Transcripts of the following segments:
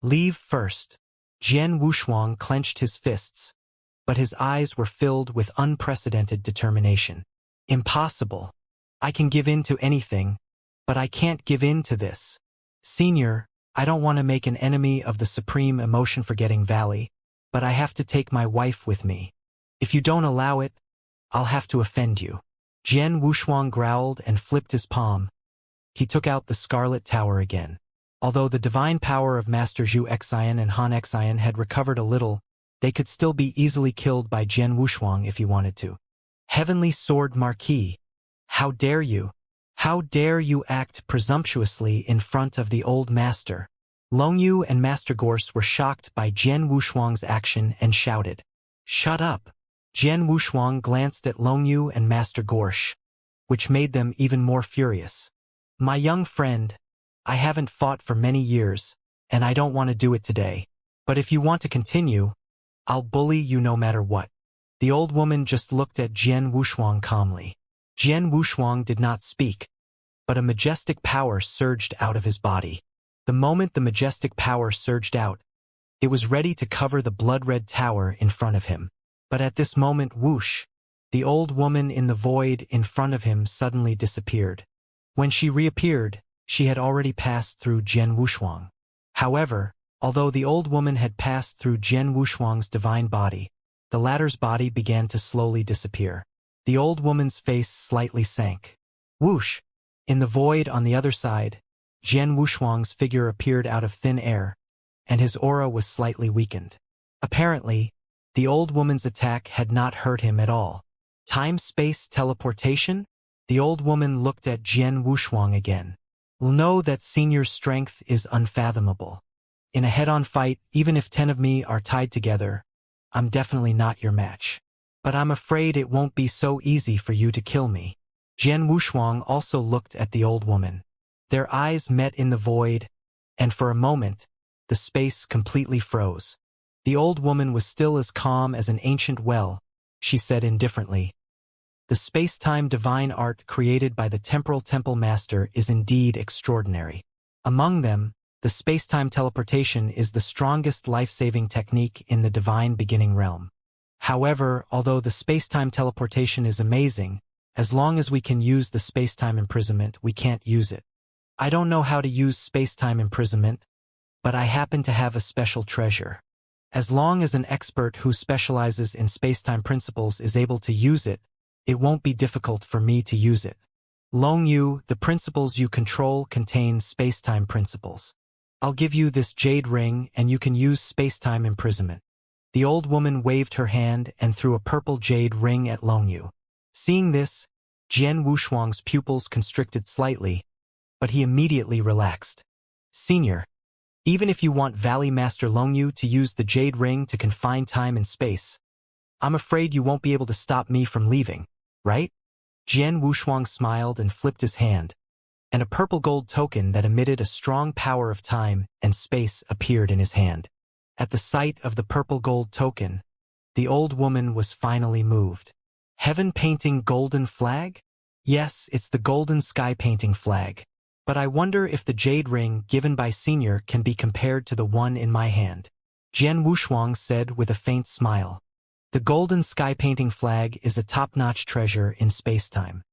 Leave first. Jian Wushuang clenched his fists, but his eyes were filled with unprecedented determination. Impossible. I can give in to anything, but I can't give in to this. Senior, I don't want to make an enemy of the supreme emotion-forgetting valley, but I have to take my wife with me. If you don't allow it, I'll have to offend you. Jian Wushuang growled and flipped his palm. He took out the Scarlet Tower again. Although the divine power of Master Xianxia and Han Xian had recovered a little, they could still be easily killed by Jian Wushuang if he wanted to. Heavenly Sword Marquis, how dare you? How dare you act presumptuously in front of the old master? Longyu and Master Gorse were shocked by Jian Wushuang's action and shouted, "Shut up!" Jian Wushuang glanced at Longyu and Master Gorse, which made them even more furious. My young friend, I haven't fought for many years, and I don't want to do it today. But if you want to continue, I'll bully you no matter what. The old woman just looked at Jian Wushuang calmly. Jian Wushuang did not speak, but a majestic power surged out of his body. The moment the majestic power surged out, it was ready to cover the blood-red tower in front of him. But at this moment, whoosh, the old woman in the void in front of him suddenly disappeared. When she reappeared, she had already passed through Jian Wushuang. However, although the old woman had passed through Jian Wushuang's divine body, the latter's body began to slowly disappear. The old woman's face slightly sank. Whoosh! In the void on the other side, Jian Wushuang's figure appeared out of thin air, and his aura was slightly weakened. Apparently, the old woman's attack had not hurt him at all. Time-space teleportation? The old woman looked at Jian Wushuang again. Know that senior's strength is unfathomable. In a head-on fight, even if 10 of me are tied together, I'm definitely not your match. But I'm afraid it won't be so easy for you to kill me. Jian Wushuang also looked at the old woman. Their eyes met in the void, and for a moment, the space completely froze. The old woman was still as calm as an ancient well. She said indifferently, "The space-time divine art created by the Temporal Temple Master is indeed extraordinary. Among them, the space-time teleportation is the strongest life-saving technique in the divine beginning realm. However, although the space-time teleportation is amazing, as long as we can use the space-time imprisonment, we can't use it. I don't know how to use space-time imprisonment, but I happen to have a special treasure. As long as an expert who specializes in space-time principles is able to use it, it won't be difficult for me to use it. Longyu, the principles you control contain space-time principles. I'll give you this jade ring and you can use space-time imprisonment." The old woman waved her hand and threw a purple jade ring at Longyu. Seeing this, Jian Wushuang's pupils constricted slightly, but he immediately relaxed. "Senior, even if you want Valley Master Longyu to use the jade ring to confine time and space, I'm afraid you won't be able to stop me from leaving, right?" Jian Wushuang smiled and flipped his hand, and a purple gold token that emitted a strong power of time and space appeared in his hand. At the sight of the purple gold token, the old woman was finally moved. "Heaven painting golden flag? Yes, it's the golden sky painting flag. But I wonder if the jade ring given by Senior can be compared to the one in my hand," Jian Wushuang said with a faint smile. "The golden sky painting flag is a top-notch treasure in space-time.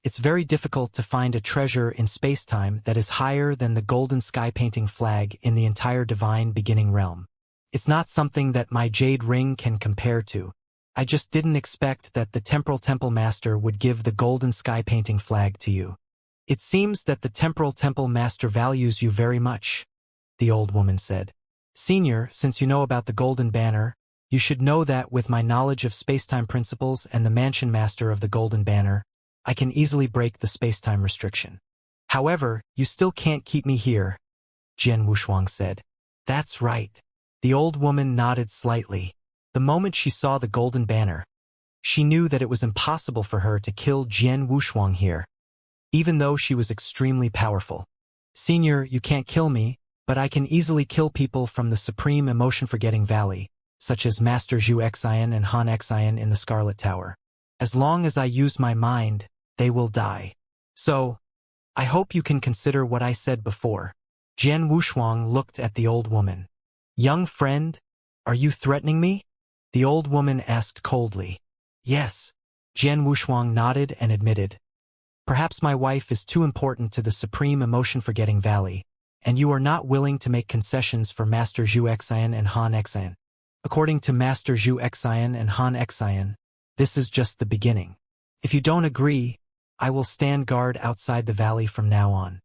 It's very difficult to find a treasure in space-time that is higher than the golden sky painting flag in the entire divine beginning realm. It's not something that my jade ring can compare to. I just didn't expect that the Temporal Temple Master would give the golden sky painting flag to you. It seems that the Temporal Temple Master values you very much," the old woman said. "Senior, since you know about the Golden Banner, you should know that with my knowledge of space-time principles and the Mansion Master of the Golden Banner, I can easily break the space-time restriction. However, you still can't keep me here," Jian Wushuang said. "That's right." The old woman nodded slightly. The moment she saw the Golden Banner, she knew that it was impossible for her to kill Jian Wushuang here, even though she was extremely powerful. "Senior, you can't kill me, but I can easily kill people from the supreme emotion-forgetting valley, such as Master Xianxia and Han Xian in the Scarlet Tower. As long as I use my mind, they will die. So, I hope you can consider what I said before." Jian Wushuang looked at the old woman. Young friend, are you threatening me? The old woman asked coldly. Yes. Jian Wushuang nodded and admitted. Perhaps my wife is too important to the supreme emotion-forgetting valley, and you are not willing to make concessions for Master Zhu Xian and Han Xian. According to Master Zhu Xian and Han Xian, this is just the beginning. If you don't agree, I will stand guard outside the valley from now on.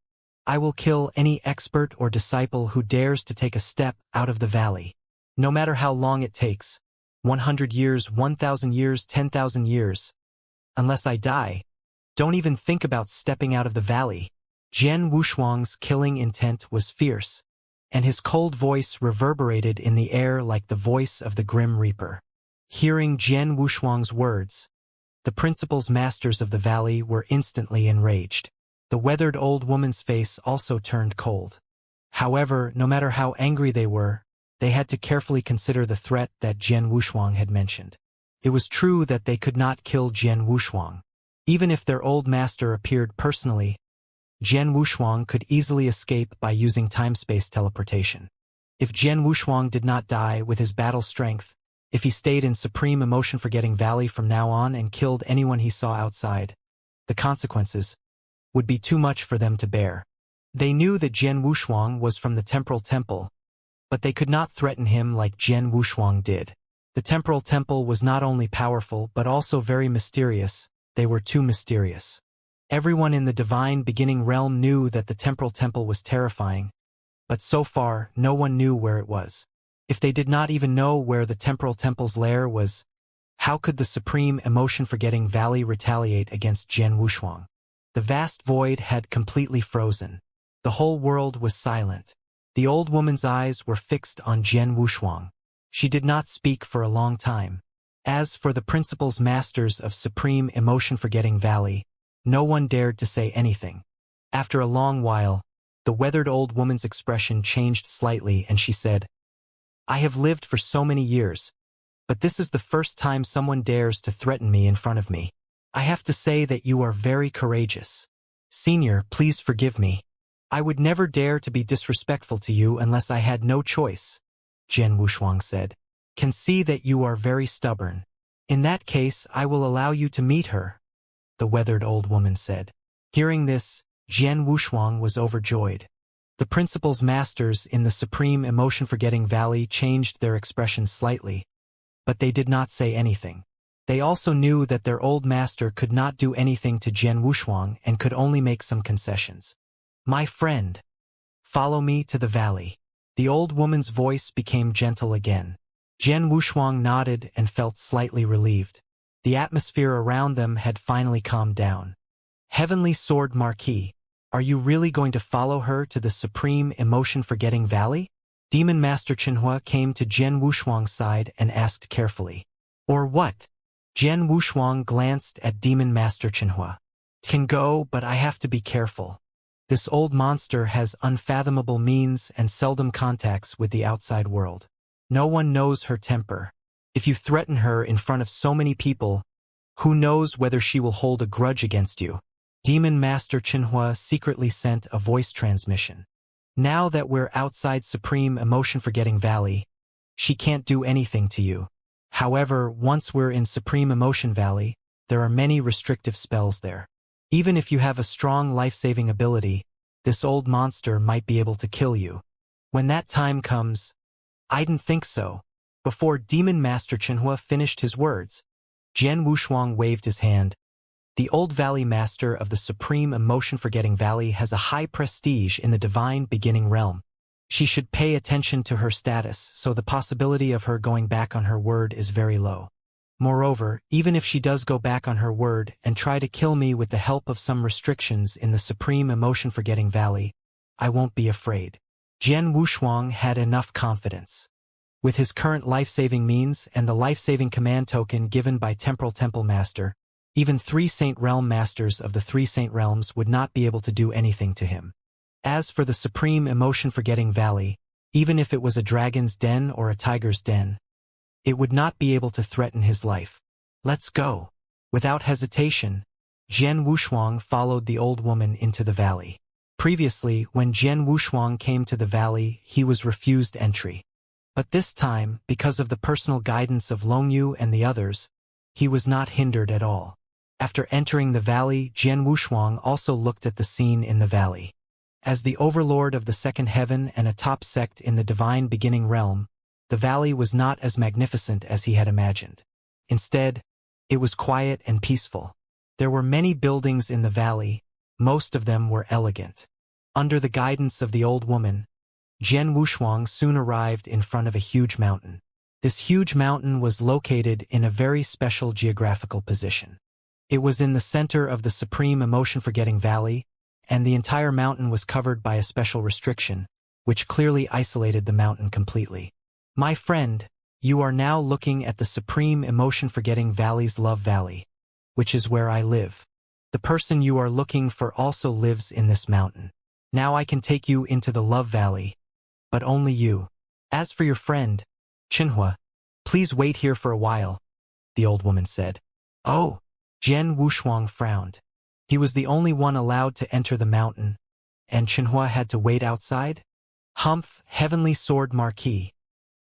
I will kill any expert or disciple who dares to take a step out of the valley. No matter how long it takes, 100 years, 1,000 years, 10,000 years. Unless I die, don't even think about stepping out of the valley. Jian Wushuang's killing intent was fierce, and his cold voice reverberated in the air like the voice of the Grim Reaper. Hearing Jian Wushuang's words, the principal's masters of the valley were instantly enraged. The weathered old woman's face also turned cold. However, no matter how angry they were, they had to carefully consider the threat that Jian Wushuang had mentioned. It was true that they could not kill Jian Wushuang. Even if their old master appeared personally, Jian Wushuang could easily escape by using time-space teleportation. If Jian Wushuang did not die with his battle strength, if he stayed in supreme emotion-forgetting valley from now on and killed anyone he saw outside, the consequences would be too much for them to bear. They knew that Jian Wushuang was from the Temporal Temple, but they could not threaten him like Jian Wushuang did. The Temporal Temple was not only powerful but also very mysterious. They were too mysterious. Everyone in the divine beginning realm knew that the Temporal Temple was terrifying, but so far no one knew where it was. If they did not even know where the Temporal Temple's lair was, how could the supreme emotion-forgetting valley retaliate against Jian Wushuang? The vast void had completely frozen. The whole world was silent. The old woman's eyes were fixed on Jian Wushuang. She did not speak for a long time. As for the principal's masters of supreme emotion-forgetting valley, no one dared to say anything. After a long while, the weathered old woman's expression changed slightly and she said, I have lived for so many years, but this is the first time someone dares to threaten me in front of me. I have to say that you are very courageous. Senior, please forgive me. I would never dare to be disrespectful to you unless I had no choice, Jian Wushuang said. Can see that you are very stubborn. In that case, I will allow you to meet her, the weathered old woman said. Hearing this, Jian Wushuang was overjoyed. The principal's masters in the supreme emotion-forgetting valley changed their expression slightly, but they did not say anything. They also knew that their old master could not do anything to Jian Wushuang and could only make some concessions. My friend, follow me to the valley. The old woman's voice became gentle again. Jian Wushuang nodded and felt slightly relieved. The atmosphere around them had finally calmed down. Heavenly Sword Marquis, are you really going to follow her to the supreme emotion-forgetting valley? Demon Master Qinhua came to Jian Wushuang's side and asked carefully. Or what? Jian Wushuang glanced at Demon Master Qinhua. Can go, but I have to be careful. This old monster has unfathomable means and seldom contacts with the outside world. No one knows her temper. If you threaten her in front of so many people, who knows whether she will hold a grudge against you? Demon Master Qinhua secretly sent a voice transmission. Now that we're outside Supreme Emotion-Forgetting Valley, she can't do anything to you. However, once we're in Supreme Emotion Valley, there are many restrictive spells there. Even if you have a strong life-saving ability, this old monster might be able to kill you. When that time comes, I didn't think so. Before Demon Master Qinhua finished his words, Jian Wushuang waved his hand. The old Valley Master of the Supreme Emotion-Forgetting Valley has a high prestige in the Divine Beginning Realm. She should pay attention to her status, so the possibility of her going back on her word is very low. Moreover, even if she does go back on her word and try to kill me with the help of some restrictions in the Supreme Emotion-Forgetting Valley, I won't be afraid. Jian Wushuang had enough confidence. With his current life-saving means and the life-saving command token given by Temporal Temple Master, even 3 Saint Realm Masters of the 3 Saint Realms would not be able to do anything to him. As for the Supreme Emotion-Forgetting Valley, even if it was a dragon's den or a tiger's den, it would not be able to threaten his life. Let's go. Without hesitation, Jian Wushuang followed the old woman into the valley. Previously, when Jian Wushuang came to the valley, he was refused entry. But this time, because of the personal guidance of Longyu and the others, he was not hindered at all. After entering the valley, Jian Wushuang also looked at the scene in the valley. As the overlord of the second heaven and a top sect in the divine beginning realm, the valley was not as magnificent as he had imagined. Instead, it was quiet and peaceful. There were many buildings in the valley, most of them were elegant. Under the guidance of the old woman, Jian Wushuang soon arrived in front of a huge mountain. This huge mountain was located in a very special geographical position. It was in the center of the supreme emotion-forgetting valley, and the entire mountain was covered by a special restriction, which clearly isolated the mountain completely. My friend, you are now looking at the supreme emotion-forgetting valley's Love Valley, which is where I live. The person you are looking for also lives in this mountain. Now I can take you into the Love Valley, but only you. As for your friend, Qinhua, please wait here for a while, the old woman said. Oh, Jian Wushuang frowned. He was the only one allowed to enter the mountain, and Qinhua had to wait outside? Humph, Heavenly Sword Marquis.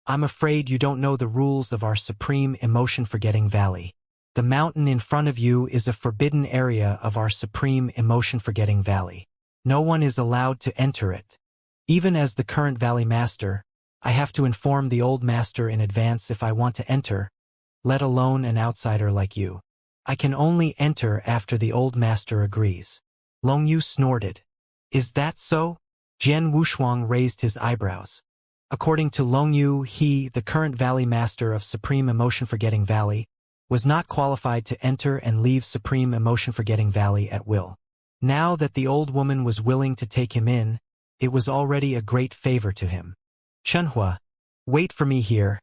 I'm afraid you don't know the rules of our supreme emotion-forgetting valley. The mountain in front of you is a forbidden area of our supreme emotion-forgetting valley. No one is allowed to enter it. Even as the current valley master, I have to inform the old master in advance if I want to enter, let alone an outsider like you. I can only enter after the old master agrees. Longyu snorted. Is that so? Jian Wushuang raised his eyebrows. According to Longyu, he, the current valley master of Supreme Emotion-Forgetting Valley, was not qualified to enter and leave Supreme Emotion-Forgetting Valley at will. Now that the old woman was willing to take him in, it was already a great favor to him. Qinhua, wait for me here,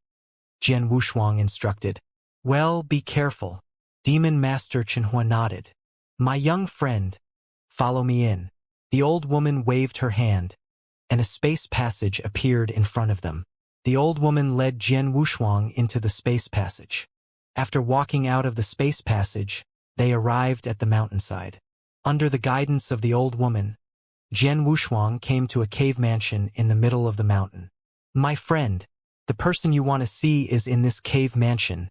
Jian Wushuang instructed. Well, be careful. Demon Master Qinhua nodded. My young friend, follow me in. The old woman waved her hand, and a space passage appeared in front of them. The old woman led Jian Wushuang into the space passage. After walking out of the space passage, they arrived at the mountainside. Under the guidance of the old woman, Jian Wushuang came to a cave mansion in the middle of the mountain. My friend, the person you want to see is in this cave mansion,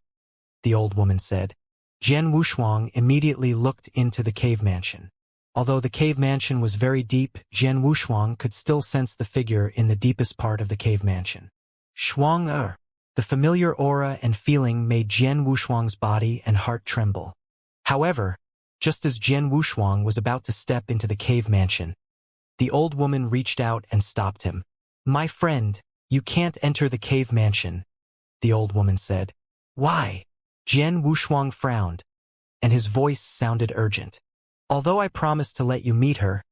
the old woman said. Jian Wushuang immediately looked into the cave mansion. Although the cave mansion was very deep, Jian Wushuang could still sense the figure in the deepest part of the cave mansion. Shuang-er. The familiar aura and feeling made Jian Wushuang's body and heart tremble. However, just as Jian Wushuang was about to step into the cave mansion, the old woman reached out and stopped him. My friend, you can't enter the cave mansion, the old woman said. Why? Jian Wushuang frowned, and his voice sounded urgent. Although I promised to let you meet her,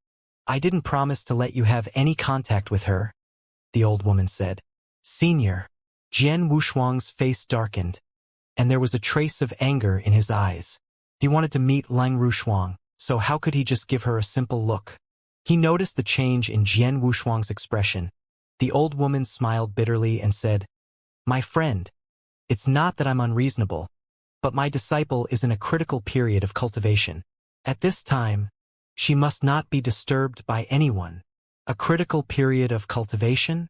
I didn't promise to let you have any contact with her, the old woman said. Senior. Jian Wushuang's face darkened, and there was a trace of anger in his eyes. He wanted to meet Lang Rushuang, so how could he just give her a simple look? He noticed the change in Jian Wushuang's expression. The old woman smiled bitterly and said, My friend, it's not that I'm unreasonable, but my disciple is in a critical period of cultivation. At this time, she must not be disturbed by anyone. A critical period of cultivation?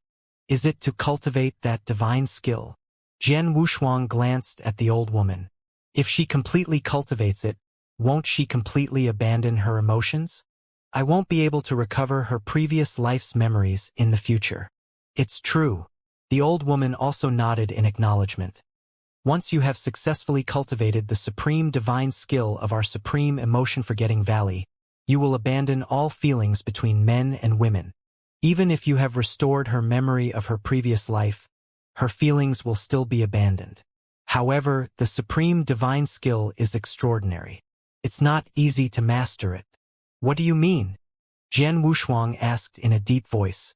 Is it to cultivate that divine skill? Jian Wushuang glanced at the old woman. If she completely cultivates it, won't she completely abandon her emotions? I won't be able to recover her previous life's memories in the future. It's true. The old woman also nodded in acknowledgement. Once you have successfully cultivated the supreme divine skill of our supreme emotion-forgetting valley, you will abandon all feelings between men and women. Even if you have restored her memory of her previous life, her feelings will still be abandoned. However, the supreme divine skill is extraordinary. It's not easy to master it. What do you mean? Jian Wushuang asked in a deep voice.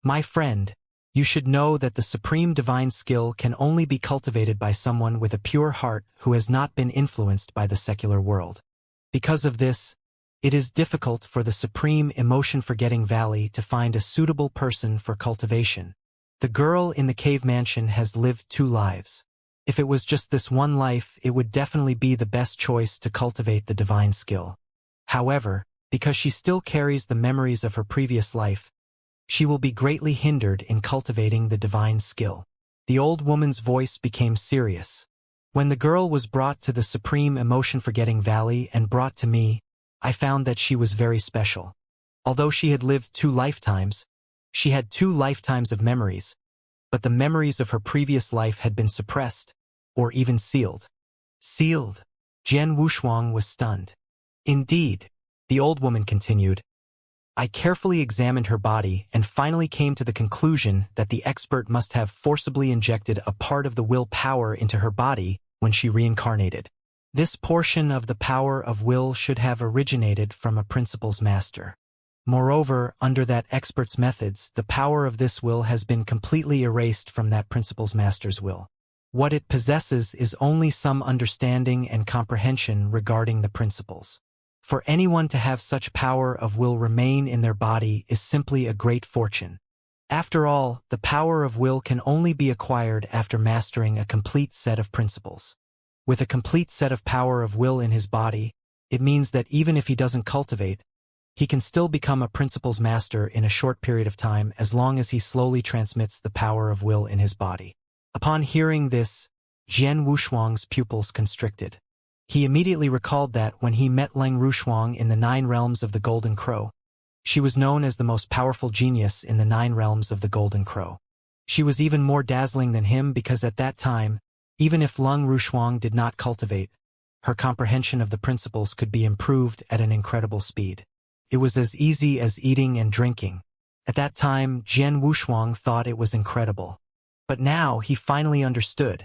My friend, you should know that the supreme divine skill can only be cultivated by someone with a pure heart who has not been influenced by the secular world. Because of this, it is difficult for the supreme emotion-forgetting valley to find a suitable person for cultivation. The girl in the cave mansion has lived 2 lives. If it was just this one life, it would definitely be the best choice to cultivate the divine skill. However, because she still carries the memories of her previous life, she will be greatly hindered in cultivating the divine skill. The old woman's voice became serious. When the girl was brought to the supreme emotion-forgetting valley and brought to me, I found that she was very special. Although she had lived 2 lifetimes, she had 2 lifetimes of memories, but the memories of her previous life had been suppressed, or even sealed. Sealed? Jian Wushuang was stunned. Indeed, the old woman continued. I carefully examined her body and finally came to the conclusion that the expert must have forcibly injected a part of the will power into her body when she reincarnated. This portion of the power of will should have originated from a principal's master. Moreover, under that expert's methods, the power of this will has been completely erased from that principal's master's will. What it possesses is only some understanding and comprehension regarding the principles. For anyone to have such power of will remain in their body is simply a great fortune. After all, the power of will can only be acquired after mastering a complete set of principles. With a complete set of power of will in his body, it means that even if he doesn't cultivate, he can still become a principle's master in a short period of time as long as he slowly transmits the power of will in his body. Upon hearing this, Jian Wushuang's pupils constricted. He immediately recalled that when he met Leng Rushuang in the 9 realms of the Golden Crow, she was known as the most powerful genius in the 9 realms of the Golden Crow. She was even more dazzling than him because at that time, even if Leng Rushuang did not cultivate, her comprehension of the principles could be improved at an incredible speed. It was as easy as eating and drinking. At that time, Jian Wushuang thought it was incredible. But now he finally understood.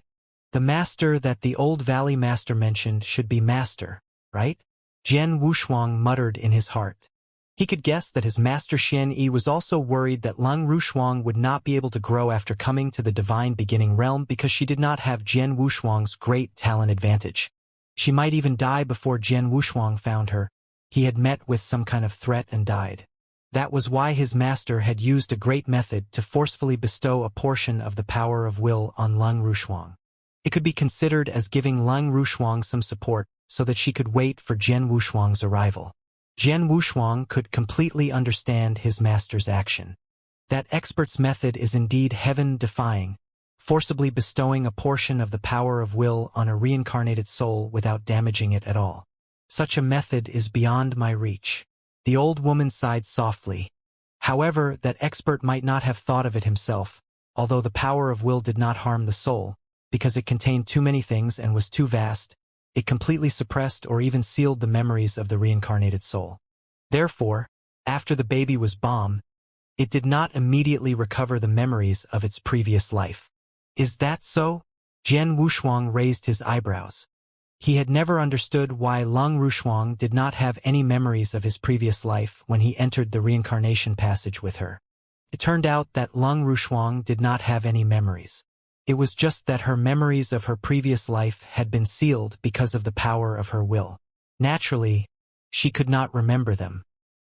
The master that the old valley master mentioned should be master, right? Jian Wushuang muttered in his heart. He could guess that his master Xianxia was also worried that Leng Rushuang would not be able to grow after coming to the divine beginning realm because she did not have Jian Wushuang's great talent advantage. She might even die before Jian Wushuang found her. He had met with some kind of threat and died. That was why his master had used a great method to forcefully bestow a portion of the power of will on Leng Rushuang. It could be considered as giving Leng Rushuang some support so that she could wait for Jian Wushuang's arrival. Jian Wushuang could completely understand his master's action. That expert's method is indeed heaven-defying, forcibly bestowing a portion of the power of will on a reincarnated soul without damaging it at all. Such a method is beyond my reach. The old woman sighed softly. However, that expert might not have thought of it himself, although the power of will did not harm the soul, because it contained too many things and was too vast. It completely suppressed or even sealed the memories of the reincarnated soul. Therefore, after the baby was born, it did not immediately recover the memories of its previous life. Is that so? Jian Wushuang raised his eyebrows. He had never understood why Leng Rushuang did not have any memories of his previous life when he entered the reincarnation passage with her. It turned out that Leng Rushuang did not have any memories. It was just that her memories of her previous life had been sealed because of the power of her will. Naturally, she could not remember them.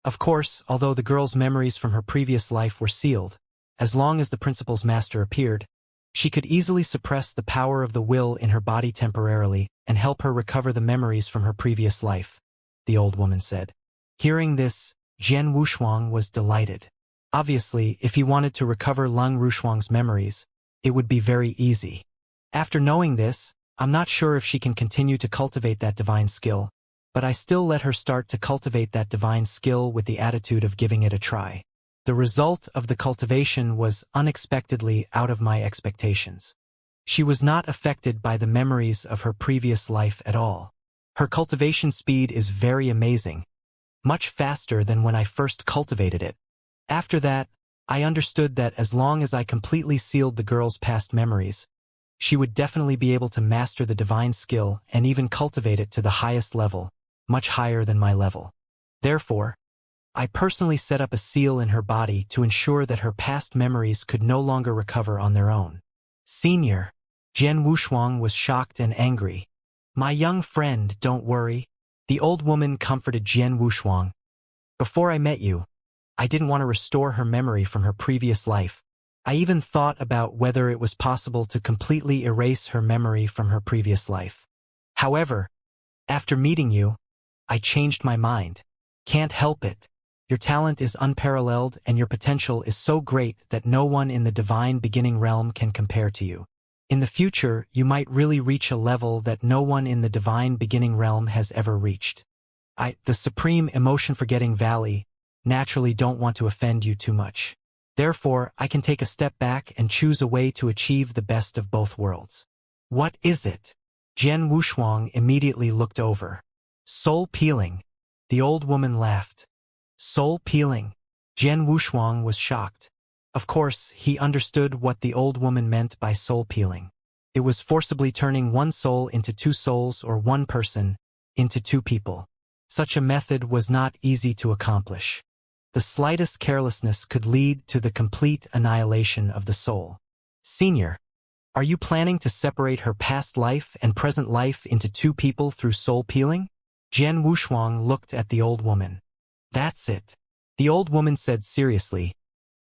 Of course, although the girl's memories from her previous life were sealed, as long as the principal's master appeared, she could easily suppress the power of the will in her body temporarily and help her recover the memories from her previous life, the old woman said. Hearing this, Jian Wushuang was delighted. Obviously, if he wanted to recover Leng Rushuang's memories, it would be very easy. After knowing this, I'm not sure if she can continue to cultivate that divine skill, but I still let her start to cultivate that divine skill with the attitude of giving it a try. The result of the cultivation was unexpectedly out of my expectations. She was not affected by the memories of her previous life at all. Her cultivation speed is very amazing, much faster than when I first cultivated it. After that, I understood that as long as I completely sealed the girl's past memories, she would definitely be able to master the divine skill and even cultivate it to the highest level, much higher than my level. Therefore, I personally set up a seal in her body to ensure that her past memories could no longer recover on their own. Senior, Jian Wushuang was shocked and angry. My young friend, don't worry. The old woman comforted Jian Wushuang. Before I met you, I didn't want to restore her memory from her previous life. I even thought about whether it was possible to completely erase her memory from her previous life. However, after meeting you, I changed my mind. Can't help it. Your talent is unparalleled and your potential is so great that no one in the divine beginning realm can compare to you. In the future, you might really reach a level that no one in the divine beginning realm has ever reached. The supreme emotion-forgetting valley, naturally don't want to offend you too much. Therefore, I can take a step back and choose a way to achieve the best of both worlds. What is it? Jian Wushuang immediately looked over. Soul peeling. The old woman laughed. Soul peeling. Jian Wushuang was shocked. Of course, he understood what the old woman meant by soul peeling. It was forcibly turning one soul into two souls or one person into two people. Such a method was not easy to accomplish. The slightest carelessness could lead to the complete annihilation of the soul. Senior, are you planning to separate her past life and present life into two people through soul peeling? Jian Wushuang looked at the old woman. That's it. The old woman said seriously.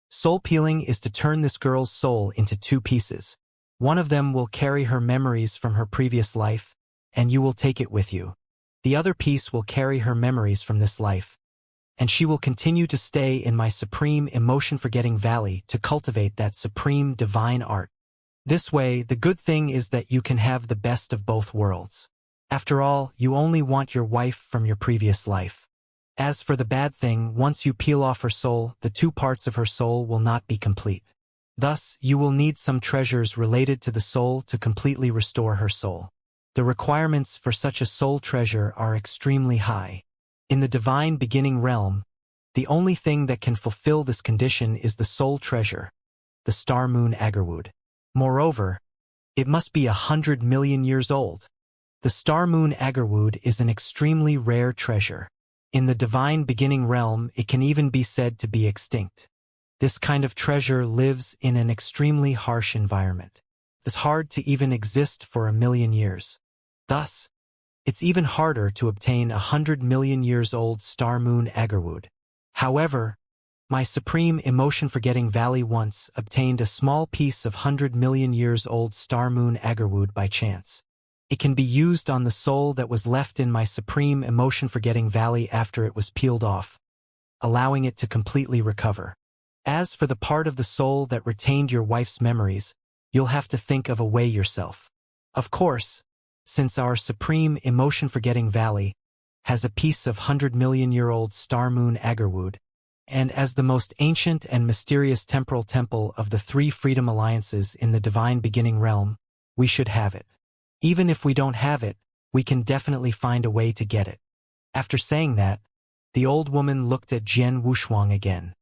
Soul peeling is to turn this girl's soul into two pieces. One of them will carry her memories from her previous life, and you will take it with you. The other piece will carry her memories from this life, and she will continue to stay in my supreme emotion-forgetting valley to cultivate that supreme divine art. This way, the good thing is that you can have the best of both worlds. After all, you only want your wife from your previous life. As for the bad thing, once you peel off her soul, the two parts of her soul will not be complete. Thus, you will need some treasures related to the soul to completely restore her soul. The requirements for such a soul treasure are extremely high. In the divine beginning realm, the only thing that can fulfill this condition is the soul treasure, the star moon agarwood. Moreover, it must be 100 million years old. The star moon agarwood is an extremely rare treasure. In the divine beginning realm, it can even be said to be extinct. This kind of treasure lives in an extremely harsh environment. It's hard to even exist for 1,000,000 years. Thus, it's even harder to obtain 100 million years old star moon agarwood. However, my supreme emotion-forgetting valley once obtained a small piece of 100 million years old star moon agarwood by chance. It can be used on the soul that was left in my supreme emotion-forgetting valley after it was peeled off, allowing it to completely recover. As for the part of the soul that retained your wife's memories, you'll have to think of a way yourself. Of course, since our supreme emotion-forgetting valley has a piece of 100 million year old star moon agarwood, and as the most ancient and mysterious temporal temple of the three freedom alliances in the divine beginning realm, we should have it. Even if we don't have it, we can definitely find a way to get it. After saying that, the old woman looked at Jian Wushuang again.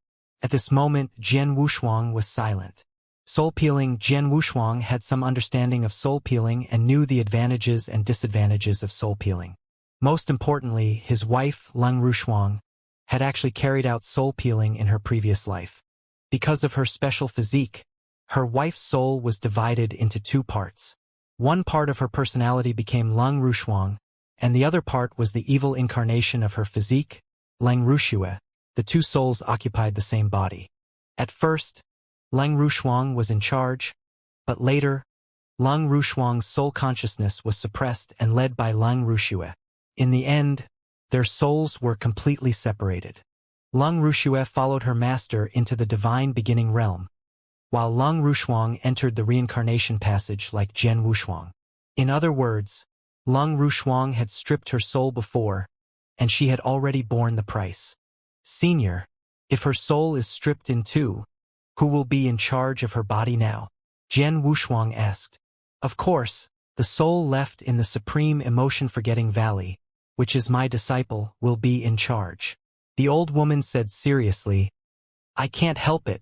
At this moment, Jian Wushuang was silent. Soul peeling. Jian Wushuang had some understanding of soul peeling and knew the advantages and disadvantages of soul peeling. Most importantly, his wife, Leng Rushuang, had actually carried out soul peeling in her previous life. Because of her special physique, her wife's soul was divided into two parts. One part of her personality became Leng Rushuang, and the other part was the evil incarnation of her physique, Leng Rushue. The two souls occupied the same body. At first, Leng Rushuang was in charge, but later, Leng Rushuang's soul consciousness was suppressed and led by Leng Rushue. In the end, their souls were completely separated. Leng Rushue followed her master into the divine beginning realm, while Leng Rushuang entered the reincarnation passage like Jian Wushuang. In other words, Leng Rushuang had stripped her soul before, and she had already borne the price. Senior, if her soul is stripped in two, who will be in charge of her body now? Jian Wushuang asked. Of course, the soul left in the supreme emotion-forgetting valley, which is my disciple, will be in charge. The old woman said seriously, I can't help it.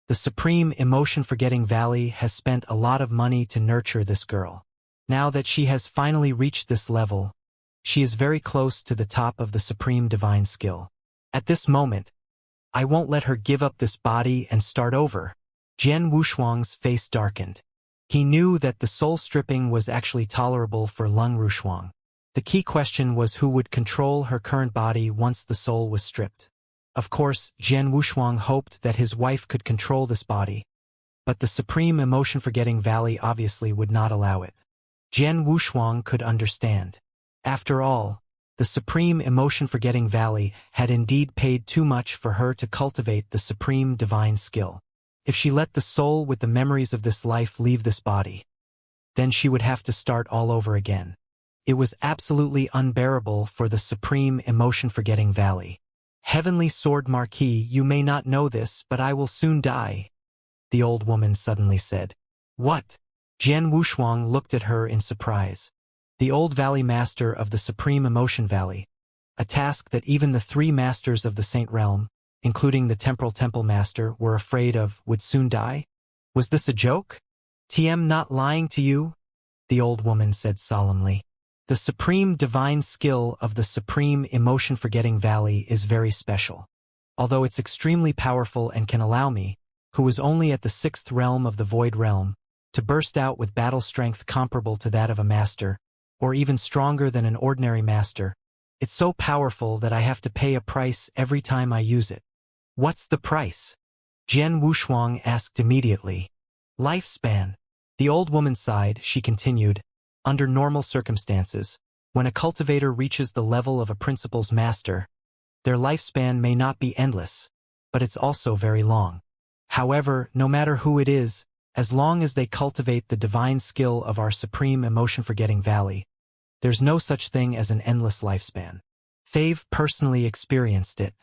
The supreme emotion-forgetting valley has spent a lot of money to nurture this girl. Now that she has finally reached this level, she is very close to the top of the supreme divine skill. At this moment, I won't let her give up this body and start over. Jian Wushuang's face darkened. He knew that the soul stripping was actually tolerable for Leng Rushuang. The key question was who would control her current body once the soul was stripped. Of course, Jian Wushuang hoped that his wife could control this body, but the supreme emotion-forgetting valley obviously would not allow it. Jian Wushuang could understand. After all, The Supreme Emotion-Forgetting Valley had indeed paid too much for her to cultivate the supreme divine skill. If she let the soul with the memories of this life leave this body, then she would have to start all over again. It was absolutely unbearable for the Supreme Emotion-Forgetting Valley. Heavenly Sword Marquis, you may not know this, but I will soon die, the old woman suddenly said. What? Jian Wushuang looked at her in surprise. The old valley master of the Supreme Emotion Valley, a task that even the 3 masters of the Saint Realm, including the Temporal Temple Master, were afraid of, would soon die? Was this a joke? TM not lying to you? The old woman said solemnly. The supreme divine skill of the Supreme Emotion-Forgetting Valley is very special. Although it's extremely powerful and can allow me, who is only at the 6th realm of the Void Realm, to burst out with battle strength comparable to that of a master, or even stronger than an ordinary master, it's so powerful that I have to pay a price every time I use it. What's the price? Jian Wushuang asked immediately. Lifespan. The old woman sighed. She continued, under normal circumstances, when a cultivator reaches the level of a principal's master, their lifespan may not be endless, but it's also very long. However, no matter who it is, as long as they cultivate the divine skill of our Supreme Emotion-Forgetting Valley, there's no such thing as an endless lifespan. Fave personally experienced it.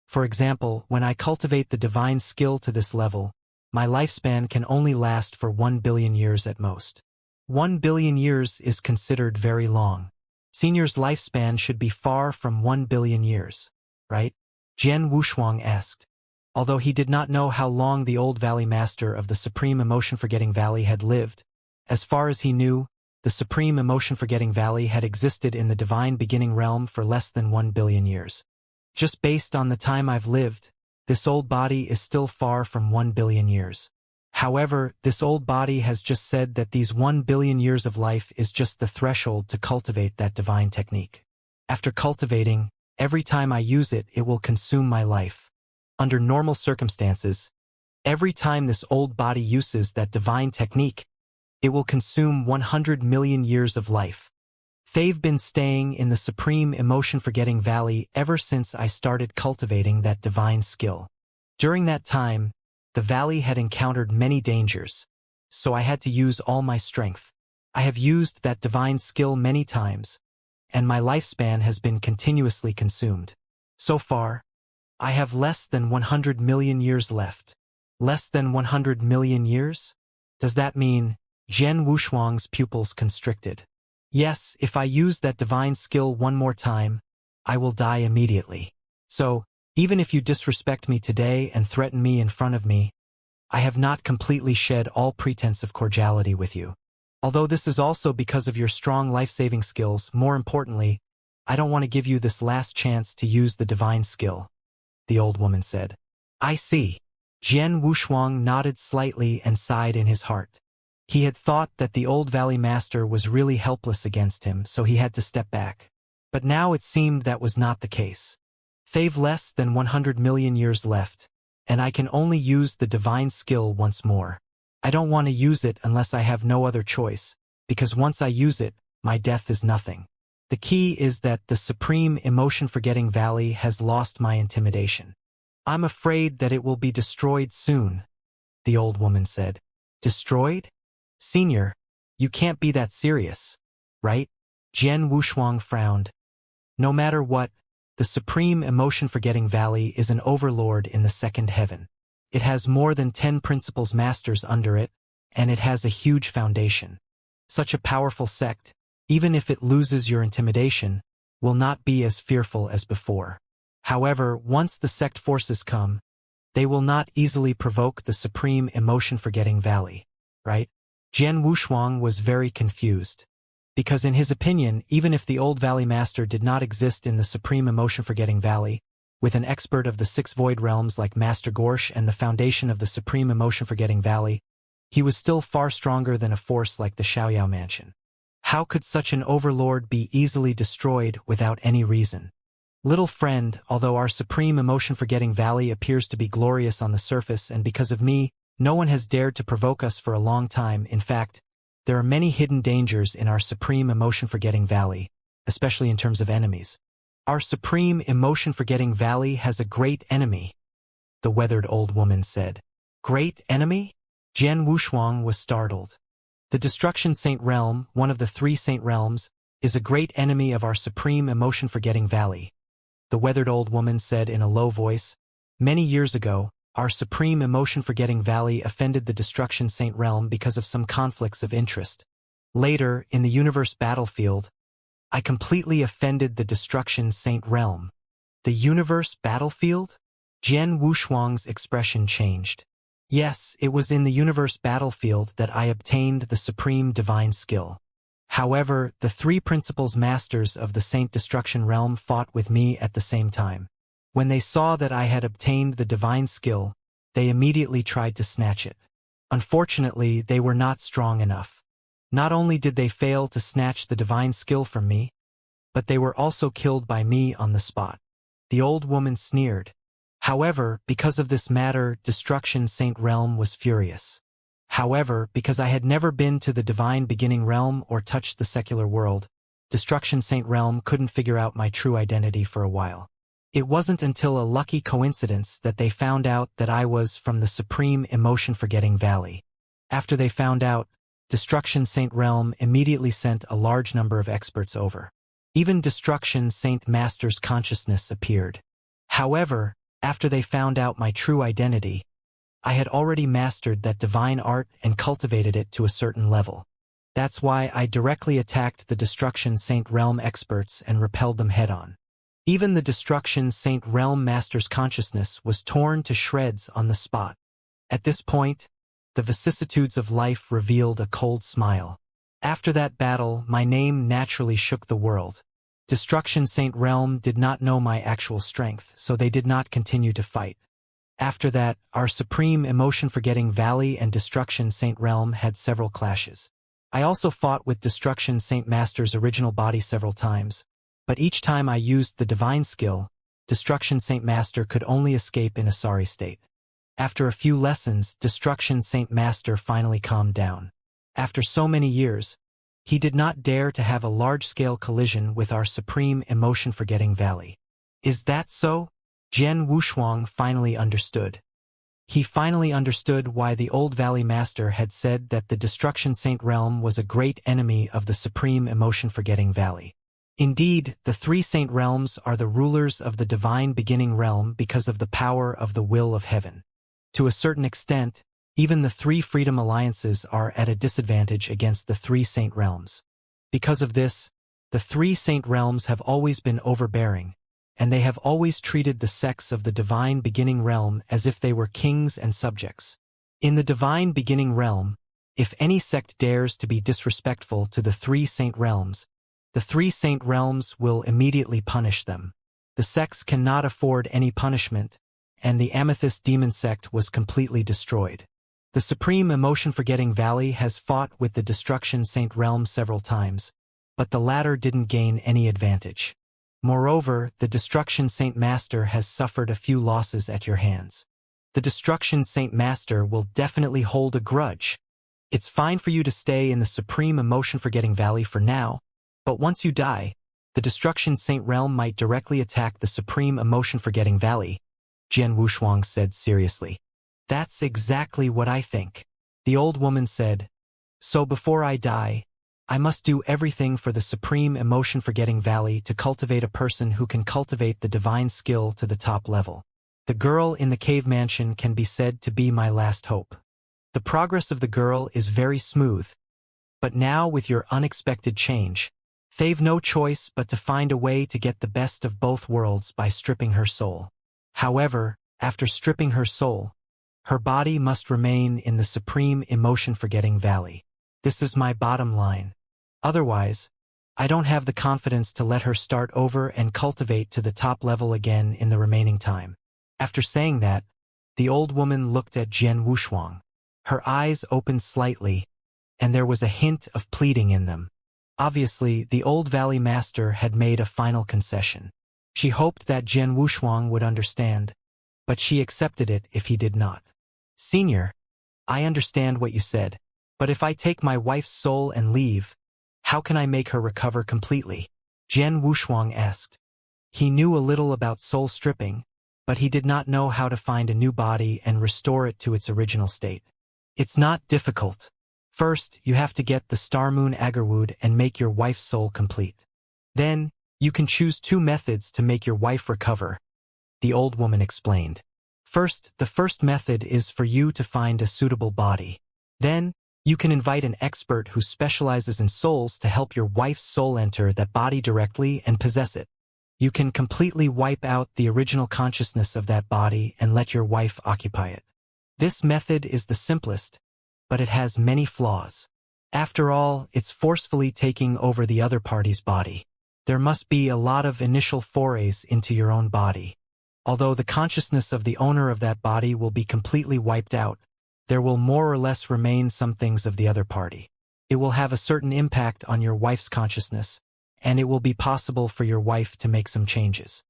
For example, when I cultivate the divine skill to this level, my lifespan can only last for 1 billion years at most. 1 billion years is considered very long. Senior's lifespan should be far from 1 billion years, right? Jian Wushuang asked. Although he did not know how long the old valley master of the Supreme Emotion-Forgetting Valley had lived, as far as he knew, the Supreme Emotion-Forgetting Valley had existed in the divine beginning realm for less than 1 billion years. Just based on the time I've lived, this old body is still far from 1 billion years. However, this old body has just said that these 1 billion years of life is just the threshold to cultivate that divine technique. After cultivating, every time I use it, it will consume my life. Under normal circumstances, every time this old body uses that divine technique, it will consume 100 million years of life. They've been staying in the Supreme Emotion-Forgetting Valley ever since I started cultivating that divine skill. During that time, the valley had encountered many dangers, so I had to use all my strength. I have used that divine skill many times, and my lifespan has been continuously consumed. So far, I have less than 100 million years left. Less than 100 million years? Does that mean? Jian Wushuang's pupils constricted. Yes, if I use that divine skill one more time, I will die immediately. So, even if you disrespect me today and threaten me in front of me, I have not completely shed all pretense of cordiality with you. Although this is also because of your strong life-saving skills, more importantly, I don't want to give you this last chance to use the divine skill, the old woman said. I see. Jian Wushuang nodded slightly and sighed in his heart. He had thought that the old valley master was really helpless against him, so he had to step back. But now it seemed that was not the case. They've less than 100 million years left, and I can only use the divine skill once more. I don't want to use it unless I have no other choice, because once I use it, my death is nothing. The key is that the Supreme Emotion-Forgetting Valley has lost my intimidation. I'm afraid that it will be destroyed soon, the old woman said. Destroyed? Senior, you can't be that serious, right? Jian Wushuang frowned. No matter what, the Supreme Emotion-Forgetting Valley is an overlord in the second heaven. It has more than 10 principals masters under it, and it has a huge foundation. Such a powerful sect, even if it loses your intimidation, will not be as fearful as before. However, once the sect forces come, they will not easily provoke the Supreme Emotion-Forgetting Valley, right? Jian Wushuang was very confused, because in his opinion, even if the old valley master did not exist in the Supreme Emotion-Forgetting Valley, with an expert of the 6 void realms like Master Gorsh and the foundation of the Supreme Emotion-Forgetting Valley, he was still far stronger than a force like the Xiaoyao Mansion. How could such an overlord be easily destroyed without any reason? Little friend, although our Supreme Emotion-Forgetting Valley appears to be glorious on the surface, and because of me, no one has dared to provoke us for a long time. In fact, there are many hidden dangers in our Supreme Emotion-Forgetting Valley, especially in terms of enemies. Our supreme emotion-forgetting valley has a great enemy, the weathered old woman said. Great enemy? Jian Wushuang was startled. The Destruction Saint Realm, one of the 3 Saint Realms, is a great enemy of our supreme emotion-forgetting valley, the weathered old woman said in a low voice. Many years ago, our supreme emotion-forgetting valley offended the Destruction Saint Realm because of some conflicts of interest. Later, in the universe battlefield, I completely offended the Destruction Saint Realm. The universe battlefield? Jian Wushuang's expression changed. Yes, it was in the universe battlefield that I obtained the supreme divine skill. However, the 3 principles masters of the Saint Destruction Realm fought with me at the same time. When they saw that I had obtained the divine skill, they immediately tried to snatch it. Unfortunately, they were not strong enough. Not only did they fail to snatch the divine skill from me, but they were also killed by me on the spot. The old woman sneered. However, because of this matter, Destruction Saint Realm was furious. However, because I had never been to the Divine Beginning Realm or touched the secular world, Destruction Saint Realm couldn't figure out my true identity for a while. It wasn't until a lucky coincidence that they found out that I was from the Supreme Emotion-Forgetting Valley. After they found out, Destruction Saint Realm immediately sent a large number of experts over. Even Destruction Saint Master's consciousness appeared. However, after they found out my true identity, I had already mastered that divine art and cultivated it to a certain level. That's why I directly attacked the Destruction Saint Realm experts and repelled them head-on. Even the Destruction Saint Realm Master's consciousness was torn to shreds on the spot. At this point, the vicissitudes of life revealed a cold smile. After that battle, my name naturally shook the world. Destruction Saint Realm did not know my actual strength, so they did not continue to fight. After that, our Supreme Emotion-Forgetting Valley and Destruction Saint Realm had several clashes. I also fought with Destruction Saint Master's original body several times, but each time I used the divine skill, Destruction Saint Master could only escape in a sorry state. After a few lessons, Destruction Saint Master finally calmed down. After so many years, he did not dare to have a large-scale collision with our Supreme Emotion-Forgetting Valley. Is that so? Jian Wushuang finally understood. He finally understood why the old Valley Master had said that the Destruction Saint Realm was a great enemy of the Supreme Emotion-Forgetting Valley. Indeed, the 3 Saint Realms are the rulers of the Divine Beginning Realm because of the power of the will of heaven. To a certain extent, even the 3 Freedom Alliances are at a disadvantage against the 3 Saint Realms. Because of this, the 3 Saint Realms have always been overbearing, and they have always treated the sects of the Divine Beginning Realm as if they were kings and subjects. In the Divine Beginning Realm, if any sect dares to be disrespectful to the 3 Saint Realms, the 3 Saint Realms will immediately punish them. The sects cannot afford any punishment, and the Amethyst Demon Sect was completely destroyed. The Supreme Emotion-Forgetting Valley has fought with the Destruction Saint Realm several times, but the latter didn't gain any advantage. Moreover, the Destruction Saint Master has suffered a few losses at your hands. The Destruction Saint Master will definitely hold a grudge. It's fine for you to stay in the Supreme Emotion-Forgetting Valley for now, but once you die, the Destruction Saint Realm might directly attack the Supreme Emotion-Forgetting Valley, Jian Wushuang said seriously. That's exactly what I think. The old woman said, so before I die, I must do everything for the Supreme Emotion-Forgetting Valley to cultivate a person who can cultivate the divine skill to the top level. The girl in the cave mansion can be said to be my last hope. The progress of the girl is very smooth, but now with your unexpected change, they've no choice but to find a way to get the best of both worlds by stripping her soul. However, after stripping her soul, her body must remain in the Supreme Emotion-Forgetting Valley. This is my bottom line. Otherwise, I don't have the confidence to let her start over and cultivate to the top level again in the remaining time. After saying that, the old woman looked at Jian Wushuang. Her eyes opened slightly, and there was a hint of pleading in them. Obviously, the old Valley Master had made a final concession. She hoped that Jian Wushuang would understand, but she accepted it if he did not. Senior, I understand what you said, but if I take my wife's soul and leave, how can I make her recover completely? Jian Wushuang asked. He knew a little about soul stripping, but he did not know how to find a new body and restore it to its original state. It's not difficult. First, you have to get the Star Moon Agarwood and make your wife's soul complete. Then, you can choose 2 methods to make your wife recover, the old woman explained. First, the first method is for you to find a suitable body. Then, you can invite an expert who specializes in souls to help your wife's soul enter that body directly and possess it. You can completely wipe out the original consciousness of that body and let your wife occupy it. This method is the simplest, but it has many flaws. After all, it's forcefully taking over the other party's body. There must be a lot of initial forays into your own body. Although the consciousness of the owner of that body will be completely wiped out, there will more or less remain some things of the other party. It will have a certain impact on your wife's consciousness, and it will be possible for your wife to make some changes.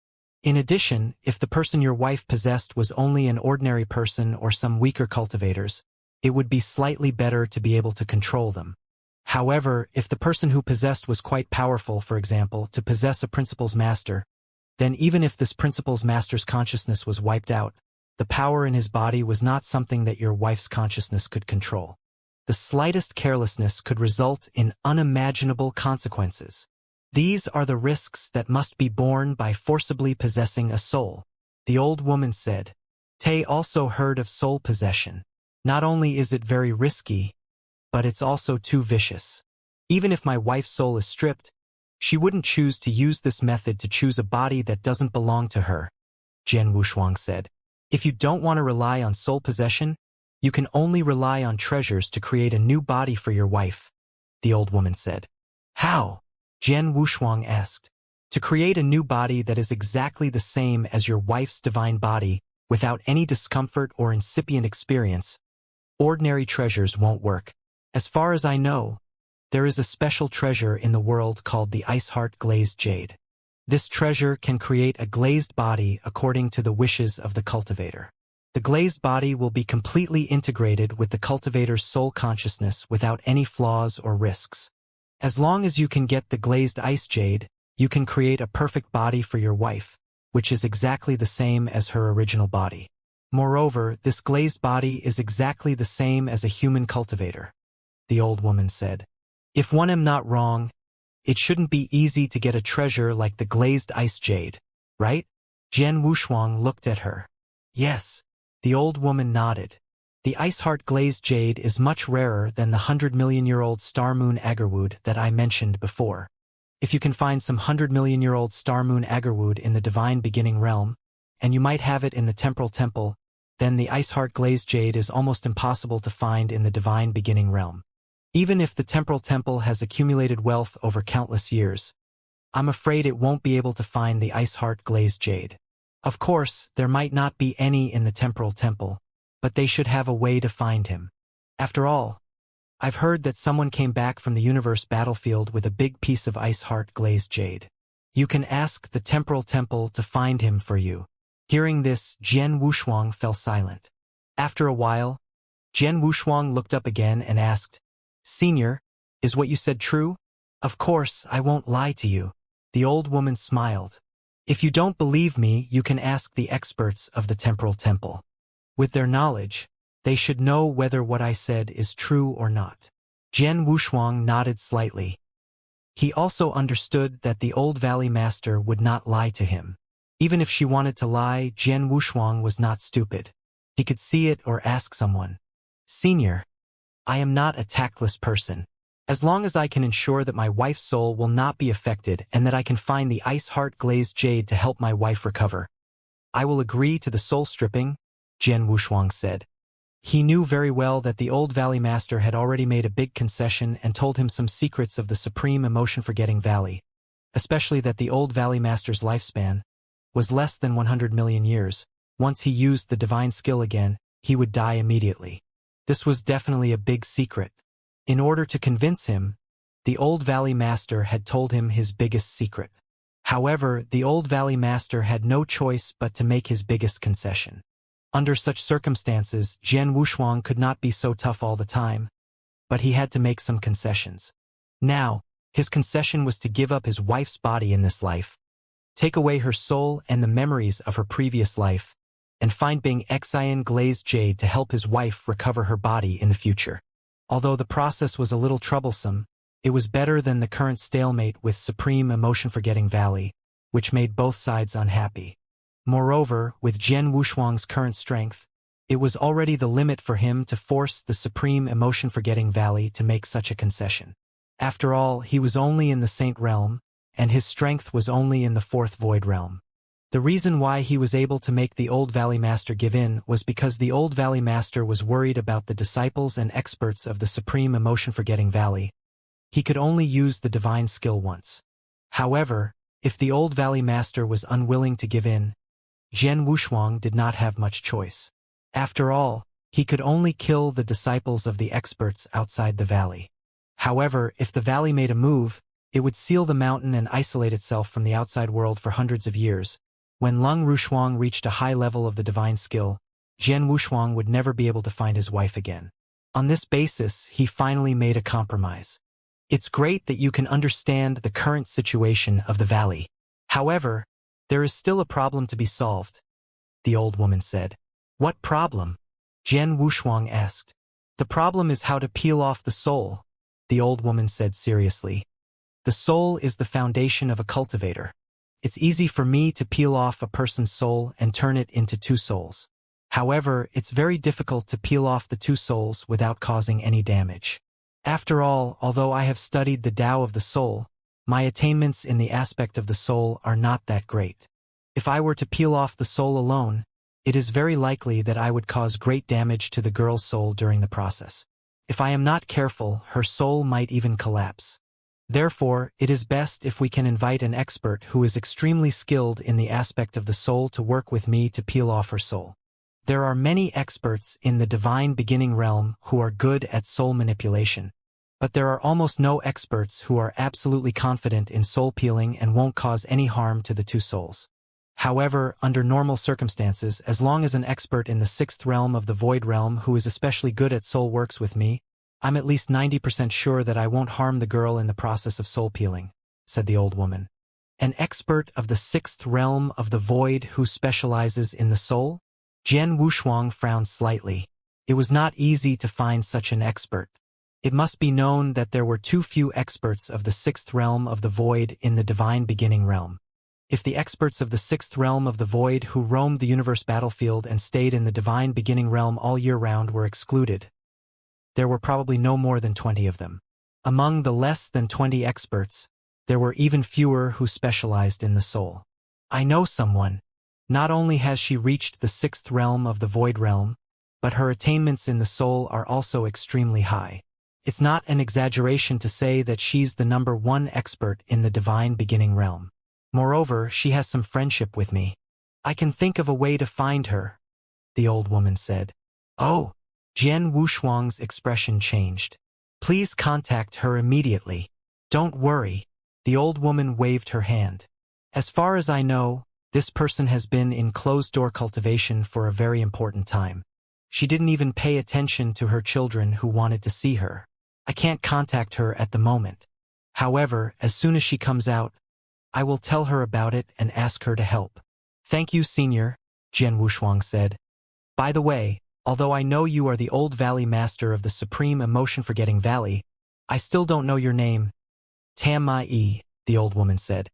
In addition, if the person your wife possessed was only an ordinary person or some weaker cultivators, it would be slightly better to be able to control them. However, if the person who possessed was quite powerful, for example, to possess a principal's master, then even if this principal's master's consciousness was wiped out, the power in his body was not something that your wife's consciousness could control. The slightest carelessness could result in unimaginable consequences. These are the risks that must be borne by forcibly possessing a soul, the old woman said. Tay also heard of soul possession. Not only is it very risky, but it's also too vicious. Even if my wife's soul is stripped, she wouldn't choose to use this method to choose a body that doesn't belong to her, Jian Wushuang said. If you don't want to rely on soul possession, you can only rely on treasures to create a new body for your wife, the old woman said. How? Jian Wushuang asked. To create a new body that is exactly the same as your wife's divine body, without any discomfort or incipient experience, ordinary treasures won't work. As far as I know, there is a special treasure in the world called the Ice Heart Glazed Jade. This treasure can create a glazed body according to the wishes of the cultivator. The glazed body will be completely integrated with the cultivator's soul consciousness without any flaws or risks. As long as you can get the glazed ice jade, you can create a perfect body for your wife, which is exactly the same as her original body. Moreover, this glazed body is exactly the same as a human cultivator, the old woman said. If one am not wrong, it shouldn't be easy to get a treasure like the glazed ice jade, right? Jian Wushuang looked at her. Yes, the old woman nodded. The Ice Heart Glazed Jade is much rarer than the 100-million-year-old Star Moon Agarwood that I mentioned before. If you can find some 100-million-year-old Star Moon Agarwood in the Divine Beginning realm, and you might have it in the Temporal Temple, then the Ice Heart Glazed Jade is almost impossible to find in the Divine Beginning realm. Even if the Temporal Temple has accumulated wealth over countless years, I'm afraid it won't be able to find the Ice Heart Glazed Jade. Of course, there might not be any in the Temporal Temple, but they should have a way to find him. After all, I've heard that someone came back from the universe battlefield with a big piece of Ice Heart Glazed Jade. You can ask the Temporal Temple to find him for you. Hearing this, Jian Wushuang fell silent. After a while, Jian Wushuang looked up again and asked, Senior, is what you said true? Of course, I won't lie to you. The old woman smiled. If you don't believe me, you can ask the experts of the Temporal Temple. With their knowledge, they should know whether what I said is true or not. Jian Wushuang nodded slightly. He also understood that the old Valley Master would not lie to him. Even if she wanted to lie, Jian Wushuang was not stupid. He could see it or ask someone. Senior, I am not a tactless person. As long as I can ensure that my wife's soul will not be affected and that I can find the Ice Heart Glazed Jade to help my wife recover, I will agree to the soul stripping, Jian Wushuang said. He knew very well that the old Valley Master had already made a big concession and told him some secrets of the supreme emotion-forgetting valley, especially that the old Valley Master's lifespan was less than 100 million years. Once he used the divine skill again, he would die immediately. This was definitely a big secret. In order to convince him, the old Valley Master had told him his biggest secret. However, the old Valley Master had no choice but to make his biggest concession. Under such circumstances, Jian Wushuang could not be so tough all the time, but he had to make some concessions. Now, His concession was to give up his wife's body in this life, take away her soul and the memories of her previous life, and find Bing Xian glazed jade to help his wife recover her body in the future. Although the process was a little troublesome, it was better than the current stalemate with Supreme Emotion-Forgetting Valley, which made both sides unhappy. Moreover, with Jian Wushuang's current strength, it was already the limit for him to force the Supreme Emotion-Forgetting Valley to make such a concession. After all, he was only in the Saint Realm, and his strength was only in the Fourth Void Realm. The reason why he was able to make the Old Valley Master give in was because the Old Valley Master was worried about the disciples and experts of the Supreme Emotion-Forgetting Valley. He could only use the divine skill once. However, if the Old Valley Master was unwilling to give in, Jian Wushuang did not have much choice. After all, he could only kill the disciples of the experts outside the valley. However, if the valley made a move, it would seal the mountain and isolate itself from the outside world for hundreds of years. When Lung Rushuang reached a high level of the divine skill, Jian Wushuang would never be able to find his wife again. On this basis, he finally made a compromise. It's great that you can understand the current situation of the valley. However, there is still a problem to be solved, the old woman said. What problem? Jian Wushuang asked. The problem is how to peel off the soul, the old woman said seriously. The soul is the foundation of a cultivator. It's easy for me to peel off a person's soul and turn it into two souls. However, it's very difficult to peel off the two souls without causing any damage. After all, although I have studied the Tao of the soul, my attainments in the aspect of the soul are not that great. If I were to peel off the soul alone, it is very likely that I would cause great damage to the girl's soul during the process. If I am not careful, her soul might even collapse. Therefore, it is best if we can invite an expert who is extremely skilled in the aspect of the soul to work with me to peel off her soul. There are many experts in the divine beginning realm who are good at soul manipulation, but there are almost no experts who are absolutely confident in soul peeling and won't cause any harm to the two souls. However, under normal circumstances, as long as an expert in the sixth realm of the void realm who is especially good at soul works with me, I'm at least 90% sure that I won't harm the girl in the process of soul peeling, said the old woman. An expert of the sixth realm of the void who specializes in the soul? Jian Wushuang frowned slightly. It was not easy to find such an expert. It must be known that there were too few experts of the sixth realm of the void in the divine beginning realm. If the experts of the sixth realm of the void who roamed the universe battlefield and stayed in the divine beginning realm all year round were excluded, there were probably no more than 20 of them. Among the less than 20 experts, there were even fewer who specialized in the soul. I know someone. Not only has she reached the sixth realm of the void realm, but her attainments in the soul are also extremely high. It's not an exaggeration to say that she's the #1 expert in the divine beginning realm. Moreover, she has some friendship with me. I can think of a way to find her, the old woman said. Oh! Jian Wushuang's expression changed. Please contact her immediately. Don't worry. The old woman waved her hand. As far as I know, this person has been in closed-door cultivation for a very important time. She didn't even pay attention to her children who wanted to see her. I can't contact her at the moment. However, as soon as she comes out, I will tell her about it and ask her to help. Thank you, Senior, Jian Wushuang said. By the way, although I know you are the Old Valley Master of the Supreme Emotion-Forgetting Valley, I still don't know your name. Tam Ma-Yi, the old woman said.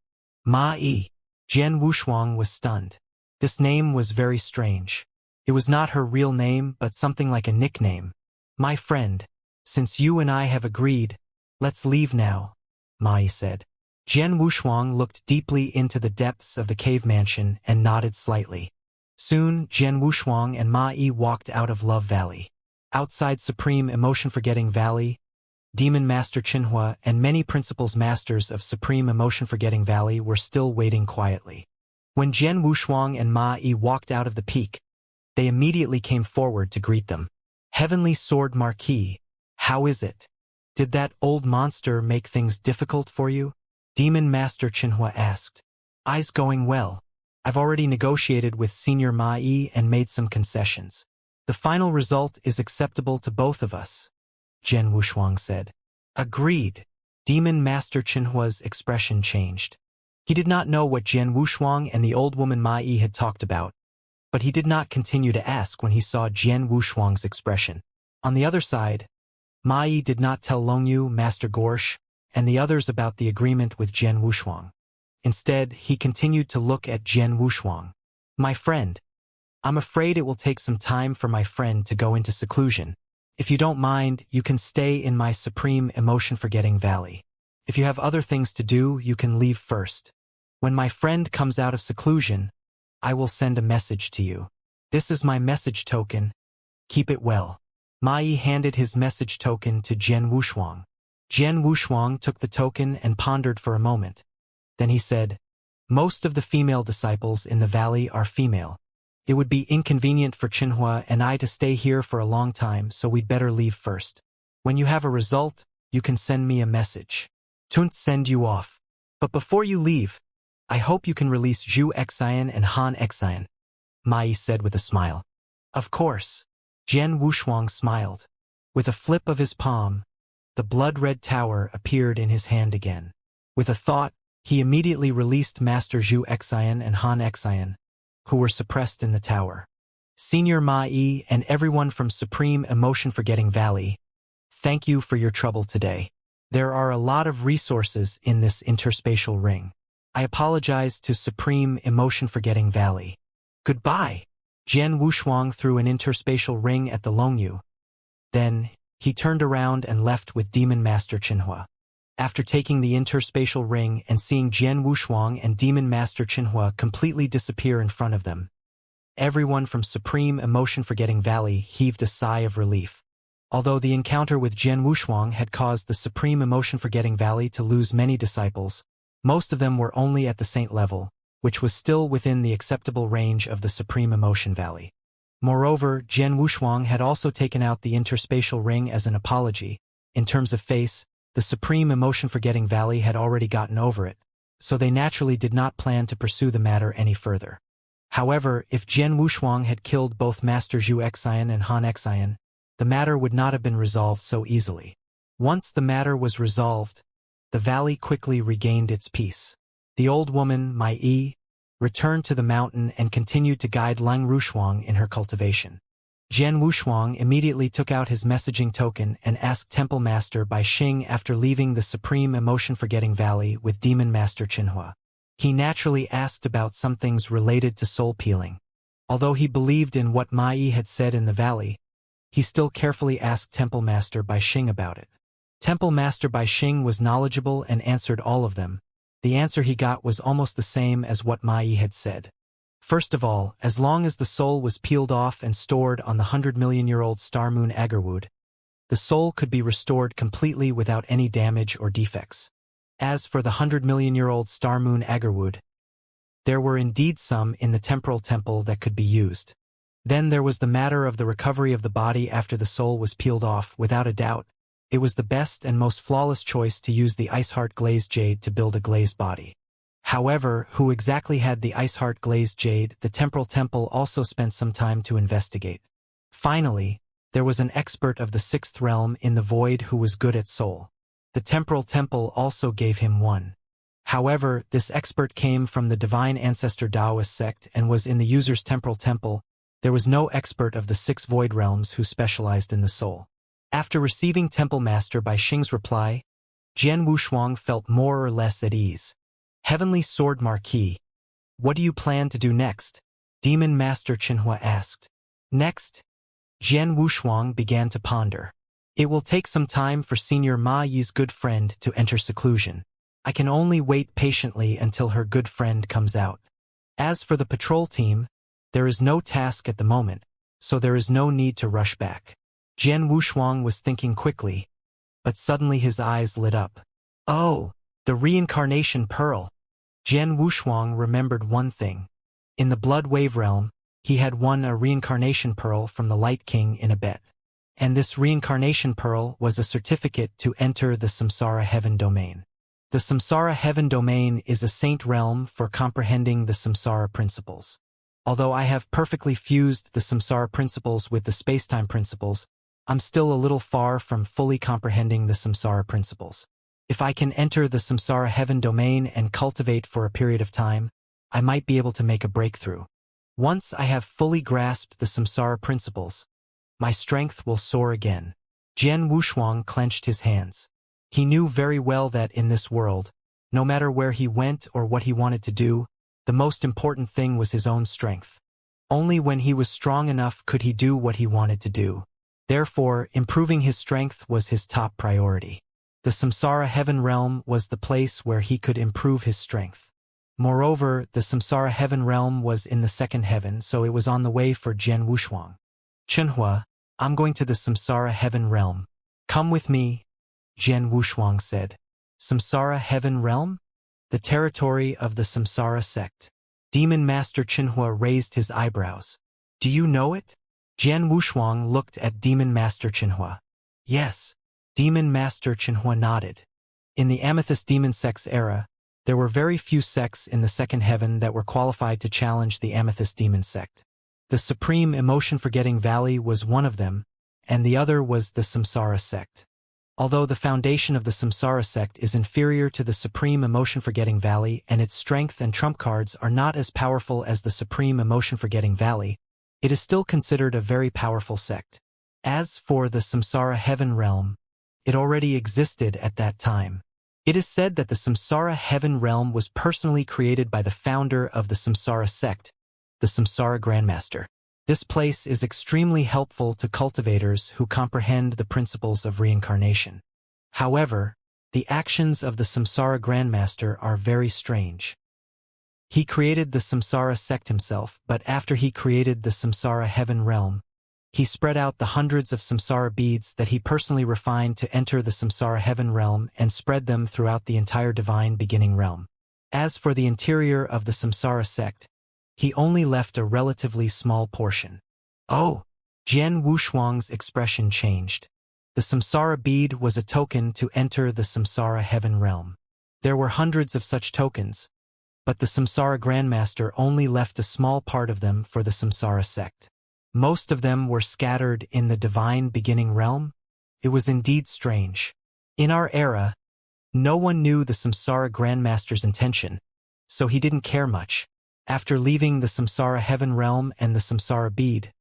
Ma-Yi. Jian Wushuang was stunned. This name was very strange. It was not her real name, but something like a nickname. My friend, since you and I have agreed, let's leave now, Ma-Yi said. Jian Wushuang looked deeply into the depths of the cave mansion and nodded slightly. Soon, Jian Wushuang and Ma-Yi walked out of Love Valley. Outside Supreme Emotion-Forgetting Valley, Demon Master Qinhua and many principals masters of Supreme Emotion-Forgetting Valley were still waiting quietly. When Jian Wushuang and Ma-Yi walked out of the peak, they immediately came forward to greet them. Heavenly Sword Marquis, how is it? Did that old monster make things difficult for you? Demon Master Qinhua asked. I's going well. I've already negotiated with Senior Ma-Yi and made some concessions. The final result is acceptable to both of us, Jian Wushuang said. Agreed. Demon Master Qinhua's expression changed. He did not know what Jian Wushuang and the old woman Ma Yi had talked about, but he did not continue to ask when he saw Jian Wushuang's expression. On the other side, Ma Yi did not tell Longyu, Master Gorsh, and the others about the agreement with Jian Wushuang. Instead, he continued to look at Jian Wushuang. My friend, I'm afraid it will take some time for my friend to go into seclusion. If you don't mind, you can stay in my supreme emotion-forgetting valley. If you have other things to do, you can leave first. When my friend comes out of seclusion, I will send a message to you. This is my message token. Keep it well. Ma Yi handed his message token to Jian Wushuang. Jian Wushuang took the token and pondered for a moment. Then he said, most of the female disciples in the valley are female. It would be inconvenient for Qinhua and I to stay here for a long time, so we'd better leave first. When you have a result, you can send me a message. Tunt send you off. But before you leave, I hope you can release Zhu Xian and Han Xian, Ma Yi said with a smile. Of course. Jian Wushuang smiled. With a flip of his palm, the blood-red tower appeared in his hand again. With a thought, he immediately released Master Zhu Xian and Han Xian, who were suppressed in the tower. Senior Ma Yi and everyone from Supreme Emotion-Forgetting Valley, thank you for your trouble today. There are a lot of resources in this interspatial ring. I apologize to Supreme Emotion-Forgetting Valley. Goodbye. Jian Wushuang threw an interspatial ring at the Longyu. Then, he turned around and left with Demon Master Qinhua. After taking the interspatial ring and seeing Jian Wushuang and Demon Master Qinhua completely disappear in front of them, everyone from Supreme Emotion-Forgetting Valley heaved a sigh of relief. Although the encounter with Jian Wushuang had caused the Supreme Emotion-Forgetting Valley to lose many disciples, most of them were only at the Saint level, which was still within the acceptable range of the Supreme Emotion Valley. Moreover, Jian Wushuang had also taken out the interspatial ring as an apology. In terms of face, the Supreme Emotion-Forgetting Valley had already gotten over it, so they naturally did not plan to pursue the matter any further. However, if Jian Wushuang had killed both Master Zhu Xian and Han Xian, the matter would not have been resolved so easily. Once the matter was resolved, the valley quickly regained its peace. The old woman, Mai Yi, returned to the mountain and continued to guide Lang Rushuang in her cultivation. Jian Wushuang immediately took out his messaging token and asked Temple Master Bai Xing after leaving the Supreme Emotion-Forgetting Valley with Demon Master Qinhua. He naturally asked about some things related to soul peeling. Although he believed in what Ma Yi had said in the valley, he still carefully asked Temple Master Bai Xing about it. Temple Master Bai Xing was knowledgeable and answered all of them. The answer he got was almost the same as what Ma Yi had said. First of all, as long as the soul was peeled off and stored on the 100-million-year-old star moon Agarwood, the soul could be restored completely without any damage or defects. As for the 100-million-year-old star moon Agarwood, there were indeed some in the temporal temple that could be used. Then there was the matter of the recovery of the body after the soul was peeled off. Without a doubt, it was the best and most flawless choice to use the Ice Heart Glazed Jade to build a glazed body. However, who exactly had the Ice Heart Glazed Jade, the temporal temple also spent some time to investigate. Finally, there was an expert of the sixth realm in the void who was good at soul. The temporal temple also gave him one. However, this expert came from the Divine Ancestor Taoist sect and was in the user's temporal temple. There was no expert of the six void realms who specialized in the soul. After receiving Temple Master Bai Xing's reply, Jian Wushuang felt more or less at ease. Heavenly Sword Marquis, what do you plan to do next? Demon Master Qinhua asked. Next, Jian Wushuang began to ponder. It will take some time for Senior Ma Yi's good friend to enter seclusion. I can only wait patiently until her good friend comes out. As for the patrol team, there is no task at the moment, so there is no need to rush back. Jian Wushuang was thinking quickly, but suddenly his eyes lit up. Oh, the Reincarnation Pearl. Jian Wushuang remembered one thing. In the Blood Wave realm, he had won a Reincarnation Pearl from the Light King in a bet. And this Reincarnation Pearl was a certificate to enter the Samsara Heaven domain. The Samsara Heaven domain is a saint realm for comprehending the Samsara principles. Although I have perfectly fused the Samsara principles with the spacetime principles, I'm still a little far from fully comprehending the Samsara principles. If I can enter the samsara heaven domain and cultivate for a period of time, I might be able to make a breakthrough. Once I have fully grasped the samsara principles, my strength will soar again. Jian Wushuang clenched his hands. He knew very well that in this world, no matter where he went or what he wanted to do, the most important thing was his own strength. Only when he was strong enough could he do what he wanted to do. Therefore, improving his strength was his top priority. The samsara heaven realm was the place where he could improve his strength. Moreover, the samsara heaven realm was in the second heaven, so it was on the way for Jian Wushuang. Chenhua, I'm going to the samsara heaven realm. Come with me, Jian Wushuang said. Samsara heaven realm? The territory of the samsara sect. Demon Master Chenhua raised his eyebrows. Do you know it? Jian Wushuang looked at Demon Master Chenhua. Yes. Demon Master Chenhua nodded. In the Amethyst Demon Sect's era, there were very few sects in the second heaven that were qualified to challenge the Amethyst Demon Sect. The Supreme Emotion-Forgetting Valley was one of them, and the other was the Samsara Sect. Although the foundation of the Samsara Sect is inferior to the Supreme Emotion-Forgetting Valley and its strength and trump cards are not as powerful as the Supreme Emotion-Forgetting Valley, it is still considered a very powerful sect. As for the Samsara Heaven Realm, it already existed at that time. It is said that the Samsara Heaven Realm was personally created by the founder of the Samsara Sect, the Samsara Grandmaster. This place is extremely helpful to cultivators who comprehend the principles of reincarnation. However, the actions of the Samsara Grandmaster are very strange. He created the Samsara Sect himself, but after he created the Samsara Heaven Realm, he spread out the hundreds of samsara beads that he personally refined to enter the samsara heaven realm and spread them throughout the entire divine beginning realm. As for the interior of the samsara sect, he only left a relatively small portion. Oh! Jian Wushuang's expression changed. The samsara bead was a token to enter the samsara heaven realm. There were hundreds of such tokens, but the samsara grandmaster only left a small part of them for the samsara sect. Most of them were scattered in the divine beginning realm. It was indeed strange. In our era, no one knew the samsara grandmaster's intention, so he didn't care much. After leaving the samsara heaven realm and the samsara bead,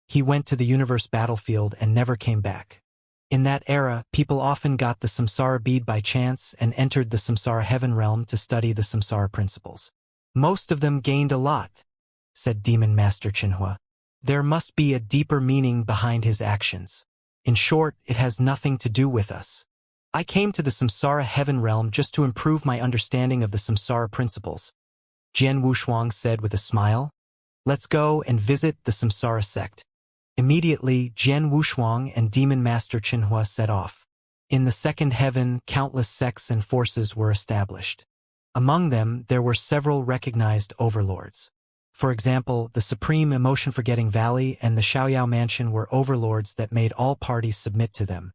he went to the universe battlefield and never came back. In that era, people often got the samsara bead by chance and entered the samsara heaven realm to study the samsara principles. Most of them gained a lot, said Demon Master Chenhua. There must be a deeper meaning behind his actions. In short, it has nothing to do with us. I came to the samsara heaven realm just to improve my understanding of the samsara principles, Jian Wushuang said with a smile. Let's go and visit the samsara sect. Immediately, Jian Wushuang and Demon Master Chenhua set off. In the second heaven, countless sects and forces were established. Among them, there were several recognized overlords. For example, the Supreme Emotion-Forgetting Valley and the Xiaoyao Mansion were overlords that made all parties submit to them.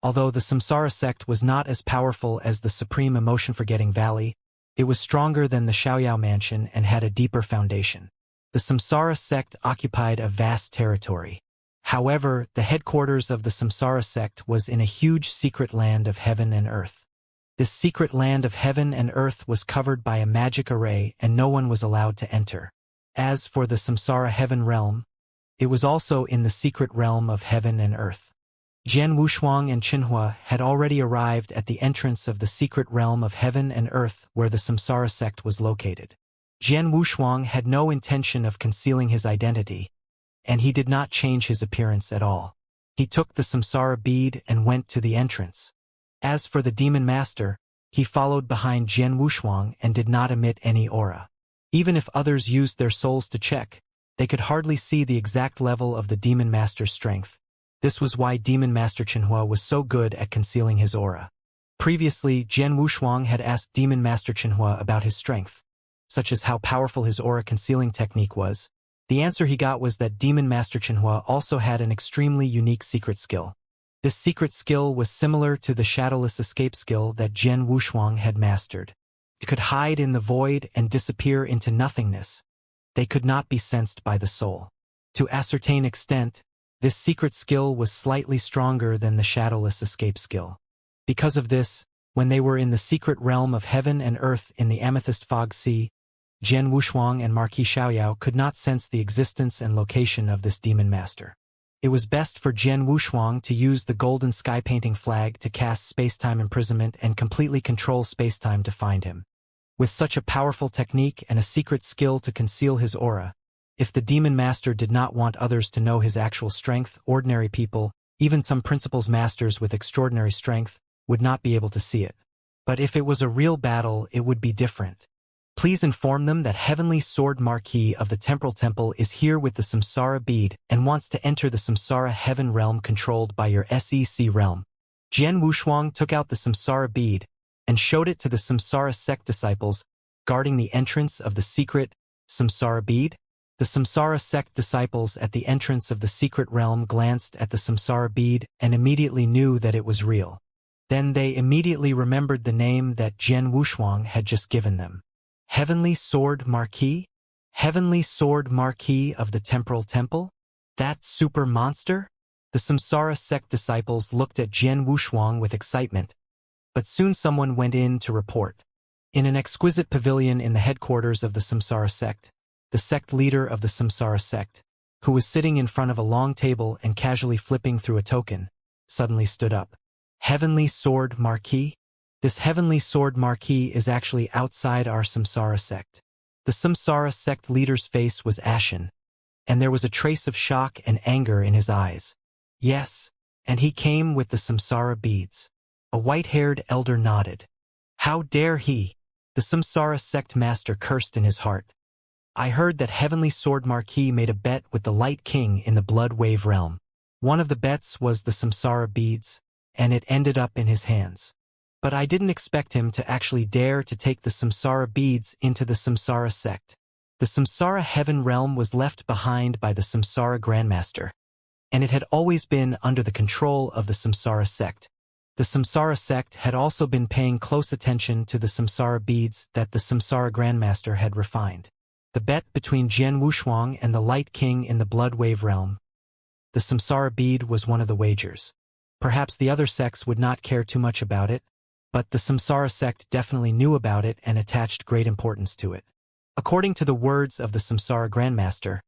Although the Samsara sect was not as powerful as the Supreme Emotion-Forgetting Valley, it was stronger than the Xiaoyao Mansion and had a deeper foundation. The Samsara sect occupied a vast territory. However, the headquarters of the Samsara sect was in a huge secret land of heaven and earth. This secret land of heaven and earth was covered by a magic array and no one was allowed to enter. As for the samsara heaven realm, it was also in the secret realm of heaven and earth. Jian Wushuang and Chenhua had already arrived at the entrance of the secret realm of heaven and earth where the samsara sect was located. Jian Wushuang had no intention of concealing his identity, and he did not change his appearance at all. He took the samsara bead and went to the entrance. As for the demon master, he followed behind Jian Wushuang and did not emit any aura. Even if others used their souls to check, they could hardly see the exact level of the Demon Master's strength. This was why Demon Master Chenhua was so good at concealing his aura. Previously, Jian Wushuang had asked Demon Master Chenhua about his strength, such as how powerful his aura concealing technique was. The answer he got was that Demon Master Chenhua also had an extremely unique secret skill. This secret skill was similar to the shadowless escape skill that Jian Wushuang had mastered. It could hide in the void and disappear into nothingness. They could not be sensed by the soul. To ascertain extent, this secret skill was slightly stronger than the shadowless escape skill. Because of this, When they were in the secret realm of heaven and earth in the amethyst fog sea, Jian Wushuang and Marquis Xiaoyao could not sense the existence and location of this demon master. It was best for Jian Wushuang to use the golden sky painting flag to cast spacetime imprisonment and completely control spacetime to find him. With such a powerful technique and a secret skill to conceal his aura, if the demon master did not want others to know his actual strength, ordinary people, even some principles masters with extraordinary strength, would not be able to see it. But if it was a real battle, it would be different. Please inform them that Heavenly Sword Marquis of the Temporal Temple is here with the Samsara bead and wants to enter the Samsara heaven realm controlled by your SEC realm. Jian Wushuang took out the Samsara bead and showed it to the Samsara sect disciples guarding the entrance of the secret Samsara bead. The Samsara sect disciples at the entrance of the secret realm glanced at the Samsara bead and immediately knew that it was real. Then they immediately remembered the name that Jian Wushuang had just given them. Heavenly Sword Marquis? Heavenly Sword Marquis of the Temporal Temple? That super monster? The Samsara sect disciples looked at Jian Wushuang with excitement, but soon someone went in to report. In an exquisite pavilion in the headquarters of the Samsara sect, the sect leader of the Samsara sect, who was sitting in front of a long table and casually flipping through a token, suddenly stood up. Heavenly Sword Marquis? This Heavenly Sword Marquis is actually outside our Samsara sect. The Samsara sect leader's face was ashen, and there was a trace of shock and anger in his eyes. Yes, and he came with the Samsara beads. A white-haired elder nodded. How dare he? The Samsara sect master cursed in his heart. I heard that Heavenly Sword Marquis made a bet with the Light King in the Blood Wave realm. One of the bets was the Samsara beads, and it ended up in his hands. But I didn't expect him to actually dare to take the Samsara beads into the Samsara sect. The Samsara heaven realm was left behind by the Samsara Grandmaster, and it had always been under the control of the Samsara sect. The Samsara sect had also been paying close attention to the Samsara beads that the Samsara Grandmaster had refined. The bet between Jian Wushuang and the Light King in the Blood Wave realm. The Samsara bead was one of the wagers. Perhaps the other sects would not care too much about it, but the Samsara sect definitely knew about it and attached great importance to it. According to the words of the Samsara Grandmaster,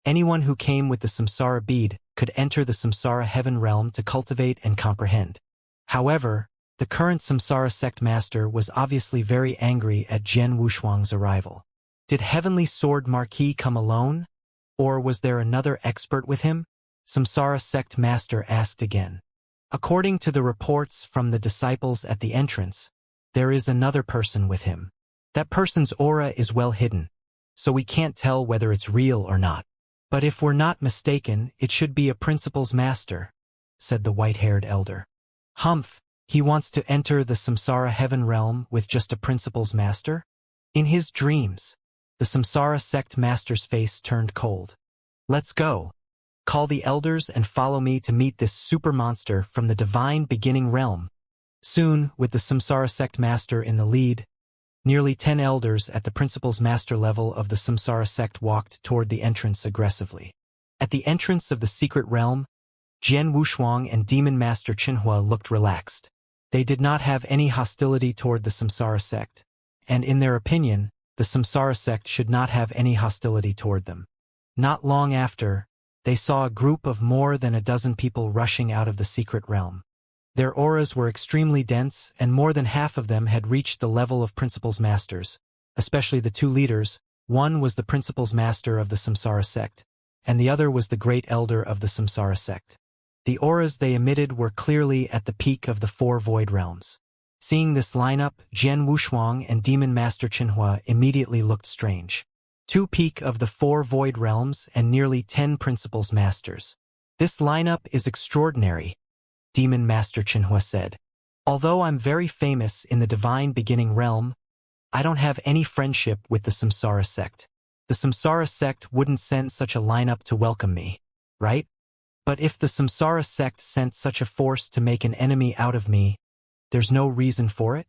anyone who came with the Samsara bead could enter the Samsara heaven realm to cultivate and comprehend. However, the current Samsara sect master was obviously very angry at Jian Wushuang's arrival. Did Heavenly Sword Marquis come alone? Or was there another expert with him? Samsara sect master asked again. According to the reports from the disciples at the entrance, there is another person with him. That person's aura is well hidden, so we can't tell whether it's real or not. But if we're not mistaken, it should be a principal's master, said the white-haired elder. Humph, he wants to enter the Samsara heaven realm with just a principal's master? In his dreams, the Samsara sect master's face turned cold. Let's go. Call the elders and follow me to meet this super monster from the divine beginning realm. Soon, with the Samsara sect master in the lead, nearly 10 elders at the principal's master level of the Samsara sect walked toward the entrance aggressively. At the entrance of the secret realm, Jian Wushuang and Demon Master Qinhua looked relaxed. They did not have any hostility toward the Samsara sect, and in their opinion, the Samsara sect should not have any hostility toward them. Not long after, they saw a group of more than a dozen people rushing out of the secret realm. Their auras were extremely dense, and more than half of them had reached the level of principal's masters, especially the two leaders. One was the principal's master of the Samsara sect, and the other was the great elder of the Samsara sect. The auras they emitted were clearly at the peak of the four void realms. Seeing this lineup, Jian Wushuang and Demon Master Qinhua immediately looked strange. 2 peak of the 4 void realms and nearly 10 principals masters. This lineup is extraordinary, Demon Master Qinhua said. Although I'm very famous in the divine beginning realm, I don't have any friendship with the Samsara sect. The Samsara sect wouldn't send such a lineup to welcome me, right? But if the Samsara sect sent such a force to make an enemy out of me, there's no reason for it?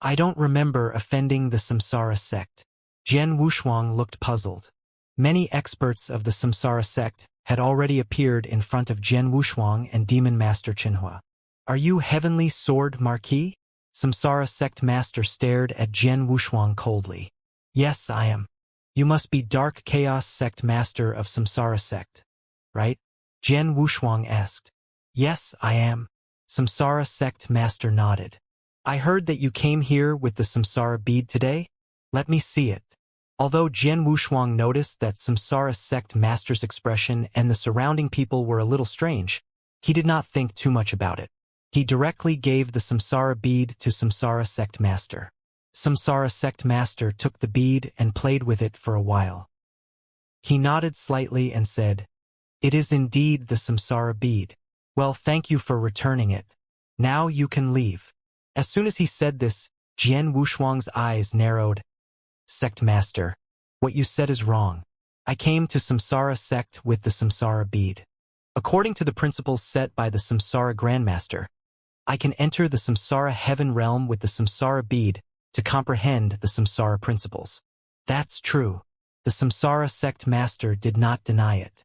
I don't remember offending the Samsara sect. Jian Wushuang looked puzzled. Many experts of the Samsara sect had already appeared in front of Jian Wushuang and Demon Master Qinhua. Are you Heavenly Sword Marquis? Samsara sect master stared at Jian Wushuang coldly. Yes, I am. You must be Dark Chaos sect master of Samsara sect, right? Jian Wushuang asked. Yes, I am. Samsara sect master nodded. I heard that you came here with the Samsara bead today? Let me see it. Although Jian Wushuang noticed that Samsara sect master's expression and the surrounding people were a little strange, he did not think too much about it. He directly gave the Samsara bead to Samsara sect master. Samsara sect master took the bead and played with it for a while. He nodded slightly and said, "It is indeed the Samsara bead. Well, thank you for returning it. Now you can leave." As soon as he said this, Jian Wushuang's eyes narrowed. Sect master, what you said is wrong. I came to Samsara sect with the Samsara bead. According to the principles set by the Samsara Grandmaster, I can enter the Samsara heaven realm with the Samsara bead to comprehend the Samsara principles. That's true. The Samsara sect master did not deny it.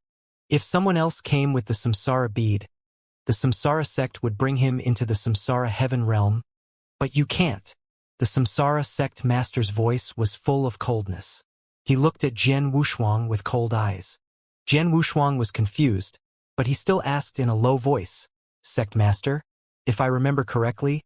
If someone else came with the Samsara bead, the Samsara sect would bring him into the Samsara heaven realm. But you can't. The Samsara sect master's voice was full of coldness. He looked at Jian Wushuang with cold eyes. Jian Wushuang was confused, but he still asked in a low voice, "Sect master, if I remember correctly,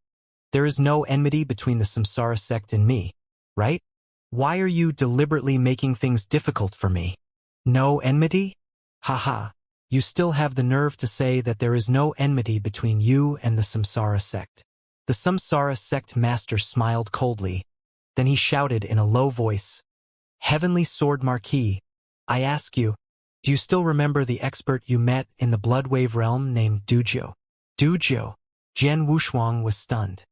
there is no enmity between the Samsara sect and me, right? Why are you deliberately making things difficult for me? No enmity? Haha, you still have the nerve to say that there is no enmity between you and the Samsara sect." The Samsara sect master smiled coldly. Then he shouted in a low voice, "Heavenly Sword Marquis, I ask you, do you still remember the expert you met in the Bloodwave realm named Duzhou?" Duzhou. Jian Wushuang was stunned.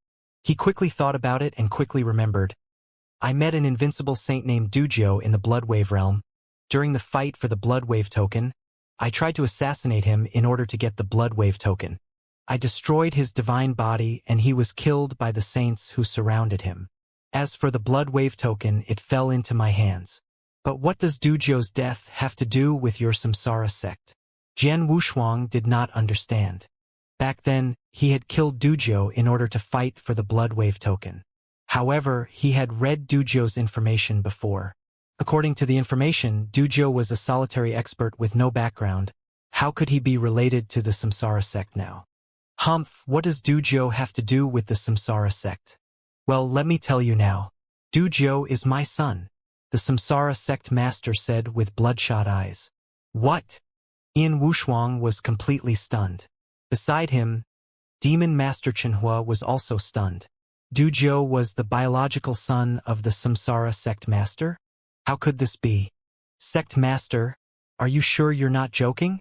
He quickly thought about it and quickly remembered. I met an invincible saint named Duzhou in the Bloodwave realm. During the fight for the Bloodwave token, I tried to assassinate him in order to get the Bloodwave token. I destroyed his divine body and he was killed by the saints who surrounded him. As for the Bloodwave token, it fell into my hands. But what does Duzhou's death have to do with your Samsara sect? Jian Wushuang did not understand. Back then, he had killed Duzhou in order to fight for the Bloodwave token. However, he had read Duzhou's information before. According to the information, Duzhou was a solitary expert with no background. How could he be related to the Samsara sect now? Humph, what does Duzhou have to do with the Samsara sect? Well, let me tell you now. Duzhou is my son, the Samsara sect master said with bloodshot eyes. What? Jian Wushuang was completely stunned. Beside him, Demon Master Chenhua was also stunned. Duzhou was the biological son of the Samsara sect master? How could this be? Sect master, are you sure you're not joking?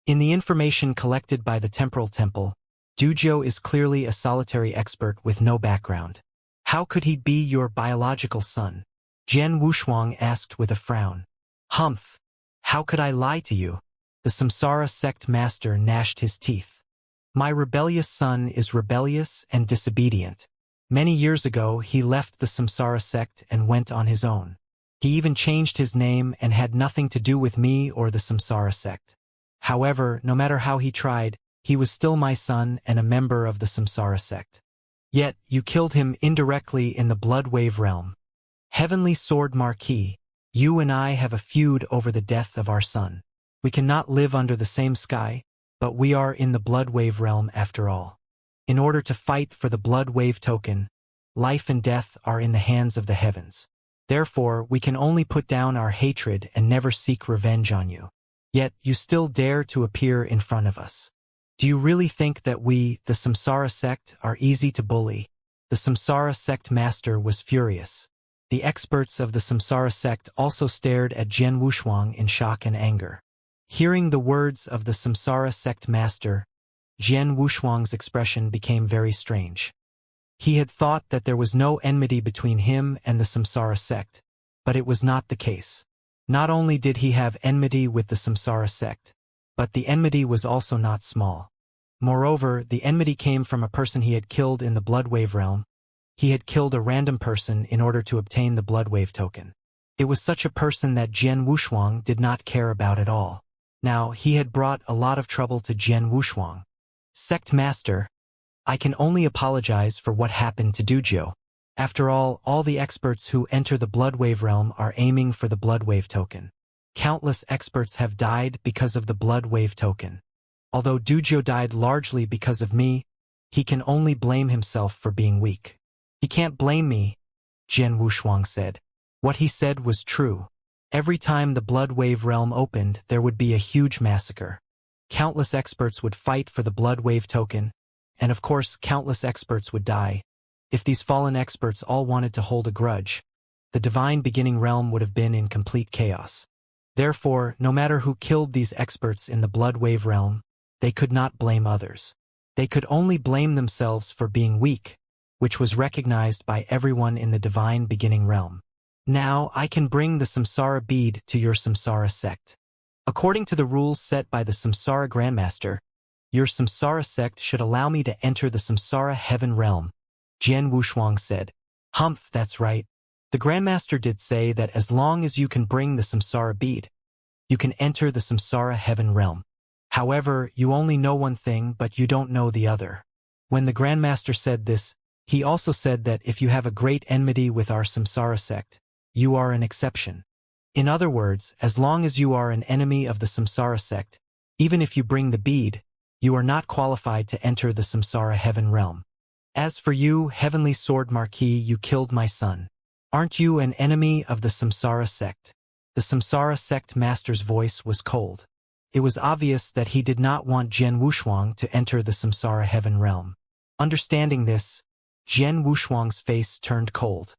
In the information collected by the Temporal Temple, Duzhou is clearly a solitary expert with no background. How could he be your biological son? Jian Wushuang asked with a frown. Humph, how could I lie to you? The Samsara sect master gnashed his teeth. My rebellious son is rebellious and disobedient. Many years ago, he left the Samsara sect and went on his own. He even changed his name and had nothing to do with me or the Samsara sect. However, no matter how he tried, he was still my son and a member of the Samsara sect. Yet, you killed him indirectly in the Bloodwave realm. Heavenly Sword Marquis, you and I have a feud over the death of our son. We cannot live under the same sky, but we are in the Bloodwave realm after all. In order to fight for the Bloodwave token, life and death are in the hands of the heavens. Therefore, we can only put down our hatred and never seek revenge on you. Yet, you still dare to appear in front of us. Do you really think that we, the Samsara sect, are easy to bully? The Samsara sect master was furious. The experts of the Samsara sect also stared at Jian Wushuang in shock and anger. Hearing the words of the Samsara sect master, Jian Wushuang's expression became very strange. He had thought that there was no enmity between him and the Samsara sect, but it was not the case. Not only did he have enmity with the Samsara sect, but the enmity was also not small. Moreover, the enmity came from a person he had killed in the Bloodwave realm. He had killed a random person in order to obtain the Bloodwave token. It was such a person that Jian Wushuang did not care about at all. Now, he had brought a lot of trouble to Jian Wushuang. Sect master, I can only apologize for what happened to Dujo. After all the experts who enter the Bloodwave realm are aiming for the Bloodwave token. Countless experts have died because of the Bloodwave token. Although Dujo died largely because of me, he can only blame himself for being weak. He can't blame me, Jian Wushuang said. What he said was true. Every time the Bloodwave realm opened, there would be a huge massacre. Countless experts would fight for the Bloodwave token, and of course countless experts would die. If these fallen experts all wanted to hold a grudge, the divine beginning realm would have been in complete chaos. Therefore, no matter who killed these experts in the Bloodwave realm, they could not blame others. They could only blame themselves for being weak, which was recognized by everyone in the divine beginning realm. Now I can bring the Samsara bead to your Samsara sect. According to the rules set by the Samsara Grandmaster, your Samsara sect should allow me to enter the Samsara heaven realm, Jian Wushuang said. Humph, that's right. The Grandmaster did say that as long as you can bring the Samsara bead, you can enter the Samsara heaven realm. However, you only know one thing, but you don't know the other. When the Grandmaster said this, he also said that if you have a great enmity with our Samsara sect, you are an exception. In other words, as long as you are an enemy of the Samsara sect, even if you bring the bead, you are not qualified to enter the Samsara heaven realm. As for you, Heavenly Sword Marquis, you killed my son. Aren't you an enemy of the Samsara sect? The Samsara sect master's voice was cold. It was obvious that he did not want Jian Wushuang to enter the Samsara heaven realm. Understanding this, Jian Wushuang's face turned cold.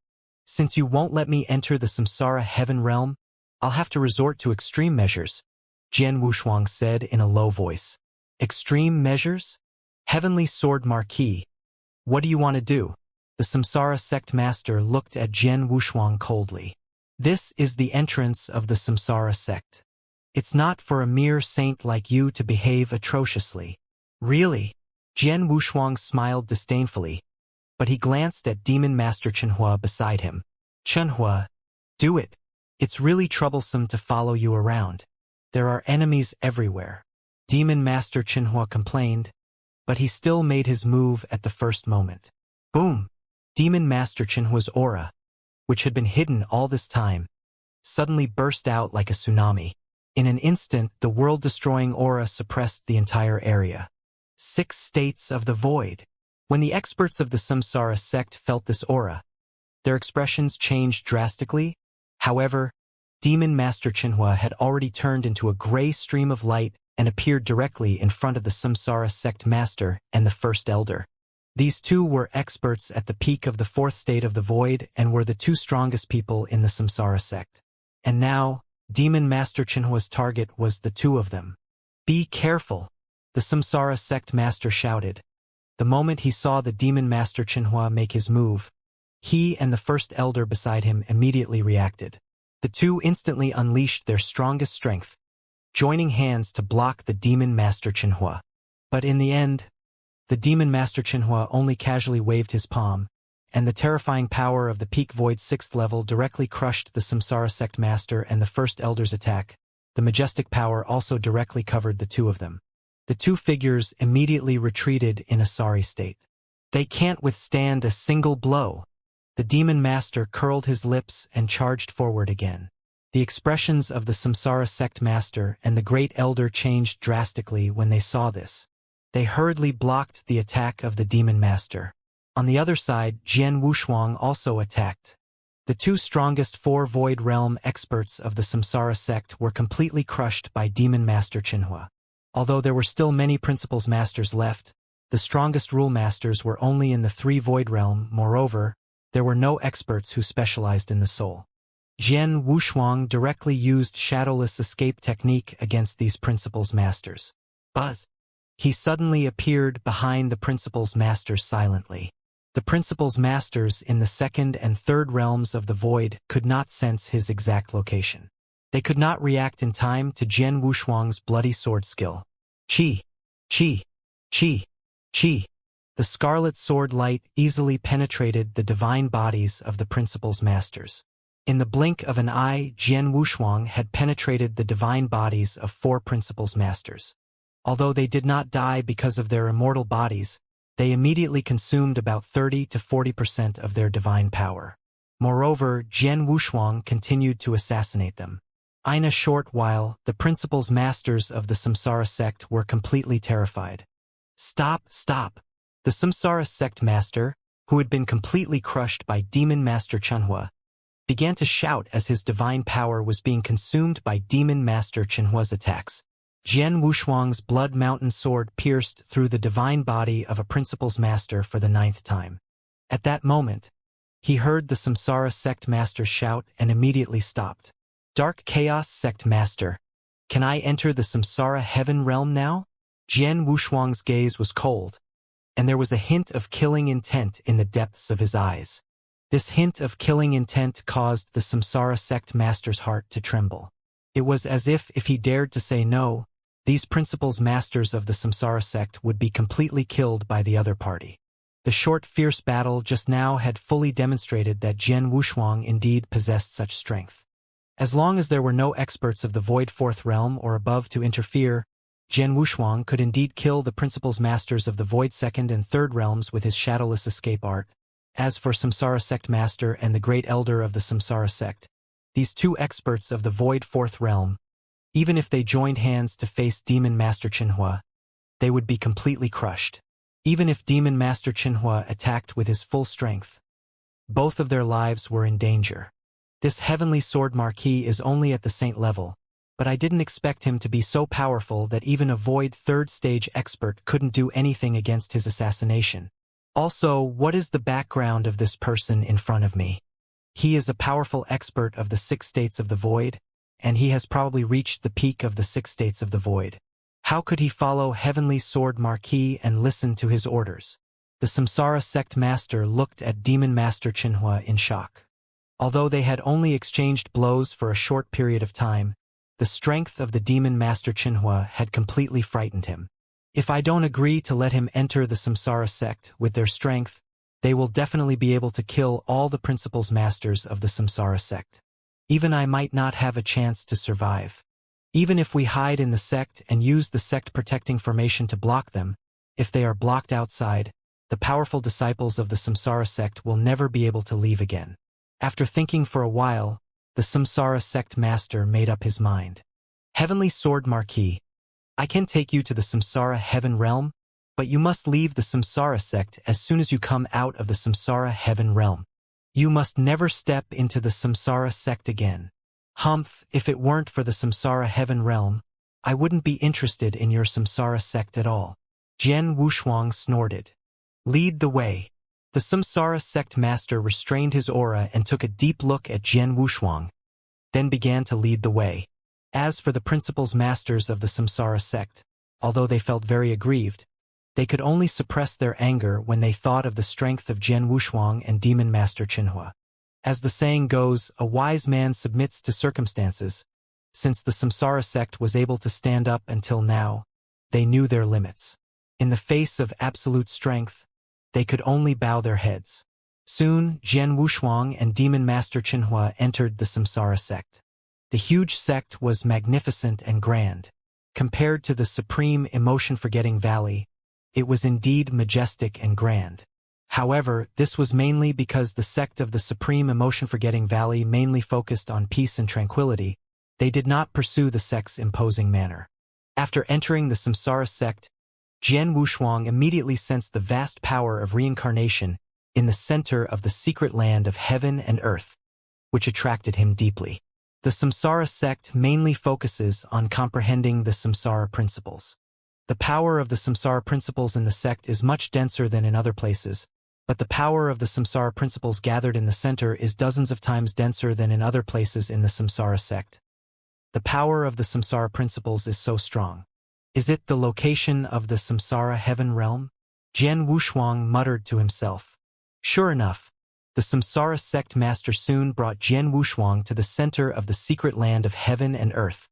Since you won't let me enter the Samsara heaven realm, I'll have to resort to extreme measures, Jian Wushuang said in a low voice. Extreme measures? Heavenly Sword Marquis, what do you want to do? The Samsara sect master looked at Jian Wushuang coldly. This is the entrance of the Samsara sect. It's not for a mere saint like you to behave atrociously. Really? Jian Wushuang smiled disdainfully, but he glanced at Demon Master Chenhua beside him. Chenhua, do it. It's really troublesome to follow you around. There are enemies everywhere. Demon Master Chenhua complained, but he still made his move at the first moment. Boom! Demon Master Chenhua's aura, which had been hidden all this time, suddenly burst out like a tsunami. In an instant, the world-destroying aura suppressed the entire area. 6 states of the void. When the experts of the Samsara sect felt this aura, their expressions changed drastically. However, Demon Master Chenhua had already turned into a gray stream of light and appeared directly in front of the Samsara sect master and the first elder. These two were experts at the peak of the 4th state of the void and were the 2 strongest people in the Samsara sect. And now, Demon Master Chenhua's target was the 2 of them. Be careful, the Samsara sect master shouted. The moment he saw the Demon Master Chenhua make his move, he and the first elder beside him immediately reacted. The 2 instantly unleashed their strongest strength, joining hands to block the Demon Master Chenhua. But in the end, the Demon Master Chenhua only casually waved his palm, and the terrifying power of the peak void 6th level directly crushed the Samsara sect master and the first elder's attack. The majestic power also directly covered the 2 of them. The 2 figures immediately retreated in a sorry state. They can't withstand a single blow. The Demon Master curled his lips and charged forward again. The expressions of the Samsara sect master and the great elder changed drastically when they saw this. They hurriedly blocked the attack of the Demon Master. On the other side, Jian Wushuang also attacked. The 2 strongest 4 Void Realm experts of the Samsara sect were completely crushed by Demon Master Chenhua. Although there were still many Principles Masters left, the strongest Rule Masters were only in the 3 Void Realm. Moreover, there were no experts who specialized in the soul. Jian Wushuang directly used Shadowless Escape technique against these Principles Masters. Buzz! He suddenly appeared behind the Principles Masters silently. The Principles Masters in the 2nd and 3rd realms of the void could not sense his exact location. They could not react in time to Jian Wushuang's bloody sword skill. Chi! Chi! Chi! Chi! The scarlet sword light easily penetrated the divine bodies of the Principles Masters. In the blink of an eye, Jian Wushuang had penetrated the divine bodies of 4 Principles Masters. Although they did not die because of their immortal bodies, They immediately consumed about 30 to 40% of their divine power. Moreover, Jian Wushuang continued to assassinate them. In a short while, the principals masters of the Samsara sect were completely terrified. Stop, stop! The Samsara sect master, who had been completely crushed by Demon Master Chenhua, began to shout as his divine power was being consumed by Demon Master Chenhua's attacks. Jian Wushuang's blood mountain sword pierced through the divine body of a principal's master for the 9th time. At that moment, he heard the Samsara sect master shout and immediately stopped. Dark Chaos Sect Master, can I enter the Samsara Heaven Realm now? Jian Wushuang's gaze was cold, and there was a hint of killing intent in the depths of his eyes. This hint of killing intent caused the Samsara sect master's heart to tremble. It was as if he dared to say no, these principals masters of the Samsara sect would be completely killed by the other party. The short, fierce battle just now had fully demonstrated that Jian Wushuang indeed possessed such strength. As long as there were no experts of the Void Fourth Realm or above to interfere, Jian Wushuang could indeed kill the principals masters of the Void Second and Third Realms with his shadowless escape art. As for Samsara Sect Master and the Great Elder of the Samsara Sect, these two experts of the Void Fourth Realm, even if they joined hands to face Demon Master Chenhua, they would be completely crushed. Even if Demon Master Chenhua attacked with his full strength, both of their lives were in danger. This Heavenly Sword Marquis is only at the Saint level, but I didn't expect him to be so powerful that even a Void Third Stage expert couldn't do anything against his assassination. Also, what is the background of this person in front of me? He is a powerful expert of the 6 states of the Void, and he has probably reached the peak of the 6 states of the Void. How could he follow Heavenly Sword Marquis and listen to his orders? The Samsara Sect Master looked at Demon Master Chenhua in shock. Although they had only exchanged blows for a short period of time, the strength of the Demon Master Chenhua had completely frightened him. If I don't agree to let him enter the Samsara sect with their strength, they will definitely be able to kill all the principals masters of the Samsara sect. Even I might not have a chance to survive. Even if we hide in the sect and use the sect protecting formation to block them, if they are blocked outside, the powerful disciples of the Samsara sect will never be able to leave again. After thinking for a while, the Samsara sect master made up his mind. Heavenly Sword Marquis, I can take you to the Samsara Heaven Realm, but you must leave the Samsara sect as soon as you come out of the Samsara Heaven Realm. You must never step into the Samsara sect again. Humph, if it weren't for the Samsara Heaven Realm, I wouldn't be interested in your Samsara sect at all. Jian Wushuang snorted. Lead the way. The Samsara sect master restrained his aura and took a deep look at Jian Wushuang, then began to lead the way. As for the principals masters of the Samsara sect, although they felt very aggrieved, they could only suppress their anger when they thought of the strength of Jian Wushuang and Demon Master Chenhua. As the saying goes, a wise man submits to circumstances. Since the Samsara sect was able to stand up until now, they knew their limits. In the face of absolute strength, they could only bow their heads. Soon, Jian Wushuang and Demon Master Chenhua entered the Samsara sect. The huge sect was magnificent and grand. Compared to the supreme emotion-forgetting valley, it was indeed majestic and grand. However, this was mainly because the sect of the supreme emotion-forgetting valley mainly focused on peace and tranquility. They did not pursue the sect's imposing manner. After entering the Samsara sect, Jian Wushuang immediately sensed the vast power of reincarnation in the center of the secret land of heaven and earth, which attracted him deeply. The Samsara sect mainly focuses on comprehending the Samsara principles. The power of the Samsara principles in the sect is much denser than in other places, but the power of the Samsara principles gathered in the center is dozens of times denser than in other places in the Samsara sect. The power of the Samsara principles is so strong. Is it the location of the Samsara Heaven Realm? Jian Wushuang muttered to himself. Sure enough, the Samsara sect master soon brought Jian Wushuang to the center of the secret land of heaven and earth,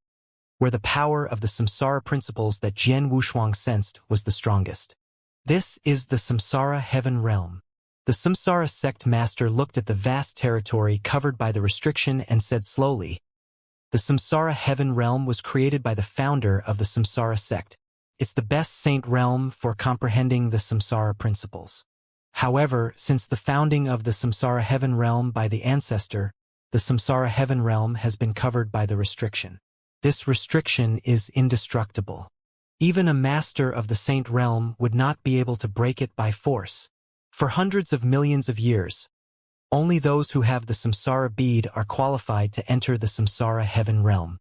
where the power of the Samsara principles that Jian Wushuang sensed was the strongest. This is the Samsara Heaven Realm. The Samsara sect master looked at the vast territory covered by the restriction and said slowly, the Samsara Heaven Realm was created by the founder of the Samsara sect, It's the best saint realm for comprehending the samsara principles. However, since the founding of the samsara heaven realm by the ancestor, the samsara heaven realm has been covered by the restriction. This restriction is indestructible. Even a master of the saint realm would not be able to break it by force. For hundreds of millions of years, only those who have the samsara bead are qualified to enter the samsara heaven realm.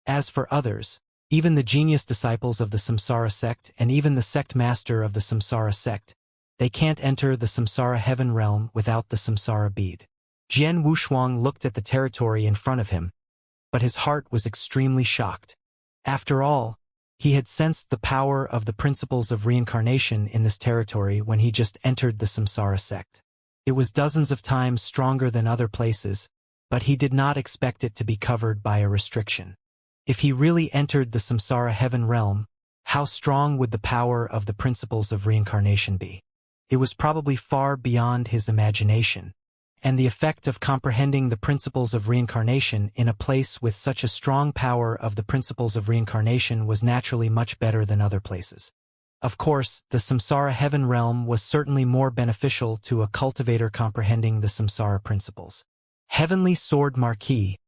As for others, even the genius disciples of the samsara sect and even the sect master of the samsara sect, they can't enter the samsara heaven realm without the samsara bead. Jian Wushuang looked at the territory in front of him, but his heart was extremely shocked. After all, he had sensed the power of the principles of reincarnation in this territory when he just entered the samsara sect. It was dozens of times stronger than other places, but he did not expect it to be covered by a restriction. If he really entered the samsara heaven realm, how strong would the power of the principles of reincarnation be? It was probably far beyond his imagination, and the effect of comprehending the principles of reincarnation in a place with such a strong power of the principles of reincarnation was naturally much better than other places. Of course, the samsara heaven realm was certainly more beneficial to a cultivator comprehending the samsara principles. Heavenly Sword Marquis,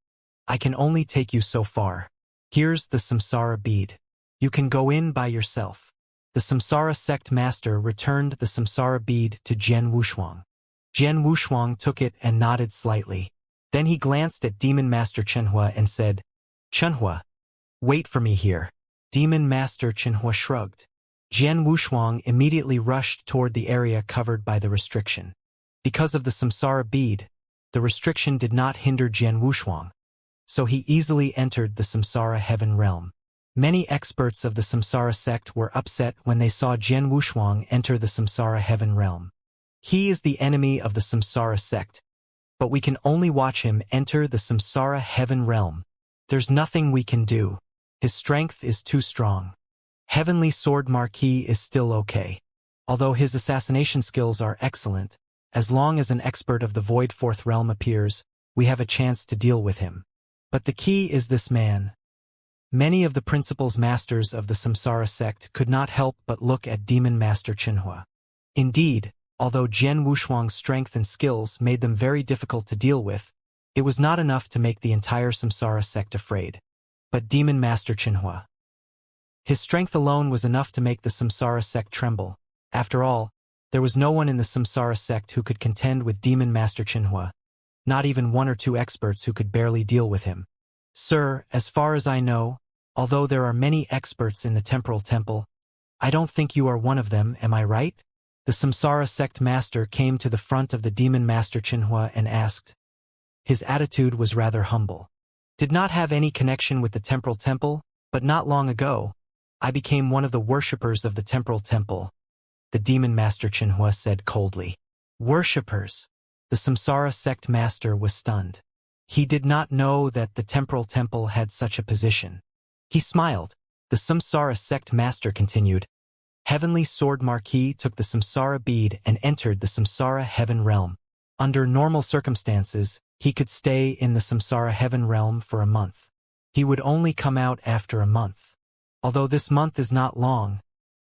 I can only take you so far. Here's the samsara bead. You can go in by yourself. The samsara sect master returned the samsara bead to Jian Wushuang. Jian Wushuang took it and nodded slightly. Then he glanced at Demon Master Chenhua and said, "Chenhua, wait for me here." Demon Master Chenhua shrugged. Jian Wushuang immediately rushed toward the area covered by the restriction. Because of the samsara bead, the restriction did not hinder Jian Wushuang, so he easily entered the samsara heaven realm. Many experts of the samsara sect were upset when they saw Jian Wushuang enter the samsara heaven realm. He is the enemy of the samsara sect, but we can only watch him enter the samsara heaven realm. There's nothing we can do. His strength is too strong. Heavenly Sword Marquis is still okay. Although his assassination skills are excellent, as long as an expert of the Void Fourth Realm appears, we have a chance to deal with him. But the key is this man. Many of the principles masters of the samsara sect could not help but look at Demon Master Chenhua. Indeed, although Jian Wushuang's strength and skills made them very difficult to deal with, it was not enough to make the entire samsara sect afraid. But Demon Master Chenhua, his strength alone was enough to make the samsara sect tremble. After all, there was no one in the samsara sect who could contend with Demon Master Chenhua, not even one or two experts who could barely deal with him. Sir, as far as I know, although there are many experts in the temporal temple, I don't think you are one of them, am I right? The samsara sect master came to the front of the Demon Master Chenhua and asked. His attitude was rather humble. Did not have any connection with the temporal temple, but not long ago, I became one of the worshippers of the temporal temple, the Demon Master Chenhua said coldly. Worshippers? The samsara sect master was stunned. He did not know that the temporal temple had such a position. He smiled. The samsara sect master continued. Heavenly Sword Marquis took the samsara bead and entered the samsara heaven realm. Under normal circumstances, he could stay in the samsara heaven realm for a month. He would only come out after a month. Although this month is not long,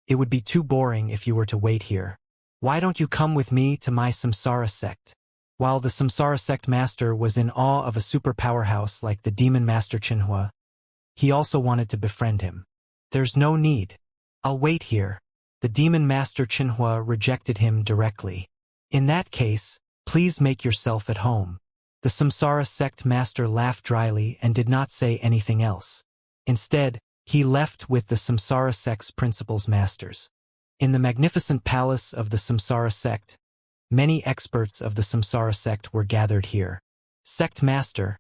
it would be too boring if you were to wait here. Why don't you come with me to my samsara sect? While the samsara sect master was in awe of a super powerhouse like the Demon Master Chenhua, he also wanted to befriend him. There's no need. I'll wait here. The Demon Master Chenhua rejected him directly. In that case, please make yourself at home. The samsara sect master laughed dryly and did not say anything else. Instead, he left with the samsara sect's principles masters. In the magnificent palace of the samsara sect, many experts of the samsara sect were gathered here. Sect master,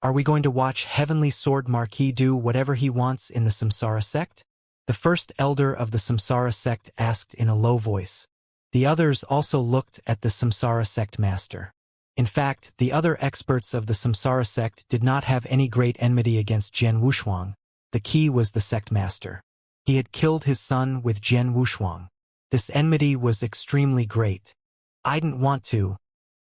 are we going to watch Heavenly Sword Marquis do whatever he wants in the samsara sect? The first elder of the samsara sect asked in a low voice. The others also looked at the samsara sect master. In fact, the other experts of the samsara sect did not have any great enmity against Jian Wushuang. The key was the sect master. He had killed his son with Jian Wushuang. This enmity was extremely great. I didn't want to,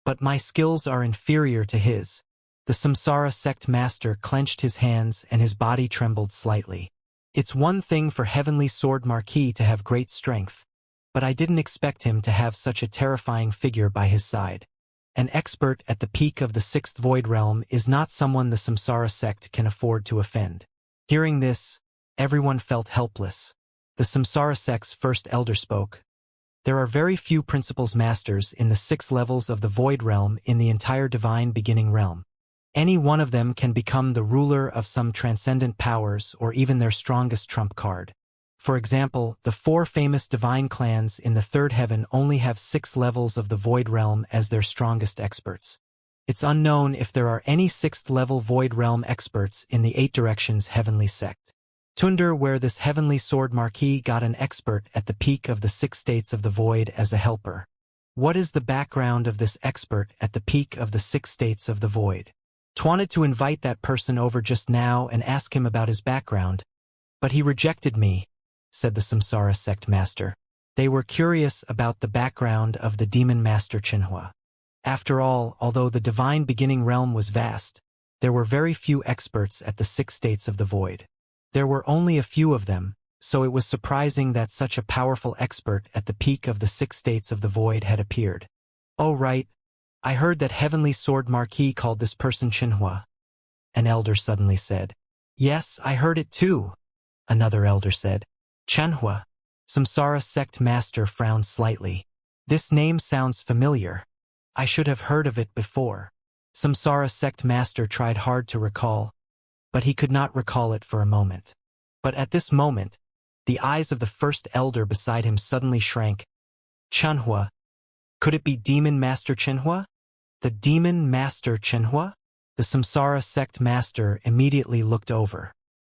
but my skills are inferior to his. The samsara sect master clenched his hands and his body trembled slightly. It's one thing for Heavenly Sword Marquis to have great strength, but I didn't expect him to have such a terrifying figure by his side. An expert at the peak of the sixth void realm is not someone the Samsara sect can afford to offend. Hearing this, everyone felt helpless. The Samsara sect's first elder spoke. There are very few principles masters in the 6 levels of the void realm in the entire divine beginning realm. Any one of them can become the ruler of some transcendent powers or even their strongest trump card. For example, the 4 famous divine clans in the third heaven only have 6 levels of the void realm as their strongest experts. It's unknown if there are any 6th level void realm experts in the 8 directions heavenly sect. Tunder, where this Heavenly Sword Marquis got an expert at the peak of the 6 states of the void as a helper. What is the background of this expert at the peak of the 6 states of the void? Wanted to invite that person over just now and ask him about his background, but he rejected me, said the Samsara sect master. They were curious about the background of the demon master Xianxia. After all, although the divine beginning realm was vast, there were very few experts at the 6 states of the void. There were only a few of them, so it was surprising that such a powerful expert at the peak of the 6 states of the void had appeared. Oh right, I heard that Heavenly Sword Marquis called this person Xianxia. An elder suddenly said. Yes, I heard it too, another elder said. Xianxia. Samsara sect master frowned slightly. This name sounds familiar. I should have heard of it before. Samsara sect master tried hard to recall, but he could not recall it for a moment. But at this moment, the eyes of the first elder beside him suddenly shrank. Xianxia. Could it be Demon Master Xianxia? The Demon Master Xianxia? The Samsara sect master immediately looked over.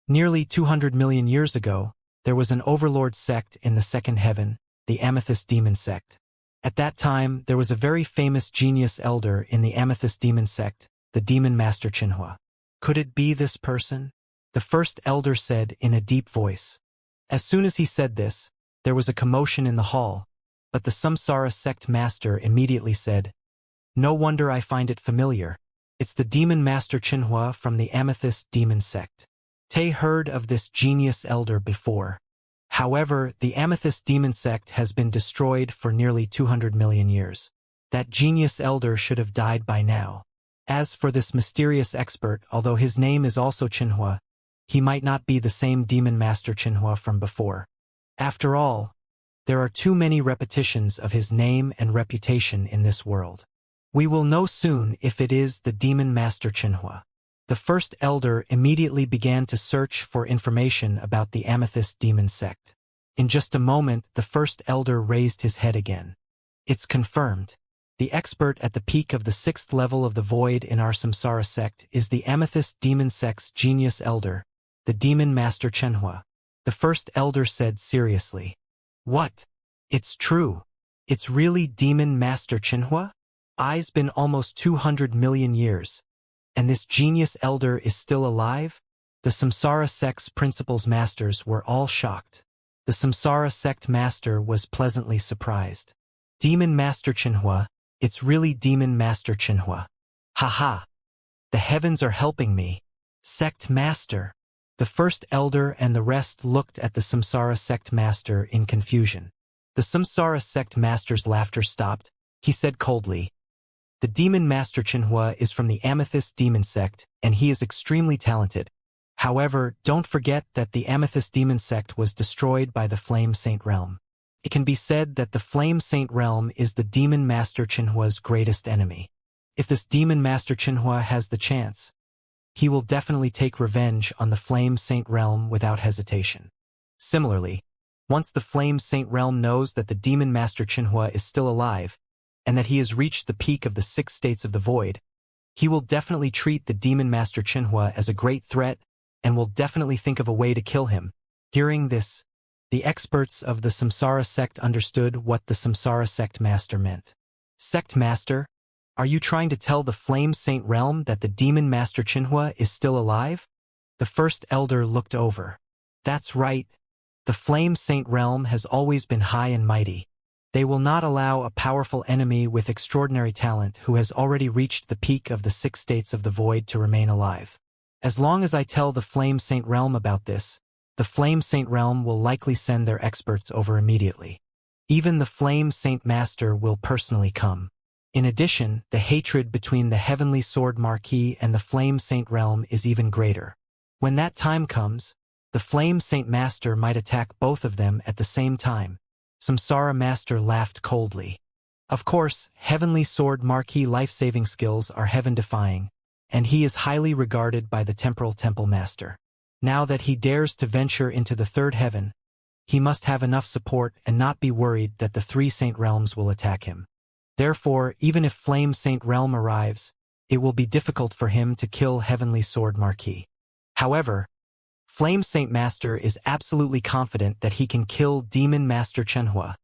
Nearly 200 million years ago, there was an overlord sect in the second heaven, the Amethyst Demon sect. At that time, there was a very famous genius elder in the Amethyst Demon sect, the Demon Master Xianxia. Could it be this person? The first elder said in a deep voice. As soon as he said this, there was a commotion in the hall, but the Samsara sect master immediately said, No wonder I find it familiar. It's the Demon Master Xianxia from the Amethyst Demon sect. Tay heard of this genius elder before. However, the Amethyst Demon sect has been destroyed for nearly 200 million years. That genius elder should have died by now. As for this mysterious expert, although his name is also Xianxia, he might not be the same Demon Master Xianxia from before. After all, there are too many repetitions of his name and reputation in this world. We will know soon if it is the Demon Master Xianxia. The first elder immediately began to search for information about the Amethyst Demon sect. In just a moment, the first elder raised his head again. It's confirmed. The expert at the peak of the 6th level of the void in our Samsara sect is the Amethyst Demon sect's genius elder, the Demon Master Xianxia. The first elder said seriously. What? It's true. It's really Demon Master Xianxia? I's been almost 200 million years. And this genius elder is still alive? The Samsara sect's principles masters were all shocked. The Samsara sect master was pleasantly surprised. Demon Master Xianxia, it's really Demon Master Xianxia. Ha! The heavens are helping me. Sect master. The first elder and the rest looked at the Samsara sect master in confusion. The Samsara sect master's laughter stopped. He said coldly, The Demon Master Xianxia is from the Amethyst Demon sect, and he is extremely talented. However, don't forget that the Amethyst Demon sect was destroyed by the Flame Saint realm. It can be said that the Flame Saint realm is the Demon Master Xianxia's greatest enemy. If this Demon Master Xianxia has the chance, he will definitely take revenge on the Flame Saint realm without hesitation. Similarly, once the Flame Saint realm knows that the Demon Master Xianxia is still alive, and that he has reached the peak of the 6 states of the void, he will definitely treat the Demon Master Xianxia as a great threat and will definitely think of a way to kill him. Hearing this, the experts of the Samsara sect understood what the Samsara sect master meant. Sect master, are you trying to tell the Flame Saint realm that the Demon Master Xianxia is still alive? The first elder looked over. That's right. The Flame Saint realm has always been high and mighty. They will not allow a powerful enemy with extraordinary talent who has already reached the peak of the 6 states of the void to remain alive. As long as I tell the Flame Saint realm about this, the Flame Saint Realm will likely send their experts over immediately. Even the Flame Saint Master will personally come. In addition, the hatred between the Heavenly Sword Marquis and the Flame Saint Realm is even greater. When that time comes, the Flame Saint Master might attack both of them at the same time. Samsara Master laughed coldly. Of course, Heavenly Sword Marquis life-saving skills are heaven-defying, and he is highly regarded by the Temporal Temple Master. Now that he dares to venture into the third heaven, he must have enough support and not be worried that the three Saint Realms will attack him. Therefore, even if Flame Saint Realm arrives, it will be difficult for him to kill Heavenly Sword Marquis. However, Flame Saint Master is absolutely confident that he can kill Demon Master Chenhua.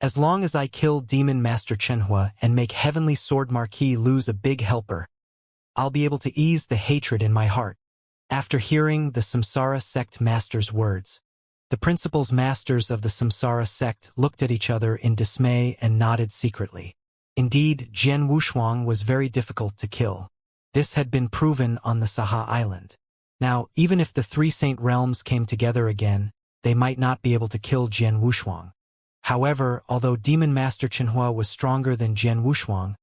As long as I kill Demon Master Chenhua and make Heavenly Sword Marquis lose a big helper, I'll be able to ease the hatred in my heart. After hearing the Samsara Sect Master's words, the principals masters of the Samsara Sect looked at each other in dismay and nodded secretly. Indeed, Jian Wushuang was very difficult to kill. This had been proven on the Saha Island. Now, even if the three Saint Realms came together again, they might not be able to kill Jian Wushuang. However, although Demon Master Chenhua was stronger than Jian Wushuang,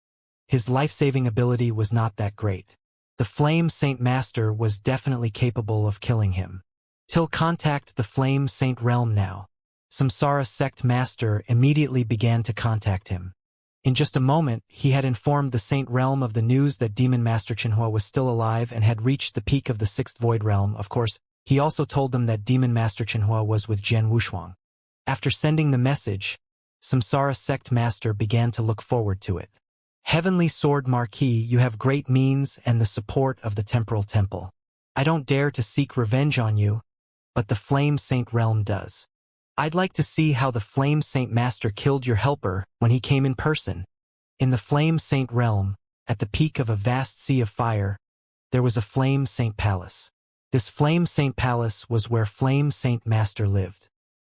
his life-saving ability was not that great. The Flame Saint Master was definitely capable of killing him. Till contact the Flame Saint Realm now. Samsara Sect Master immediately began to contact him. In just a moment, he had informed the Saint Realm of the news that Demon Master Chenhua was still alive and had reached the peak of the Sixth Void Realm. Of course, he also told them that Demon Master Chenhua was with Jian Wushuang. After sending the message, Samsara Sect Master began to look forward to it. Heavenly Sword Marquis, you have great means and the support of the Temporal Temple. I don't dare to seek revenge on you, but the Flame Saint Realm does. I'd like to see how the Flame Saint Master killed your helper when he came in person. In the Flame Saint Realm, at the peak of a vast sea of fire, there was a Flame Saint Palace. This Flame Saint Palace was where Flame Saint Master lived.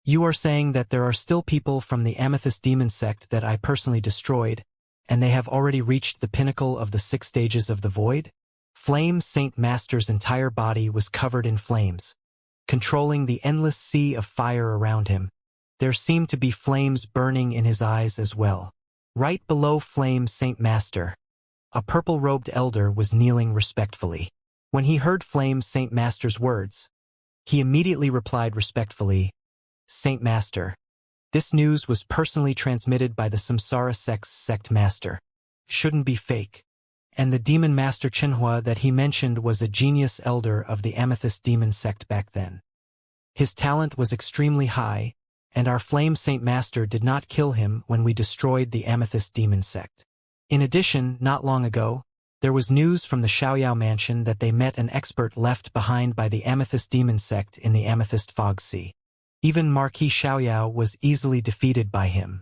You are saying that there are still people from the Amethyst Demon Sect that I personally destroyed, and they have already reached the pinnacle of the 6 stages of the void? Flame Saint Master's entire body was covered in flames. Controlling the endless sea of fire around him, there seemed to be flames burning in his eyes as well. Right below Flame Saint Master, a purple-robed elder was kneeling respectfully. When he heard Flame Saint Master's words, he immediately replied respectfully, Saint Master, this news was personally transmitted by the Samsara Sect's Sect Master. Shouldn't be fake. And the Demon Master Chenhua that he mentioned was a genius elder of the Amethyst Demon Sect back then. His talent was extremely high, and our Flame Saint Master did not kill him when we destroyed the Amethyst Demon Sect. In addition, not long ago, there was news from the Xiaoyao mansion that they met an expert left behind by the Amethyst Demon Sect in the Amethyst Fog Sea. Even Marquis Xiaoyao was easily defeated by him.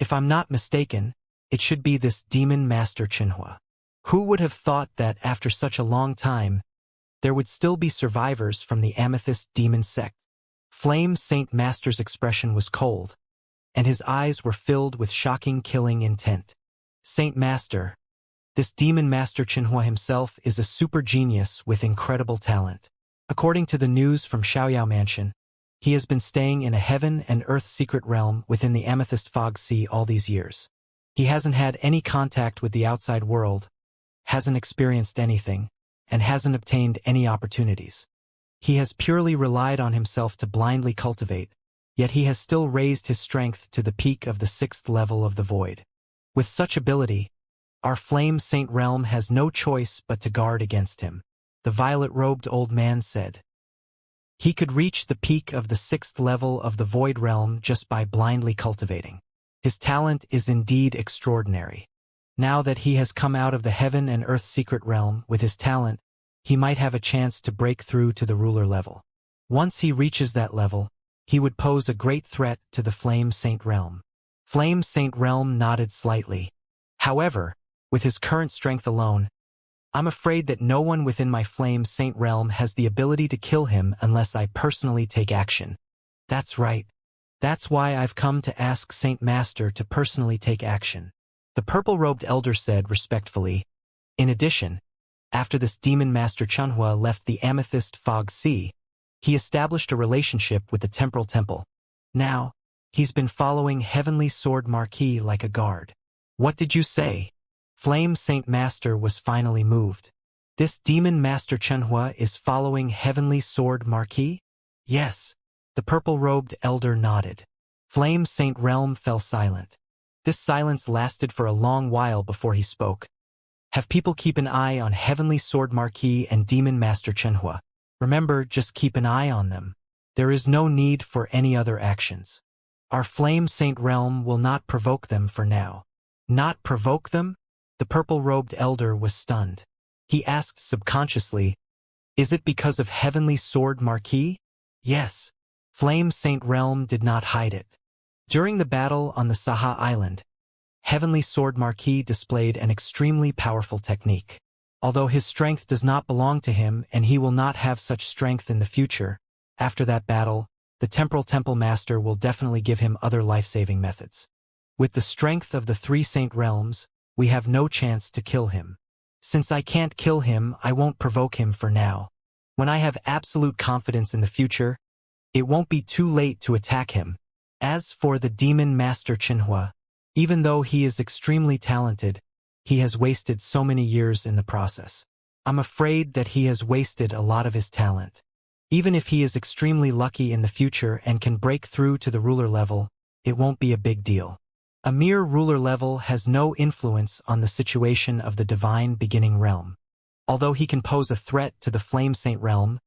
If I'm not mistaken, it should be this Demon Master Chenhua. Who would have thought that after such a long time, there would still be survivors from the Amethyst Demon Sect? Flame Saint Master's expression was cold, and his eyes were filled with shocking killing intent. Saint Master, this Demon Master Chenhua himself is a super genius with incredible talent. According to the news from Xiaoyao Mansion, he has been staying in a heaven and earth secret realm within the Amethyst Fog Sea all these years. He hasn't had any contact with the outside world, hasn't experienced anything, and hasn't obtained any opportunities. He has purely relied on himself to blindly cultivate, yet he has still raised his strength to the peak of the 6th level of the void. With such ability, our Flame Saint Realm has no choice but to guard against him, the violet-robed old man said. He could reach the peak of the 6th level of the void realm just by blindly cultivating. His talent is indeed extraordinary. Now that he has come out of the heaven and earth secret realm with his talent, he might have a chance to break through to the ruler level. Once he reaches that level, he would pose a great threat to the Flame Saint Realm. Flame Saint Realm nodded slightly. However, with his current strength alone, I'm afraid that no one within my Flame Saint Realm has the ability to kill him unless I personally take action. That's right. That's why I've come to ask Saint Master to personally take action. The purple-robed elder said respectfully. In addition, after this Demon Master Chenhua left the Amethyst Fog Sea, He established a relationship with the temporal temple. Now, he's been following Heavenly Sword Marquis like a guard. What did you say? Flame Saint Master was finally moved. This demon master Chenhua is following Heavenly Sword Marquis? Yes. The purple-robed elder nodded. Flame Saint Realm fell silent. This silence lasted for a long while before he spoke. Have people keep an eye on Heavenly Sword Marquis and Demon Master Chenhua. Remember, just keep an eye on them. There is no need for any other actions. Our Flame Saint Realm will not provoke them for now. Not provoke them? The purple-robed elder was stunned. He asked subconsciously, is it because of Heavenly Sword Marquis? Yes. Flame Saint Realm did not hide it. During the battle on the Saha Island, Heavenly Sword Marquis displayed an extremely powerful technique. Although his strength does not belong to him and he will not have such strength in the future, after that battle, the Temporal Temple Master will definitely give him other life-saving methods. With the strength of the 3 Saint Realms, we have no chance to kill him. Since I can't kill him, I won't provoke him for now. When I have absolute confidence in the future, it won't be too late to attack him. As for the Demon Master Chenhua, even though he is extremely talented, he has wasted so many years in the process. I'm afraid that he has wasted a lot of his talent. Even if he is extremely lucky in the future and can break through to the ruler level, it won't be a big deal. A mere ruler level has no influence on the situation of the divine beginning realm. Although he can pose a threat to the Flame Saint Realm,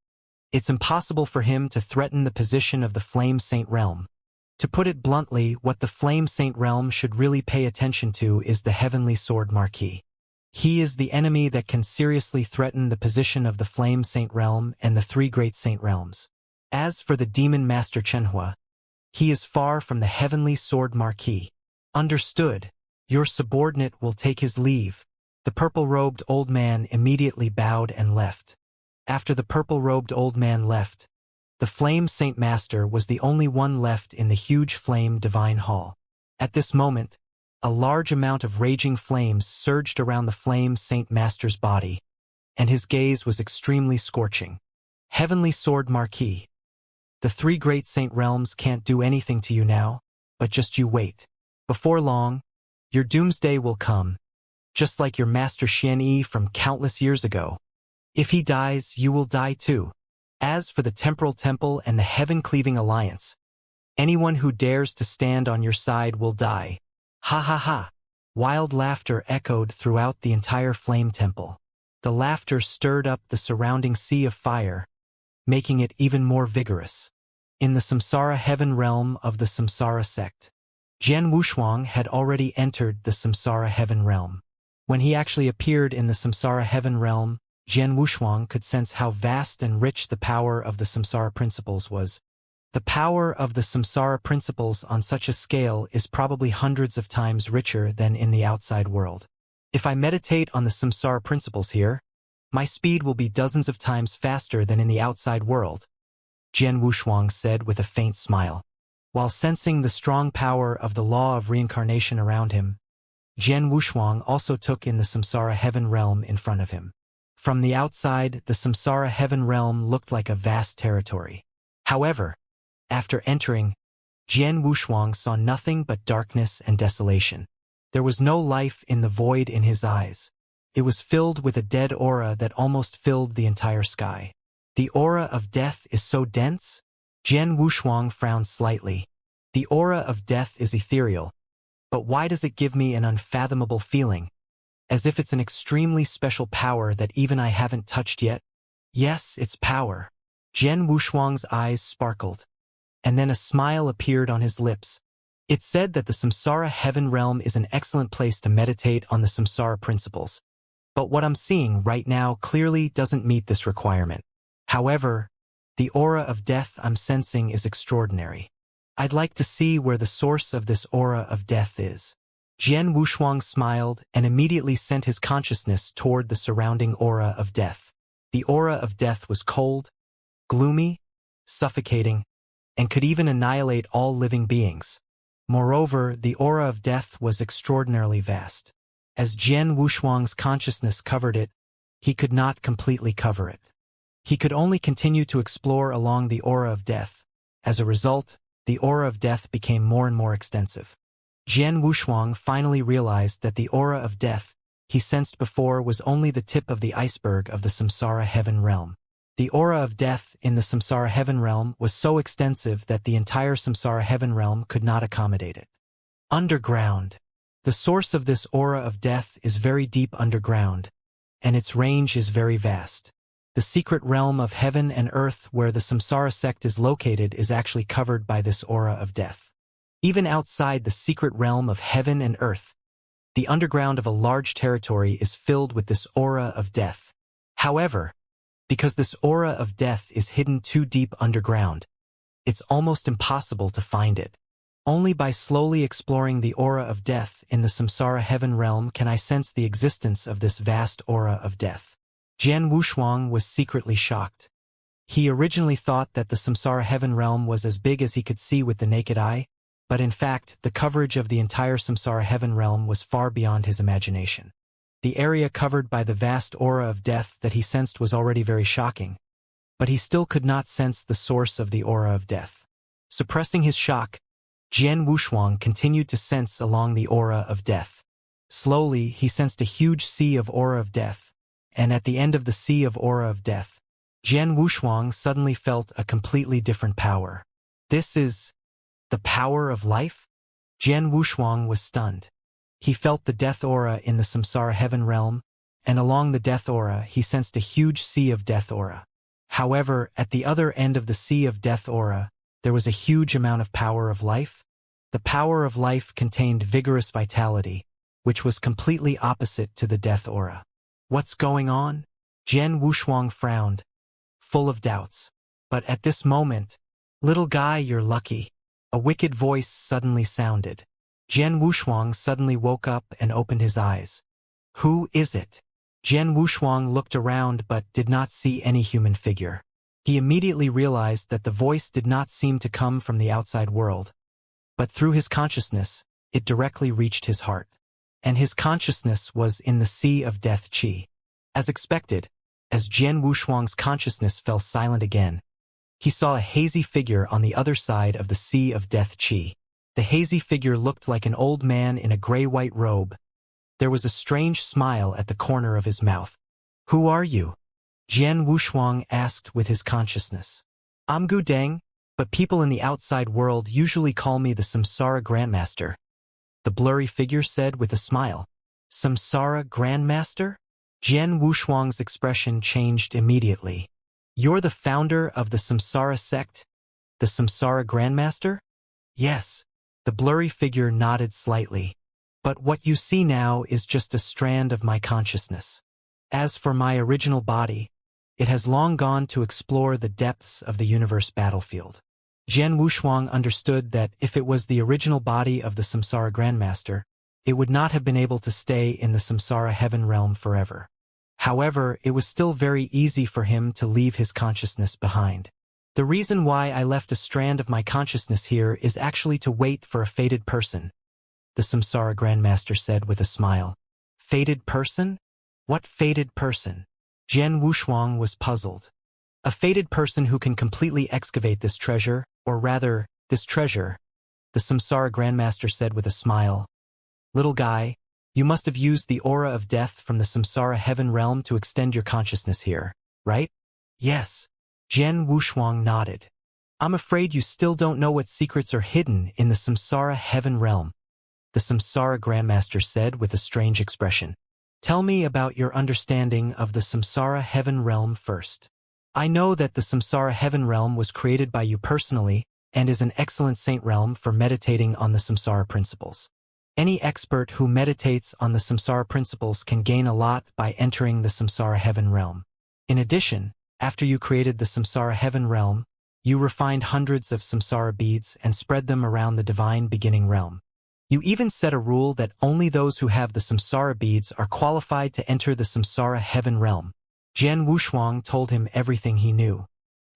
it's impossible for him to threaten the position of the Flame Saint Realm. To put it bluntly, what the Flame Saint Realm should really pay attention to is the Heavenly Sword Marquis. He is the enemy that can seriously threaten the position of the Flame Saint Realm and the 3 Great Saint Realms. As for the Demon Master Chenhua, he is far from the Heavenly Sword Marquis. Understood. Your subordinate will take his leave. The purple-robed old man immediately bowed and left. After the purple-robed old man left, the Flame Saint Master was the only one left in the huge flame divine hall. At this moment, a large amount of raging flames surged around the Flame Saint Master's body, and his gaze was extremely scorching. Heavenly Sword Marquis. The 3 Great Saint Realms can't do anything to you now, but just you wait. Before long, your doomsday will come, just like your master Xianxia from countless years ago. If he dies, you will die too. As for the Temporal Temple and the Heaven-Cleaving Alliance, anyone who dares to stand on your side will die. Ha ha ha! Wild laughter echoed throughout the entire Flame Temple. The laughter stirred up the surrounding sea of fire, making it even more vigorous. In the Samsara Heaven realm of the Samsara sect, Jian Wushuang had already entered the Samsara Heaven realm. When he actually appeared in the Samsara Heaven realm, Jian Wushuang could sense how vast and rich the power of the Samsara principles was. The power of the Samsara principles on such a scale is probably hundreds of times richer than in the outside world. If I meditate on the Samsara principles here, my speed will be dozens of times faster than in the outside world, Jian Wushuang said with a faint smile. While sensing the strong power of the law of reincarnation around him, Jian Wushuang also took in the Samsara Heaven realm in front of him. From the outside, the Samsara Heaven realm looked like a vast territory. However, after entering, Jian Wushuang saw nothing but darkness and desolation. There was no life in the void in his eyes. It was filled with a dead aura that almost filled the entire sky. The aura of death is so dense? Jian Wushuang frowned slightly. The aura of death is ethereal, but why does it give me an unfathomable feeling? As if it's an extremely special power that even I haven't touched yet? Yes, it's power. Jian Wushuang's eyes sparkled, and then a smile appeared on his lips. It's said that the Samsara Heaven realm is an excellent place to meditate on the Samsara principles, but what I'm seeing right now clearly doesn't meet this requirement. However, the aura of death I'm sensing is extraordinary. I'd like to see where the source of this aura of death is. Jian Wushuang smiled and immediately sent his consciousness toward the surrounding aura of death. The aura of death was cold, gloomy, suffocating, and could even annihilate all living beings. Moreover, the aura of death was extraordinarily vast. As Jian Wushuang's consciousness covered it, he could not completely cover it. He could only continue to explore along the aura of death. As a result, the aura of death became more and more extensive. Jian Wushuang finally realized that the aura of death he sensed before was only the tip of the iceberg of the samsara heaven realm. The aura of death in the samsara heaven realm was so extensive that the entire samsara heaven realm could not accommodate it. Underground. The source of this aura of death is very deep underground, and its range is very vast. The secret realm of heaven and earth where the samsara sect is located is actually covered by this aura of death. Even outside the secret realm of heaven and earth, the underground of a large territory is filled with this aura of death. However, because this aura of death is hidden too deep underground, it's almost impossible to find it. Only by slowly exploring the aura of death in the samsara heaven realm can I sense the existence of this vast aura of death. Jian Wushuang was secretly shocked. He originally thought that the samsara heaven realm was as big as he could see with the naked eye, but in fact, the coverage of the entire samsara heaven realm was far beyond his imagination. The area covered by the vast aura of death that he sensed was already very shocking, but he still could not sense the source of the aura of death. Suppressing his shock, Jian Wushuang continued to sense along the aura of death. Slowly, he sensed a huge sea of aura of death, and at the end of the sea of aura of death, Jian Wushuang suddenly felt a completely different power. This is the power of life? Jian Wushuang was stunned. He felt the death aura in the samsara heaven realm, and along the death aura he sensed a huge sea of death aura. However, at the other end of the sea of death aura, there was a huge amount of power of life. The power of life contained vigorous vitality, which was completely opposite to the death aura. What's going on? Jian Wushuang frowned, full of doubts. But at this moment, little guy, you're lucky. A wicked voice suddenly sounded. Jian Wushuang suddenly woke up and opened his eyes. Who is it? Jian Wushuang looked around but did not see any human figure. He immediately realized that the voice did not seem to come from the outside world, but through his consciousness, it directly reached his heart. And his consciousness was in the sea of death qi. As expected, as Jian Wushuang's consciousness fell silent again, he saw a hazy figure on the other side of the sea of death qi. The hazy figure looked like an old man in a gray-white robe. There was a strange smile at the corner of his mouth. Who are you? Jian Wushuang asked with his consciousness. I'm Gu Deng, but people in the outside world usually call me the Samsara Grandmaster, the blurry figure said with a smile. Samsara Grandmaster? Jian Wushuang's expression changed immediately. You're the founder of the Samsara sect? The Samsara Grandmaster? Yes. The blurry figure nodded slightly. But what you see now is just a strand of my consciousness. As for my original body, it has long gone to explore the depths of the universe battlefield. Jian Wushuang understood that if it was the original body of the Samsara Grandmaster, it would not have been able to stay in the Samsara heaven realm forever. However, it was still very easy for him to leave his consciousness behind. The reason why I left a strand of my consciousness here is actually to wait for a fated person, the Samsara Grandmaster said with a smile. Fated person? What fated person? Jian Wushuang was puzzled. A fated person who can completely excavate this treasure, or rather, this treasure, the Samsara Grandmaster said with a smile. Little guy, you must have used the aura of death from the Samsara heaven realm to extend your consciousness here, right? Yes. Jian Wushuang nodded. I'm afraid you still don't know what secrets are hidden in the Samsara heaven realm, the Samsara Grandmaster said with a strange expression. Tell me about your understanding of the Samsara heaven realm first. I know that the Samsara heaven realm was created by you personally and is an excellent saint realm for meditating on the Samsara principles. Any expert who meditates on the Samsara principles can gain a lot by entering the Samsara heaven realm. In addition, after you created the Samsara heaven realm, you refined hundreds of Samsara beads and spread them around the divine beginning realm. You even set a rule that only those who have the Samsara beads are qualified to enter the Samsara heaven realm. Jian Wushuang told him everything he knew.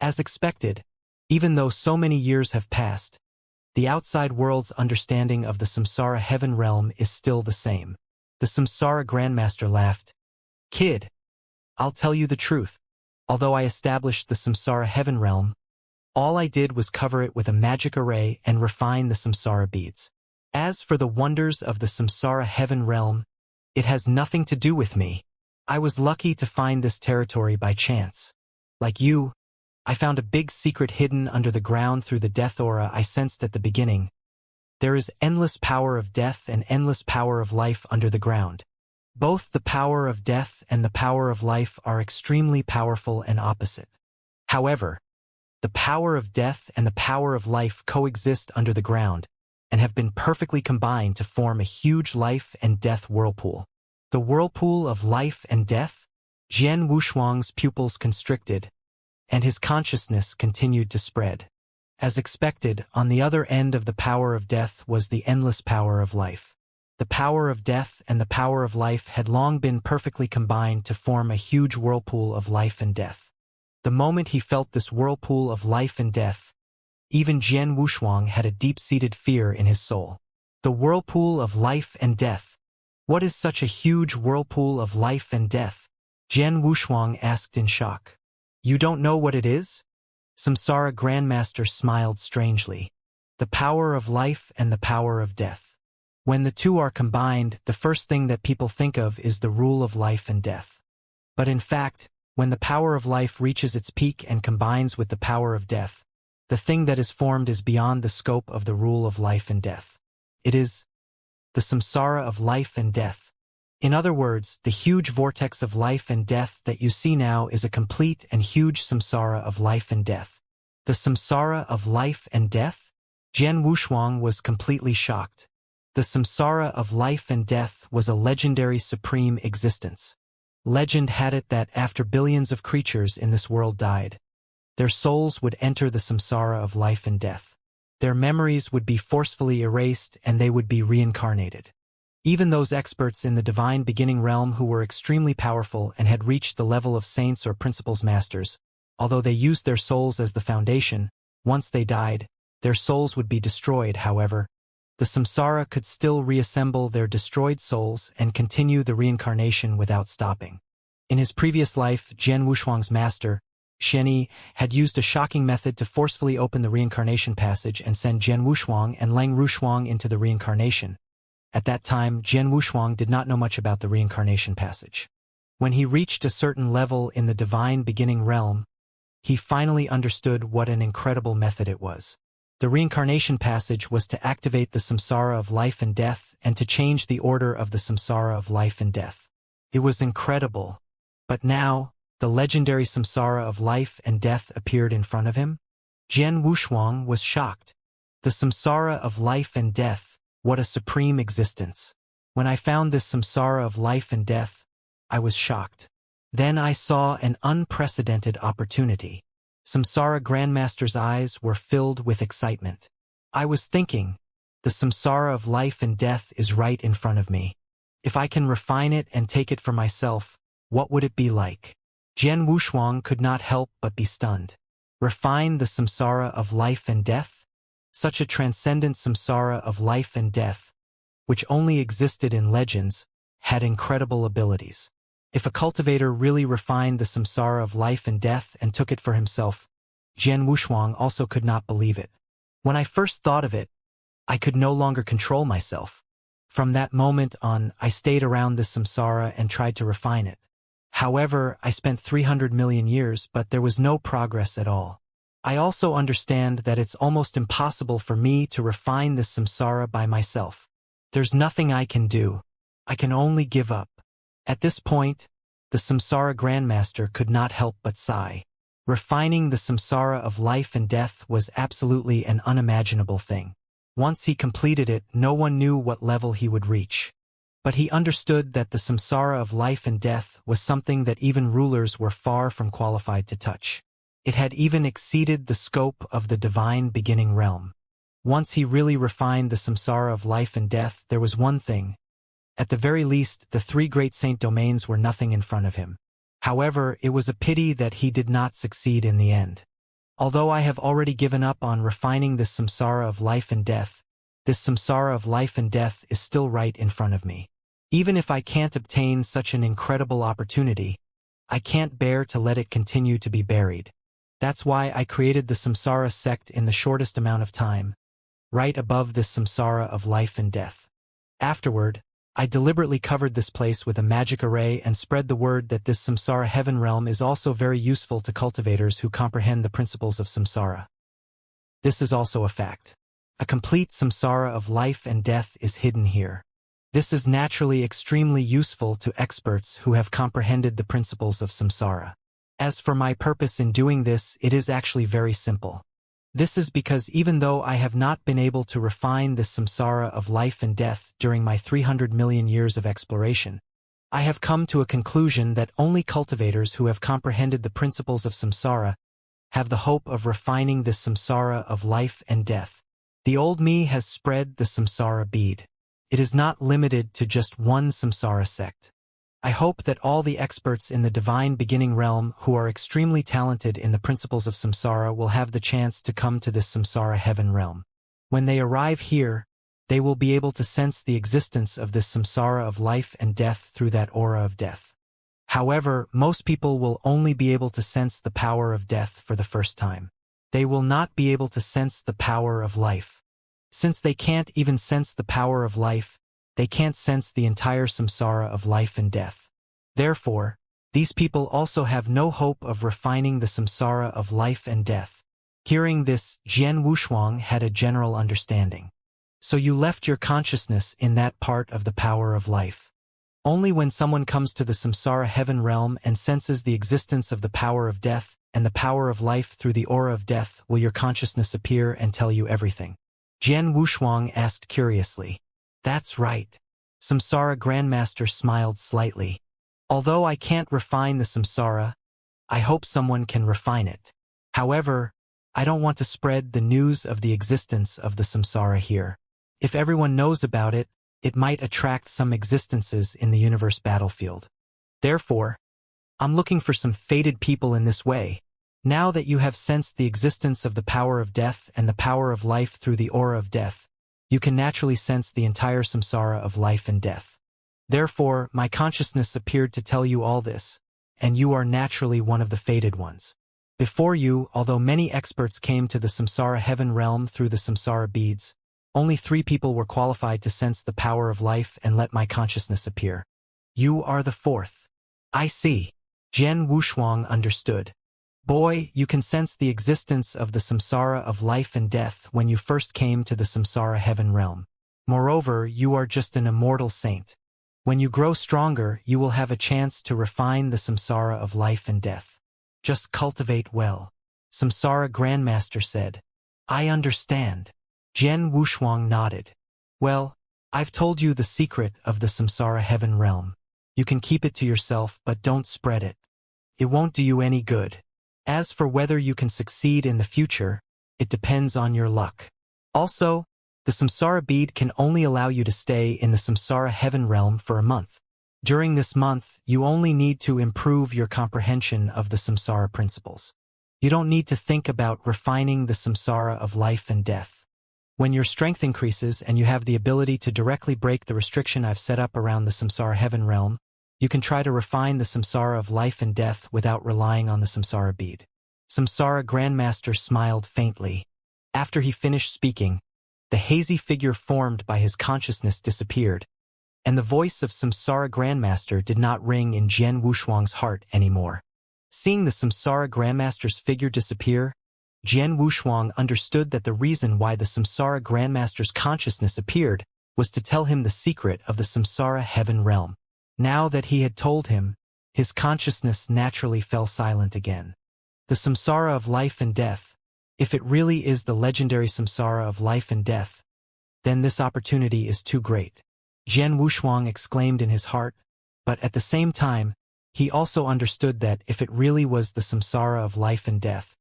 As expected, even though so many years have passed, the outside world's understanding of the Samsara heaven realm is still the same. The Samsara Grandmaster laughed. Kid, I'll tell you the truth. Although I established the samsara heaven realm, all I did was cover it with a magic array and refine the samsara beads. As for the wonders of the samsara heaven realm, it has nothing to do with me. I was lucky to find this territory by chance. Like you, I found a big secret hidden under the ground through the death aura I sensed at the beginning. There is endless power of death and endless power of life under the ground. Both the power of death and the power of life are extremely powerful and opposite. However, the power of death and the power of life coexist under the ground and have been perfectly combined to form a huge life and death whirlpool. The whirlpool of life and death? Jian Wushuang's pupils constricted, and his consciousness continued to spread. As expected, on the other end of the power of death was the endless power of life. The power of death and the power of life had long been perfectly combined to form a huge whirlpool of life and death. The moment he felt this whirlpool of life and death, even Jian Wushuang had a deep-seated fear in his soul. The whirlpool of life and death. What is such a huge whirlpool of life and death? Jian Wushuang asked in shock. You don't know what it is? Samsara Grandmaster smiled strangely. The power of life and the power of death. When the two are combined, the first thing that people think of is the rule of life and death. But in fact, when the power of life reaches its peak and combines with the power of death, the thing that is formed is beyond the scope of the rule of life and death. It is the samsara of life and death. In other words, the huge vortex of life and death that you see now is a complete and huge samsara of life and death. The samsara of life and death? Jian Wushuang was completely shocked. The samsara of life and death was a legendary supreme existence. Legend had it that after billions of creatures in this world died, their souls would enter the samsara of life and death. Their memories would be forcefully erased and they would be reincarnated. Even those experts in the divine beginning realm who were extremely powerful and had reached the level of saints or principles masters, although they used their souls as the foundation, once they died, their souls would be destroyed. However, the samsara could still reassemble their destroyed souls and continue the reincarnation without stopping. In his previous life, Jian Wushuang's master, Xianxia, had used a shocking method to forcefully open the reincarnation passage and send Jian Wushuang and Lang Rushuang into the reincarnation. At that time, Jian Wushuang did not know much about the reincarnation passage. When he reached a certain level in the divine beginning realm, he finally understood what an incredible method it was. The reincarnation passage was to activate the samsara of life and death and to change the order of the samsara of life and death. It was incredible. But now, the legendary samsara of life and death appeared in front of him? Jian Wushuang was shocked. The samsara of life and death, what a supreme existence. When I found this samsara of life and death, I was shocked. Then I saw an unprecedented opportunity. Samsara Grandmaster's eyes were filled with excitement. I was thinking, the samsara of life and death is right in front of me. If I can refine it and take it for myself, what would it be like? Jian Wushuang could not help but be stunned. Refine the samsara of life and death? Such a transcendent samsara of life and death, which only existed in legends, had incredible abilities. If a cultivator really refined the samsara of life and death and took it for himself, Jian Wushuang also could not believe it. When I first thought of it, I could no longer control myself. From that moment on, I stayed around this samsara and tried to refine it. However, I spent 300 million years, but there was no progress at all. I also understand that it's almost impossible for me to refine this samsara by myself. There's nothing I can do. I can only give up. At this point, the samsara grandmaster could not help but sigh. Refining the samsara of life and death was absolutely an unimaginable thing. Once he completed it, no one knew what level he would reach. But he understood that the samsara of life and death was something that even rulers were far from qualified to touch. It had even exceeded the scope of the divine beginning realm. Once he really refined the samsara of life and death, there was one thing. At the very least, the three great saint domains were nothing in front of him. However, it was a pity that he did not succeed in the end. Although I have already given up on refining this samsara of life and death, this samsara of life and death is still right in front of me. Even if I can't obtain such an incredible opportunity, I can't bear to let it continue to be buried. That's why I created the samsara sect in the shortest amount of time, right above this samsara of life and death. Afterward, I deliberately covered this place with a magic array and spread the word that this samsara heaven realm is also very useful to cultivators who comprehend the principles of samsara. This is also a fact. A complete samsara of life and death is hidden here. This is naturally extremely useful to experts who have comprehended the principles of samsara. As for my purpose in doing this, it is actually very simple. This is because even though I have not been able to refine this samsara of life and death during my 300 million years of exploration, I have come to a conclusion that only cultivators who have comprehended the principles of samsara have the hope of refining this samsara of life and death. The old me has spread the samsara bead. It is not limited to just one samsara sect. I hope that all the experts in the divine beginning realm who are extremely talented in the principles of samsara will have the chance to come to this samsara heaven realm. When they arrive here, they will be able to sense the existence of this samsara of life and death through that aura of death. However, most people will only be able to sense the power of death for the first time. They will not be able to sense the power of life. Since they can't even sense the power of life, they can't sense the entire samsara of life and death. Therefore, these people also have no hope of refining the samsara of life and death. Hearing this, Jian Wushuang had a general understanding. So you left your consciousness in that part of the power of life. Only when someone comes to the samsara heaven realm and senses the existence of the power of death and the power of life through the aura of death will your consciousness appear and tell you everything. Jian Wushuang asked curiously. That's right. Samsara Grandmaster smiled slightly. Although I can't refine the samsara, I hope someone can refine it. However, I don't want to spread the news of the existence of the samsara here. If everyone knows about it, it might attract some existences in the universe battlefield. Therefore, I'm looking for some fated people in this way. Now that you have sensed the existence of the power of death and the power of life through the aura of death, you can naturally sense the entire samsara of life and death. Therefore, my consciousness appeared to tell you all this, and you are naturally one of the fated ones. Before you, although many experts came to the samsara heaven realm through the samsara beads, only 3 people were qualified to sense the power of life and let my consciousness appear. You are the 4th. I see. Jian Wushuang understood. Boy, you can sense the existence of the samsara of life and death when you first came to the samsara heaven realm. Moreover, you are just an immortal saint. When you grow stronger, you will have a chance to refine the samsara of life and death. Just cultivate well. Samsara Grandmaster said. I understand. Jian Wushuang nodded. Well, I've told you the secret of the samsara heaven realm. You can keep it to yourself, but don't spread it. It won't do you any good. As for whether you can succeed in the future, it depends on your luck. Also, the samsara bead can only allow you to stay in the samsara heaven realm for a month. During this month, you only need to improve your comprehension of the samsara principles. You don't need to think about refining the samsara of life and death. When your strength increases and you have the ability to directly break the restriction I've set up around the samsara heaven realm, you can try to refine the samsara of life and death without relying on the samsara bead. Samsara Grandmaster smiled faintly. After he finished speaking, the hazy figure formed by his consciousness disappeared, and the voice of Samsara Grandmaster did not ring in Jian Wushuang's heart anymore. Seeing the Samsara Grandmaster's figure disappear, Jian Wushuang understood that the reason why the Samsara Grandmaster's consciousness appeared was to tell him the secret of the Samsara heaven realm. Now that he had told him, his consciousness naturally fell silent again. The samsara of life and death, if it really is the legendary samsara of life and death, then this opportunity is too great. Jian Wushuang exclaimed in his heart, but at the same time, he also understood that if it really was the samsara of life and death,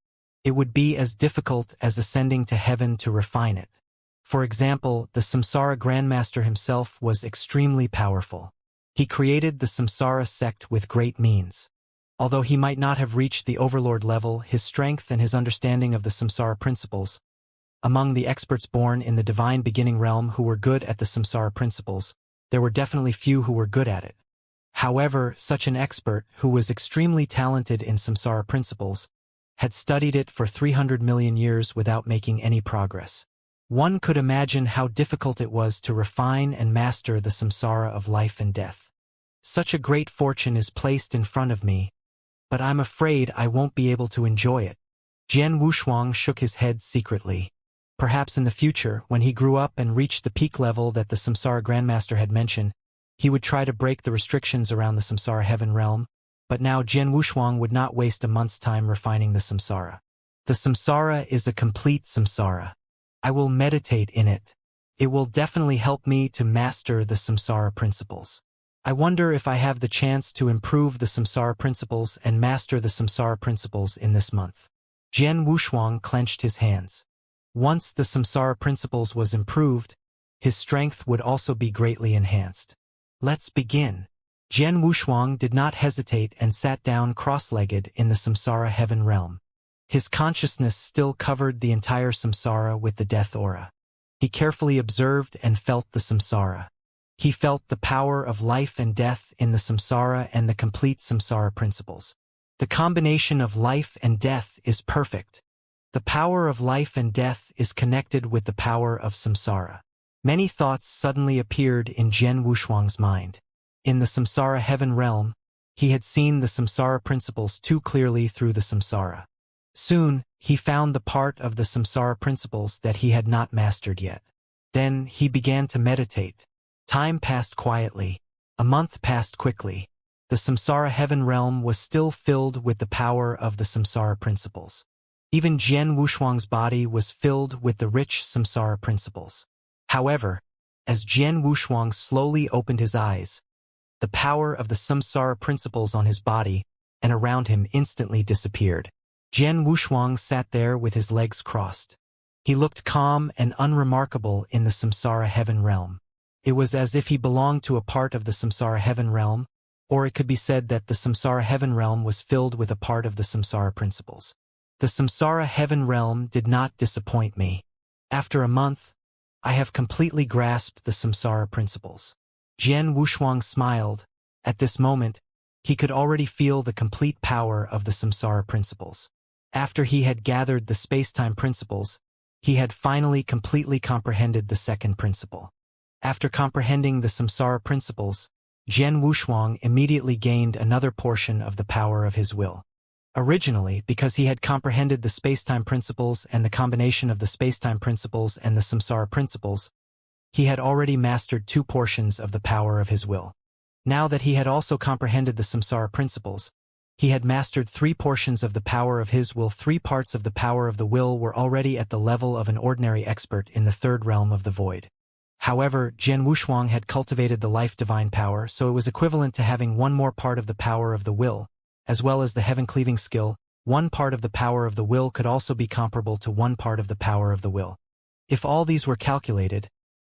it would be as difficult as ascending to heaven to refine it. For example, the Samsara Grandmaster himself was extremely powerful. He created the samsara sect with great means. Although he might not have reached the overlord level, his strength and his understanding of the samsara principles, among the experts born in the divine beginning realm who were good at the samsara principles, there were definitely few who were good at it. However, such an expert, who was extremely talented in samsara principles, had studied it for 300 million years without making any progress. One could imagine how difficult it was to refine and master the samsara of life and death. Such a great fortune is placed in front of me, but I'm afraid I won't be able to enjoy it. Jian Wushuang shook his head secretly. Perhaps in the future, when he grew up and reached the peak level that the samsara grandmaster had mentioned, he would try to break the restrictions around the samsara heaven realm, but now Jian Wushuang would not waste a month's time refining the samsara. The samsara is a complete samsara. I will meditate in it. It will definitely help me to master the samsara principles. I wonder if I have the chance to improve the samsara principles and master the samsara principles in this month. Jian Wushuang clenched his hands. Once the samsara principles was improved, his strength would also be greatly enhanced. Let's begin. Jian Wushuang did not hesitate and sat down cross-legged in the samsara heaven realm. His consciousness still covered the entire samsara with the death aura. He carefully observed and felt the samsara. He felt the power of life and death in the samsara and the complete samsara principles. The combination of life and death is perfect. The power of life and death is connected with the power of samsara. Many thoughts suddenly appeared in Jian Wushuang's mind. In the samsara heaven realm, he had seen the samsara principles too clearly through the samsara. Soon, he found the part of the samsara principles that he had not mastered yet. Then, he began to meditate. Time passed quietly. A month passed quickly. The samsara heaven realm was still filled with the power of the samsara principles. Even Jian Wushuang's body was filled with the rich samsara principles. However, as Jian Wushuang slowly opened his eyes, the power of the samsara principles on his body and around him instantly disappeared. Jian Wushuang sat there with his legs crossed. He looked calm and unremarkable in the samsara heaven realm. It was as if he belonged to a part of the samsara heaven realm, or it could be said that the samsara heaven realm was filled with a part of the samsara principles. The samsara heaven realm did not disappoint me. After a month, I have completely grasped the samsara principles. Jian Wushuang smiled. At this moment, he could already feel the complete power of the samsara principles. After he had gathered the space-time principles, he had finally completely comprehended the second principle. After comprehending the samsara principles, Jian Wushuang immediately gained another portion of the power of his will. Originally, because he had comprehended the space-time principles and the combination of the space-time principles and the samsara principles, he had already mastered 2 portions of the power of his will. Now that he had also comprehended the samsara principles, he had mastered 3 portions of the power of his will. 3 parts of the power of the will were already at the level of an ordinary expert in the 3rd realm of the void. However, Jian Wushuang had cultivated the life divine power, so it was equivalent to having 1 more part of the power of the will, as well as the heaven-cleaving skill. 1 part of the power of the will could also be comparable to 1 part of the power of the will. If all these were calculated,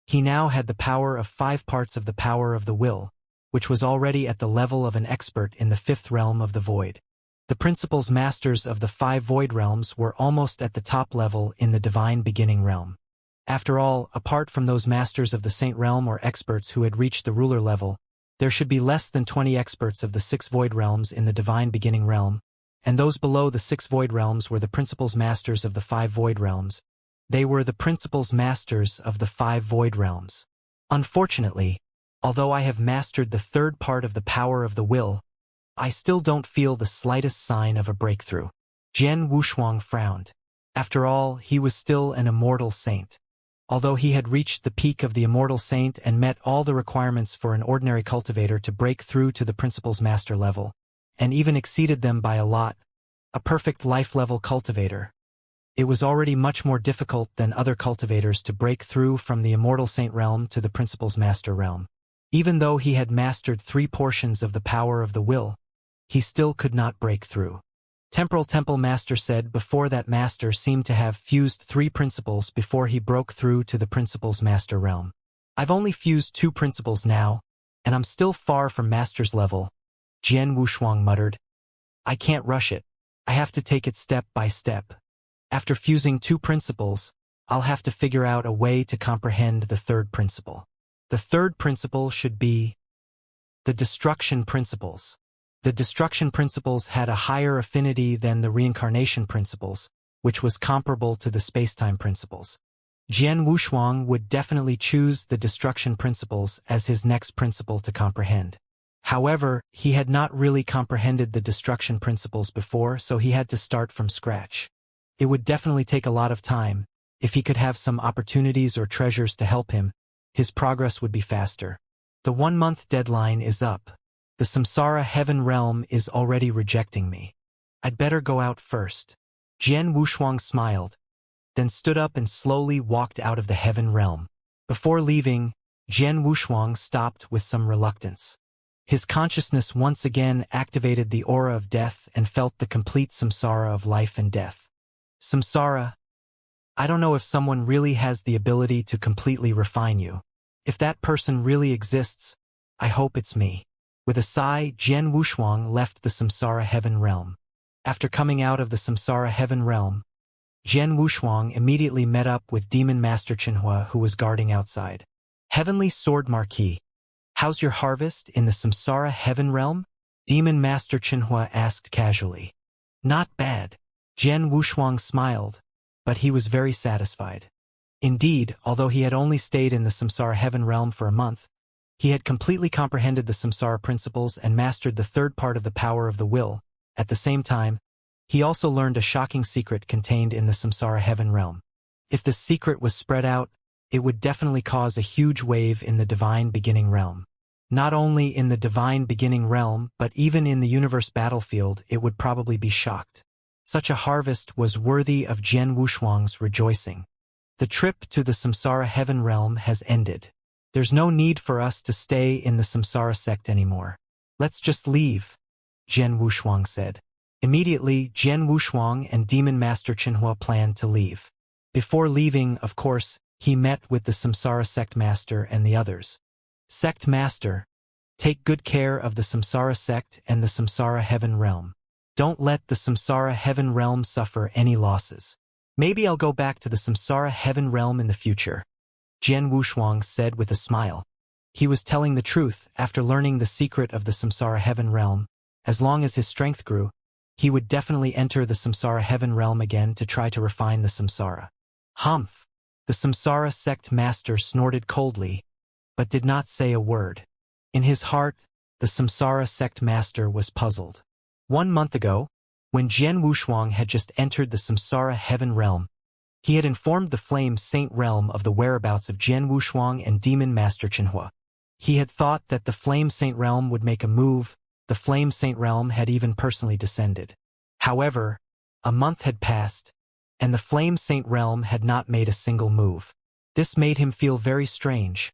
he now had the power of 5 parts of the power of the will, which was already at the level of an expert in the 5th realm of the void. The principles masters of the 5 void realms were almost at the top level in the divine beginning realm. After all, apart from those masters of the saint realm or experts who had reached the ruler level, there should be less than 20 experts of the 6 void realms in the divine beginning realm, and those below the 6 void realms were the principles masters of the 5 void realms. They were the principles masters of the 5 void realms. Unfortunately, although I have mastered the 3rd part of the power of the will, I still don't feel the slightest sign of a breakthrough. Jian Wushuang frowned. After all, he was still an immortal saint. Although he had reached the peak of the immortal saint and met all the requirements for an ordinary cultivator to break through to the principles master level, and even exceeded them by a lot, a perfect life-level cultivator, it was already much more difficult than other cultivators to break through from the immortal saint realm to the principles master realm. Even though he had mastered 3 portions of the power of the will, he still could not break through. Temporal Temple Master said before that master seemed to have fused 3 principles before he broke through to the principles master realm. I've only fused 2 principles now, and I'm still far from master's level, Jian Wushuang muttered. I can't rush it. I have to take it step by step. After fusing 2 principles, I'll have to figure out a way to comprehend the 3rd principle. The 3rd principle should be The destruction principles. The destruction principles had a higher affinity than the reincarnation principles, which was comparable to the spacetime principles. Jian Wushuang would definitely choose the destruction principles as his next principle to comprehend. However, he had not really comprehended the destruction principles before, so he had to start from scratch. It would definitely take a lot of time. If he could have some opportunities or treasures to help him, his progress would be faster. The 1-month deadline is up. The samsara heaven realm is already rejecting me. I'd better go out first. Jian Wushuang smiled, then stood up and slowly walked out of the heaven realm. Before leaving, Jian Wushuang stopped with some reluctance. His consciousness once again activated the aura of death and felt the complete samsara of life and death. Samsara. I don't know if someone really has the ability to completely refine you. If that person really exists, I hope it's me. With a sigh, Jian Wushuang left the samsara heaven realm. After coming out of the samsara heaven realm, Jian Wushuang immediately met up with Demon Master Qinhua, who was guarding outside. Heavenly Sword Marquis, how's your harvest in the samsara heaven realm? Demon Master Qinhua asked casually. Not bad. Jian Wushuang smiled, but he was very satisfied. Indeed, although he had only stayed in the samsara heaven realm for a month, he had completely comprehended the samsara principles and mastered the third part of the power of the will. At the same time, he also learned a shocking secret contained in the samsara heaven realm. If the secret was spread out, it would definitely cause a huge wave in the divine beginning realm. Not only in the divine beginning realm, but even in the universe battlefield, it would probably be shocked. Such a harvest was worthy of Jian Wushuang's rejoicing. The trip to the samsara heaven realm has ended. There's no need for us to stay in the samsara sect anymore. Let's just leave, Jian Wushuang said. Immediately, Jian Wushuang and Demon Master Qinhua planned to leave. Before leaving, of course, he met with the samsara sect master and the others. Sect master, take good care of the samsara sect and the samsara heaven realm. Don't let the samsara heaven realm suffer any losses. Maybe I'll go back to the samsara heaven realm in the future, Jian Wushuang said with a smile. He was telling the truth. After learning the secret of the samsara heaven realm, as long as his strength grew, he would definitely enter the samsara heaven realm again to try to refine the samsara. Humph! The samsara sect master snorted coldly, but did not say a word. In his heart, the samsara sect master was puzzled. 1 month ago, when Jian Wushuang had just entered the samsara heaven realm, he had informed the Flame Saint realm of the whereabouts of Jian Wushuang and Demon Master Qinhua. He had thought that the Flame Saint realm would make a move. The Flame Saint realm had even personally descended. However, a month had passed, and the Flame Saint realm had not made a single move. This made him feel very strange,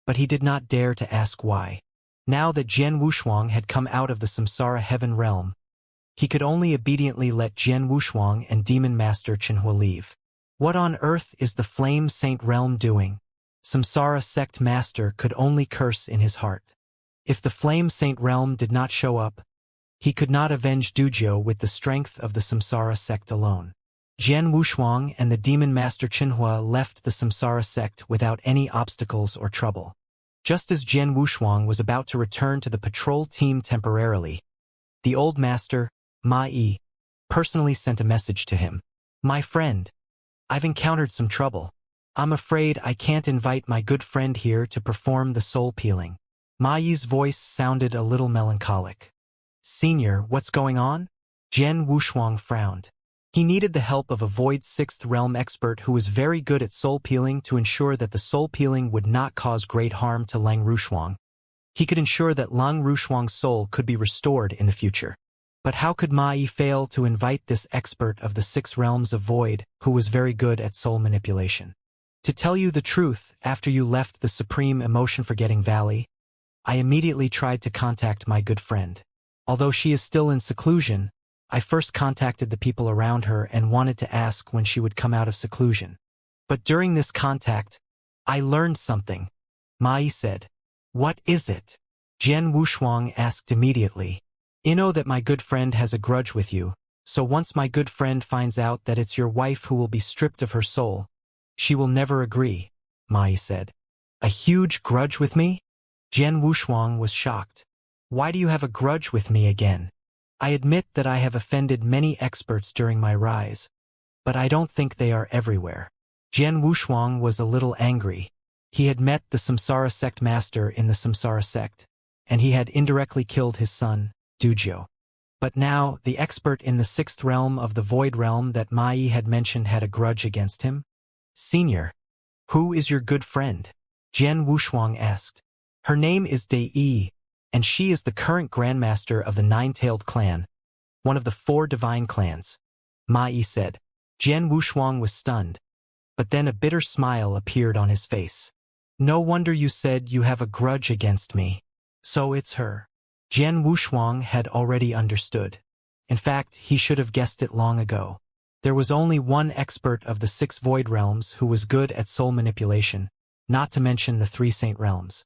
but he did not dare to ask why. Now that Jian Wushuang had come out of the samsara heaven realm, he could only obediently let Jian Wushuang and Demon Master Qinhua leave. What on earth is the Flame Saint realm doing? Samsara sect master could only curse in his heart. If the Flame Saint realm did not show up, he could not avenge Duzhou with the strength of the samsara sect alone. Jian Wushuang and the Demon Master Qinhua left the samsara sect without any obstacles or trouble. Just as Jian Wushuang was about to return to the patrol team temporarily, the old master, Ma Yi, personally sent a message to him. My friend, I've encountered some trouble. I'm afraid I can't invite my good friend here to perform the soul peeling. Ma Yi's voice sounded a little melancholic. Senior, what's going on? Jian Wushuang frowned. He needed the help of a Void 6th Realm expert who was very good at soul peeling to ensure that the soul peeling would not cause great harm to Lang Rushuang. He could ensure that Lang Rushuang's soul could be restored in the future. But how could Ma Yi fail to invite this expert of the 6 realms of Void, who was very good at soul manipulation? To tell you the truth, after you left the Supreme Emotion-Forgetting Valley, I immediately tried to contact my good friend. Although she is still in seclusion, I first contacted the people around her and wanted to ask when she would come out of seclusion. But during this contact, I learned something, Ma Yi said. What is it? Jian Wushuang asked immediately. I know that my good friend has a grudge with you, so once my good friend finds out that it's your wife who will be stripped of her soul, she will never agree, Ma Yi said. A huge grudge with me? Jian Wushuang was shocked. Why do you have a grudge with me again? I admit that I have offended many experts during my rise, but I don't think they are everywhere. Jian Wushuang was a little angry. He had met the Samsara sect master in the Samsara sect, and he had indirectly killed his son, Dujiu. But now, the expert in the sixth realm of the void realm that Mai had mentioned had a grudge against him? Senior, who is your good friend? Jian Wushuang asked. Her name is Dai Yi, and she is the current grandmaster of the Nine-Tailed Clan, one of the 4 divine clans. Mai said. Jian Wushuang was stunned, but then a bitter smile appeared on his face. No wonder you said you have a grudge against me. So it's her. Jian Wushuang had already understood. In fact, he should have guessed it long ago. There was only one expert of the 6 void realms who was good at soul manipulation, not to mention the 3 saint realms.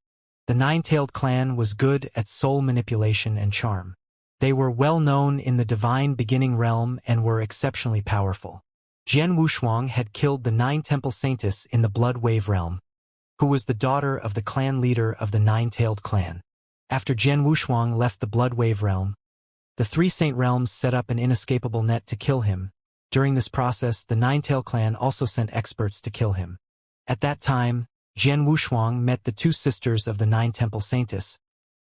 The Nine-Tailed Clan was good at soul manipulation and charm. They were well known in the divine beginning realm and were exceptionally powerful. Jian Wushuang had killed the 9 temple saintess in the blood wave realm, who was the daughter of the clan leader of the Nine-Tailed Clan. After Jian Wushuang left the blood wave realm, the 3 saint realms set up an inescapable net to kill him. During this process, the Nine-Tailed Clan also sent experts to kill him. At that time, Jian Wushuang met the 2 sisters of the 9 temple saintess,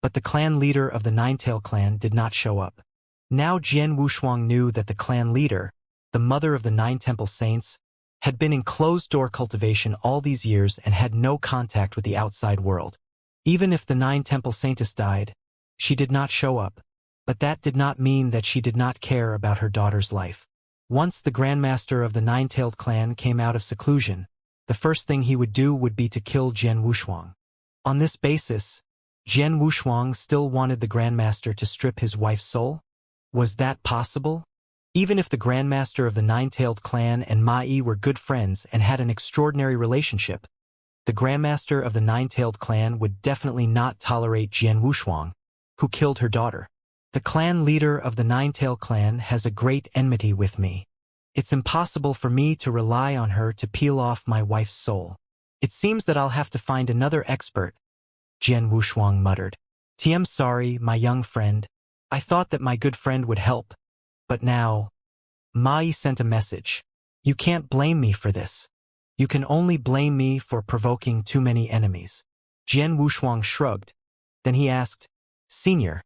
but the clan leader of the Nine-Tailed Clan did not show up. Now Jian Wushuang knew that the clan leader, the mother of the 9 temple saints, had been in closed-door cultivation all these years and had no contact with the outside world. Even if the 9 temple saintess died, she did not show up, but that did not mean that she did not care about her daughter's life. Once the grandmaster of the Nine-Tailed Clan came out of seclusion, the first thing he would do would be to kill Jian Wushuang. On this basis, Jian Wushuang still wanted the grandmaster to strip his wife's soul? Was that possible? Even if the grandmaster of the Nine-Tailed Clan and Mai were good friends and had an extraordinary relationship, the grandmaster of the Nine-Tailed Clan would definitely not tolerate Jian Wushuang, who killed her daughter. The clan leader of the Nine-Tailed Clan has a great enmity with me. It's impossible for me to rely on her to peel off my wife's soul. It seems that I'll have to find another expert, Jian Wushuang muttered. I'm sorry, my young friend. I thought that my good friend would help. But now, Mai sent a message. You can't blame me for this. You can only blame me for provoking too many enemies. Jian Wushuang shrugged. Then he asked, Senior,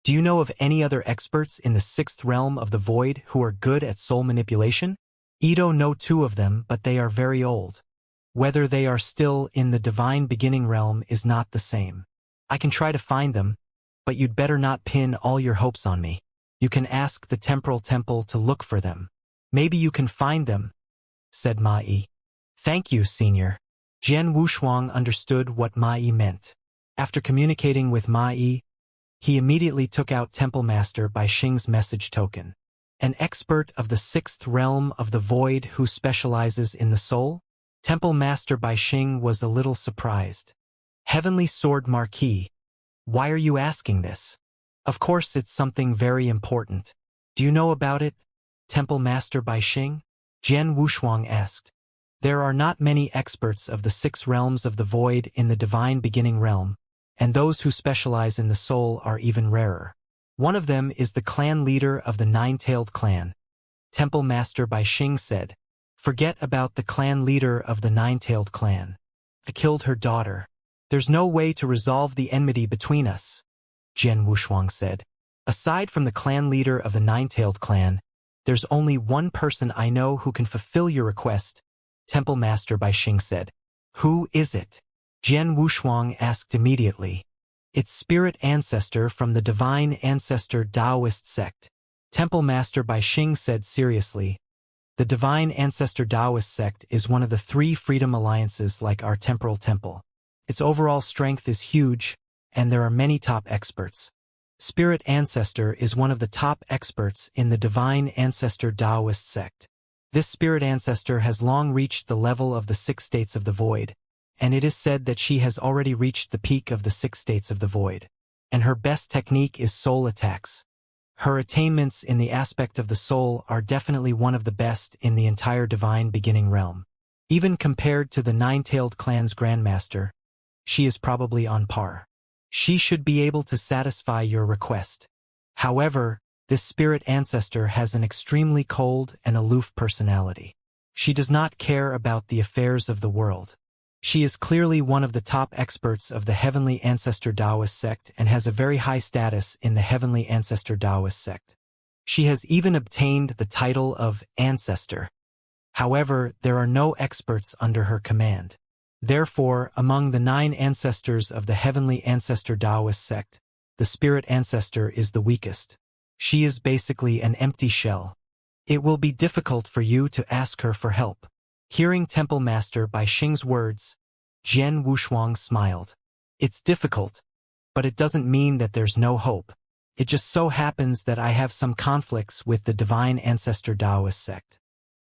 do you know of any other experts in the 6th realm of the void who are good at soul manipulation? Ito know 2 of them, but they are very old. Whether they are still in the divine beginning realm is not the same. I can try to find them, but you'd better not pin all your hopes on me. You can ask the temporal temple to look for them. Maybe you can find them, said Mai. Thank you, Senior. Jian Wushuang understood what Mai meant. After communicating with Mai, he immediately took out Temple Master Bai Xing's message token. An expert of the 6th realm of the void who specializes in the soul? Temple Master Bai Xing was a little surprised. Heavenly Sword Marquis, why are you asking this? Of course it's something very important. Do you know about it, Temple Master Bai Xing? Jian Wushuang asked. There are not many experts of the 6 realms of the void in the divine beginning realm, and those who specialize in the soul are even rarer. One of them is the clan leader of the Nine-Tailed Clan. Temple Master Bai Xing said, Forget about the clan leader of the Nine-Tailed Clan. I killed her daughter. There's no way to resolve the enmity between us, Jian Wushuang said. Aside from the clan leader of the Nine-Tailed Clan, there's only one person I know who can fulfill your request, Temple Master Bai Xing said. Who is it? Jian Wushuang asked immediately. It's Spirit Ancestor from the Divine Ancestor Taoist sect. Temple Master Bai Xing said seriously. The Divine Ancestor Taoist sect is one of the 3 freedom alliances like our temporal temple. Its overall strength is huge, and there are many top experts. Spirit Ancestor is one of the top experts in the Divine Ancestor Taoist sect. This Spirit Ancestor has long reached the level of the 6 states of the void, and it is said that she has already reached the peak of the 6 states of the void. And her best technique is soul attacks. Her attainments in the aspect of the soul are definitely one of the best in the entire divine beginning realm. Even compared to the Nine-Tailed Clan's Grandmaster, she is probably on par. She should be able to satisfy your request. However, this spirit ancestor has an extremely cold and aloof personality. She does not care about the affairs of the world. She is clearly one of the top experts of the Heavenly Ancestor Taoist sect and has a very high status in the Heavenly Ancestor Taoist sect. She has even obtained the title of Ancestor. However, there are no experts under her command. Therefore, among the 9 ancestors of the Heavenly Ancestor Taoist sect, the spirit ancestor is the weakest. She is basically an empty shell. It will be difficult for you to ask her for help. Hearing Temple Master Bai Xing's words, Jian Wushuang smiled. It's difficult, but it doesn't mean that there's no hope. It just so happens that I have some conflicts with the Divine Ancestor Taoist sect.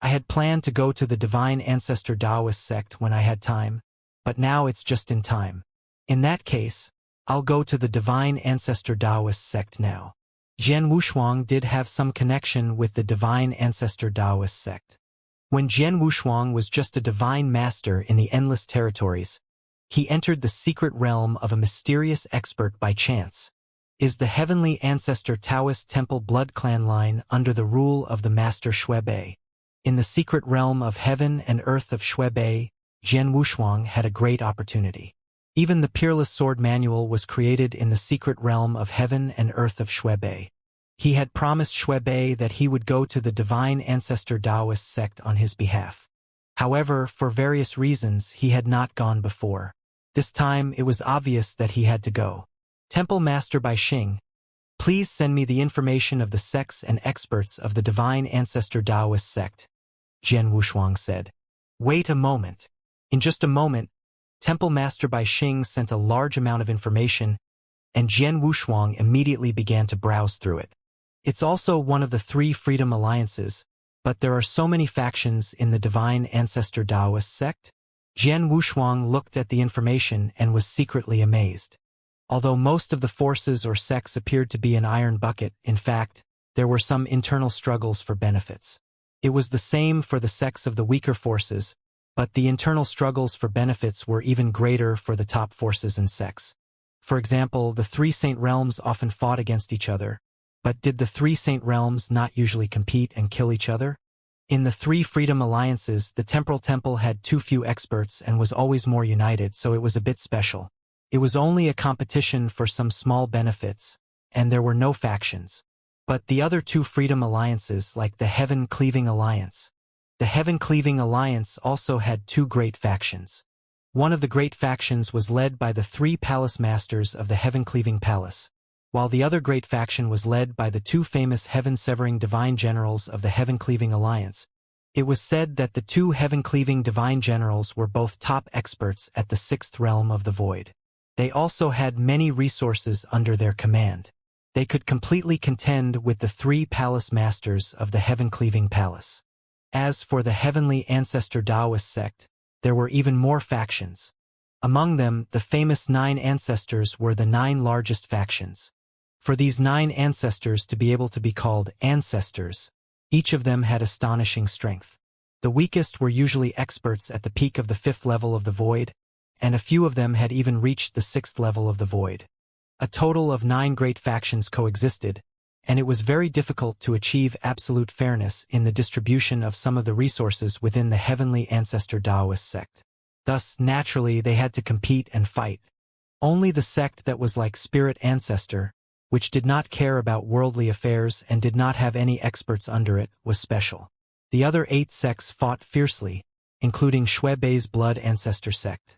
I had planned to go to the Divine Ancestor Taoist sect when I had time, but now it's just in time. In that case, I'll go to the Divine Ancestor Taoist sect now. Jian Wushuang did have some connection with the Divine Ancestor Taoist sect. When Jian Wushuang was just a divine master in the Endless Territories, he entered the secret realm of a mysterious expert by chance. Is the Heavenly Ancestor Taoist Temple blood clan line under the rule of the Master Xuebei. In the secret realm of heaven and earth of Xuebei, Jian Wushuang had a great opportunity. Even the Peerless Sword Manual was created in the secret realm of heaven and earth of Xuebei. He had promised Xuebei that he would go to the Divine Ancestor Taoist sect on his behalf. However, for various reasons, he had not gone before. This time, it was obvious that he had to go. Temple Master Bai Xing, please send me the information of the sects and experts of the Divine Ancestor Taoist sect, Jian Wushuang said. Wait a moment. In just a moment, Temple Master Bai Xing sent a large amount of information, and Jian Wushuang immediately began to browse through it. It's also one of the 3 Freedom Alliances, but there are so many factions in the Divine Ancestor Taoist sect. Jian Wushuang looked at the information and was secretly amazed. Although most of the forces or sects appeared to be an iron bucket, in fact, there were some internal struggles for benefits. It was the same for the sects of the weaker forces, but the internal struggles for benefits were even greater for the top forces and sects. For example, the 3 Saint Realms often fought against each other. But did the 3 Saint Realms not usually compete and kill each other? In the 3 Freedom Alliances, the Temporal Temple had too few experts and was always more united, so it was a bit special. It was only a competition for some small benefits, and there were no factions. But the other 2 Freedom Alliances, like the Heaven Cleaving Alliance. The Heaven Cleaving Alliance also had 2 great factions. One of the great factions was led by the 3 Palace Masters of the Heaven Cleaving Palace, while the other great faction was led by the 2 famous Heaven-Severing Divine Generals of the Heaven-Cleaving Alliance. It was said that the 2 Heaven-Cleaving Divine Generals were both top experts at the 6th realm of the Void. They also had many resources under their command. They could completely contend with the 3 Palace Masters of the Heaven-Cleaving Palace. As for the Heavenly Ancestor Taoist sect, there were even more factions. Among them, the famous 9 ancestors were the 9 largest factions. For these 9 ancestors to be able to be called ancestors, each of them had astonishing strength. The weakest were usually experts at the peak of the 5th level of the Void, and a few of them had even reached the 6th level of the Void. A total of 9 great factions coexisted, and it was very difficult to achieve absolute fairness in the distribution of some of the resources within the Heavenly Ancestor Taoist sect. Thus, naturally, they had to compete and fight. Only the sect that was like Spirit Ancestor, which did not care about worldly affairs and did not have any experts under it, was special. The other 8 sects fought fiercely, including Xuebei's Blood Ancestor sect.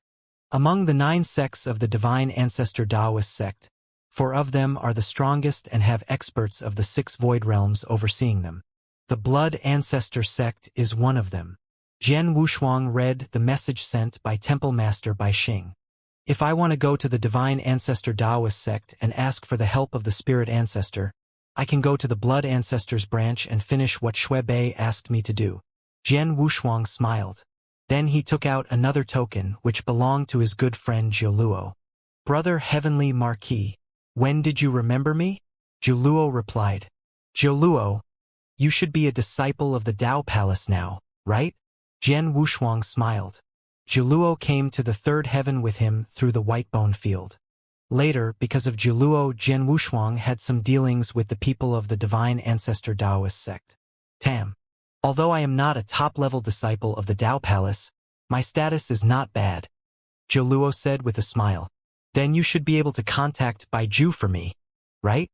Among the 9 sects of the Divine Ancestor Taoist sect, 4 of them are the strongest and have experts of the 6 Void Realms overseeing them. The Blood Ancestor sect is one of them. Jian Wushuang read the message sent by Temple Master Bai Xing. If I want to go to the Divine Ancestor Taoist sect and ask for the help of the Spirit Ancestor, I can go to the Blood Ancestors branch and finish what Xuebei asked me to do. Jian Wushuang smiled. Then he took out another token which belonged to his good friend Jiuluo. Brother Heavenly Marquis, when did you remember me? Jiuluo replied. Jiuluo, you should be a disciple of the Tao Palace now, right? Jian Wushuang smiled. Jiuluo came to the 3rd heaven with him through the White Bone Field. Later, because of Jiluo, Jian Wushuang had some dealings with the people of the Divine Ancestor Taoist sect. Tam. Although I am not a top-level disciple of the Tao Palace, my status is not bad, Jiluo said with a smile. Then you should be able to contact Baiju for me, right?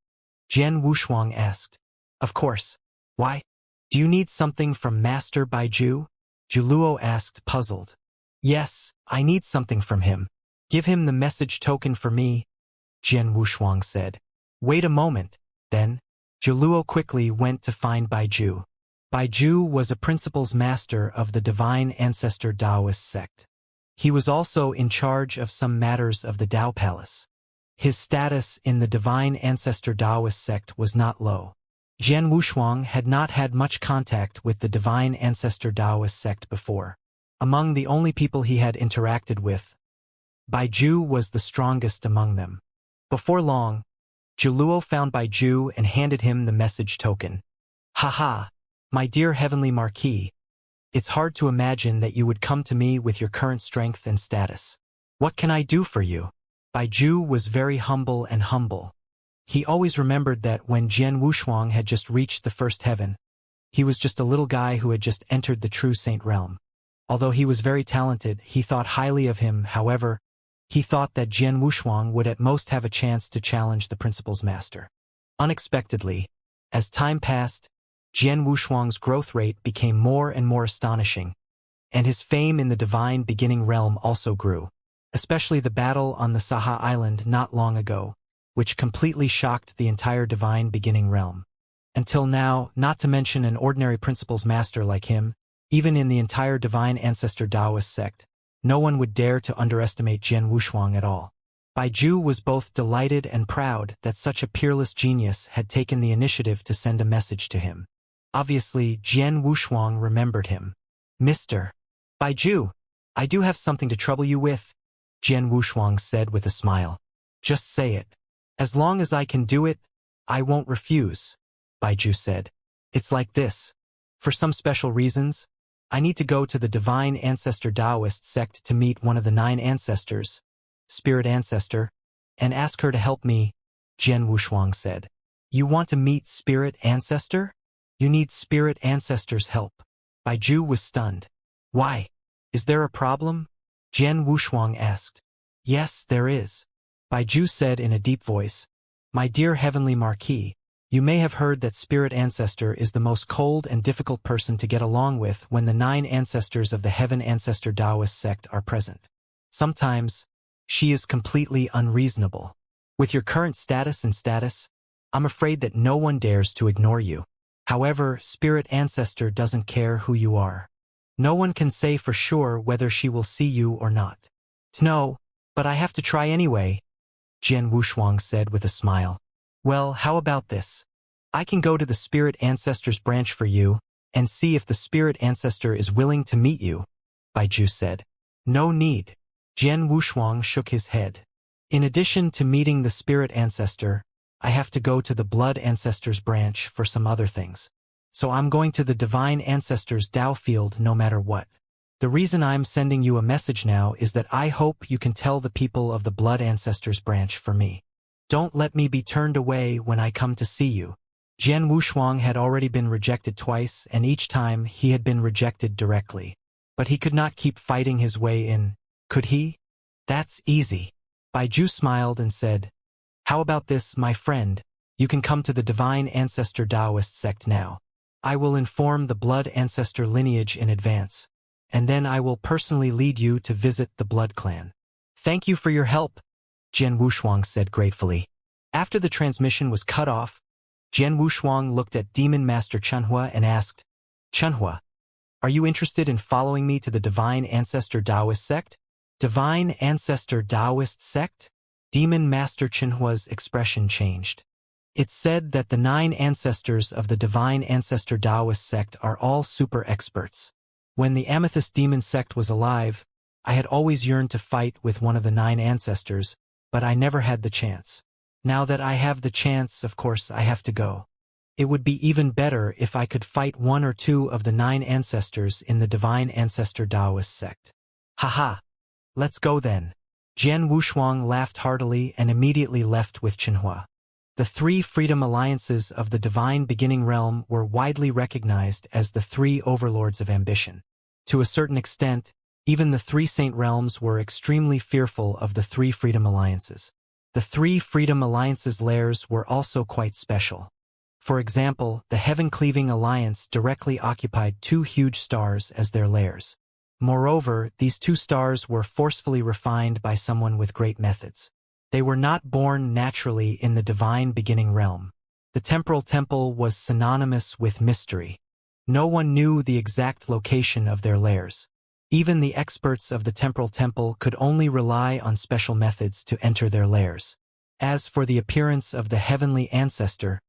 Jian Wushuang asked. Of course. Why? Do you need something from Master Baiju? Jiluo asked, puzzled. Yes, I need something from him. Give him the message token for me, Jian Wushuang said. Wait a moment, then. Jiluo quickly went to find Baiju. Baiju was a principal's master of the Divine Ancestor Taoist sect. He was also in charge of some matters of the Tao Palace. His status in the Divine Ancestor Taoist sect was not low. Jian Wushuang had not had much contact with the Divine Ancestor Taoist sect before. Among the only people he had interacted with, Baiju was the strongest among them. Before long, Jiluo found Baiju and handed him the message token. Haha, my dear Heavenly Marquis, it's hard to imagine that you would come to me with your current strength and status. What can I do for you? Baiju was very humble and humble. He always remembered that when Jian Wushuang had just reached the first heaven, he was just a little guy who had just entered the true saint realm. Although he was very talented, he thought highly of him. However, he thought that Jian Wushuang would at most have a chance to challenge the principal's master. Unexpectedly, as time passed, Jian Wushuang's growth rate became more and more astonishing, and his fame in the divine beginning realm also grew, especially the battle on the Saha Island not long ago, which completely shocked the entire divine beginning realm. Until now, not to mention an ordinary principal's master like him, even in the entire Divine Ancestor Taoist sect, no one would dare to underestimate Jian Wushuang at all. Baiju was both delighted and proud that such a peerless genius had taken the initiative to send a message to him. Obviously, Jian Wushuang remembered him. Mr. Baiju, I do have something to trouble you with, Jian Wushuang said with a smile. Just say it. As long as I can do it, I won't refuse, Baiju said. It's like this. For some special reasons, I need to go to the Divine Ancestor Taoist sect to meet one of the 9 ancestors, Spirit Ancestor, and ask her to help me, Jian Wushuang said. You want to meet Spirit Ancestor? You need Spirit Ancestor's help. Baiju was stunned. Why? Is there a problem? Jian Wushuang asked. Yes, there is, Baiju said in a deep voice. My dear Heavenly Marquis, you may have heard that Spirit Ancestor is the most cold and difficult person to get along with when the 9 ancestors of the Heaven Ancestor Taoist sect are present. Sometimes, she is completely unreasonable. With your current status, I'm afraid that no one dares to ignore you. However, Spirit Ancestor doesn't care who you are. No one can say for sure whether she will see you or not. No, but I have to try anyway, Jian Wushuang said with a smile. Well, how about this? I can go to the Spirit Ancestor's branch for you, and see if the Spirit Ancestor is willing to meet you, Baiju said. No need. Jian Wushuang shook his head. In addition to meeting the Spirit Ancestor, I have to go to the Blood Ancestor's branch for some other things. So I'm going to the Divine Ancestor's Tao field no matter what. The reason I'm sending you a message now is that I hope you can tell the people of the Blood Ancestor's branch for me. Don't let me be turned away when I come to see you. Jian Wushuang had already been rejected twice, and each time he had been rejected directly. But he could not keep fighting his way in, could he? That's easy. Baiju smiled and said, How about this, my friend? You can come to the Divine Ancestor Taoist sect now. I will inform the Blood Ancestor lineage in advance, and then I will personally lead you to visit the Blood Clan. Thank you for your help, Jian Wushuang said gratefully. After the transmission was cut off, Jian Wushuang looked at Demon Master Chunhua and asked, Chunhua, are you interested in following me to the Divine Ancestor Taoist sect? Divine Ancestor Taoist sect? Demon Master Chunhua's expression changed. It's said that the 9 ancestors of the Divine Ancestor Taoist sect are all super experts. When the Amethyst Demon sect was alive, I had always yearned to fight with one of the 9 ancestors, but I never had the chance. Now that I have the chance, of course, I have to go. It would be even better if I could fight 1 or 2 of the 9 ancestors in the Divine Ancestor Taoist sect. Haha. Let's go then. Jian Wushuang laughed heartily and immediately left with Chenhua. The three freedom alliances of the divine beginning realm were widely recognized as the three overlords of ambition. To a certain extent, even the three saint realms were extremely fearful of the three freedom alliances. The three freedom alliances' lairs were also quite special. For example, the heaven-cleaving alliance directly occupied two huge stars as their lairs. Moreover, these two stars were forcefully refined by someone with great methods. They were not born naturally in the divine beginning realm. The temporal temple was synonymous with mystery. No one knew the exact location of their lairs. Even the experts of the temporal temple could only rely on special methods to enter their lairs. As for the appearance of the heavenly ancestor,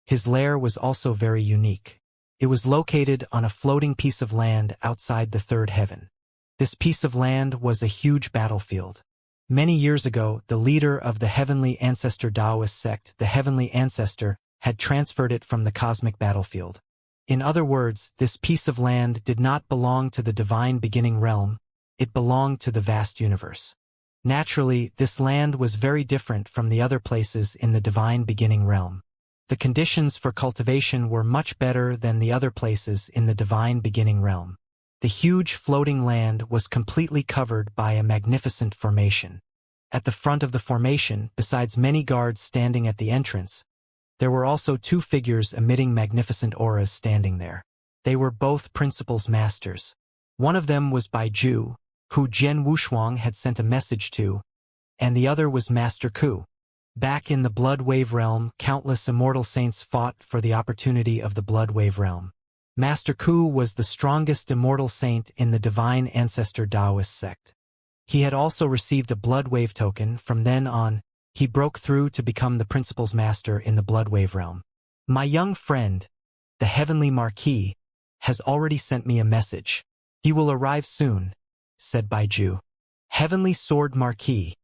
his lair was also very unique. It was located on a floating piece of land outside the third heaven. This piece of land was a huge battlefield. Many years ago, the leader of the Heavenly Ancestor Taoist sect, the Heavenly Ancestor, had transferred it from the cosmic battlefield. In other words, this piece of land did not belong to the divine beginning realm, it belonged to the vast universe. Naturally, this land was very different from the other places in the divine beginning realm. The conditions for cultivation were much better than the other places in the divine beginning realm. The huge floating land was completely covered by a magnificent formation. At the front of the formation, besides many guards standing at the entrance, there were also two figures emitting magnificent auras standing there. They were both principles masters. One of them was Baiju, who Jian Wushuang had sent a message to, and the other was Master Ku. Back in the Blood Wave realm, countless immortal saints fought for the opportunity of the Blood Wave realm. Master Ku was the strongest immortal saint in the divine ancestor Taoist sect. He had also received a Blood Wave token. From then on, he broke through to become the principal's master in the Blood Wave realm. My young friend, the Heavenly Marquis, has already sent me a message. He will arrive soon, said Baiju. Heavenly Sword Marquis.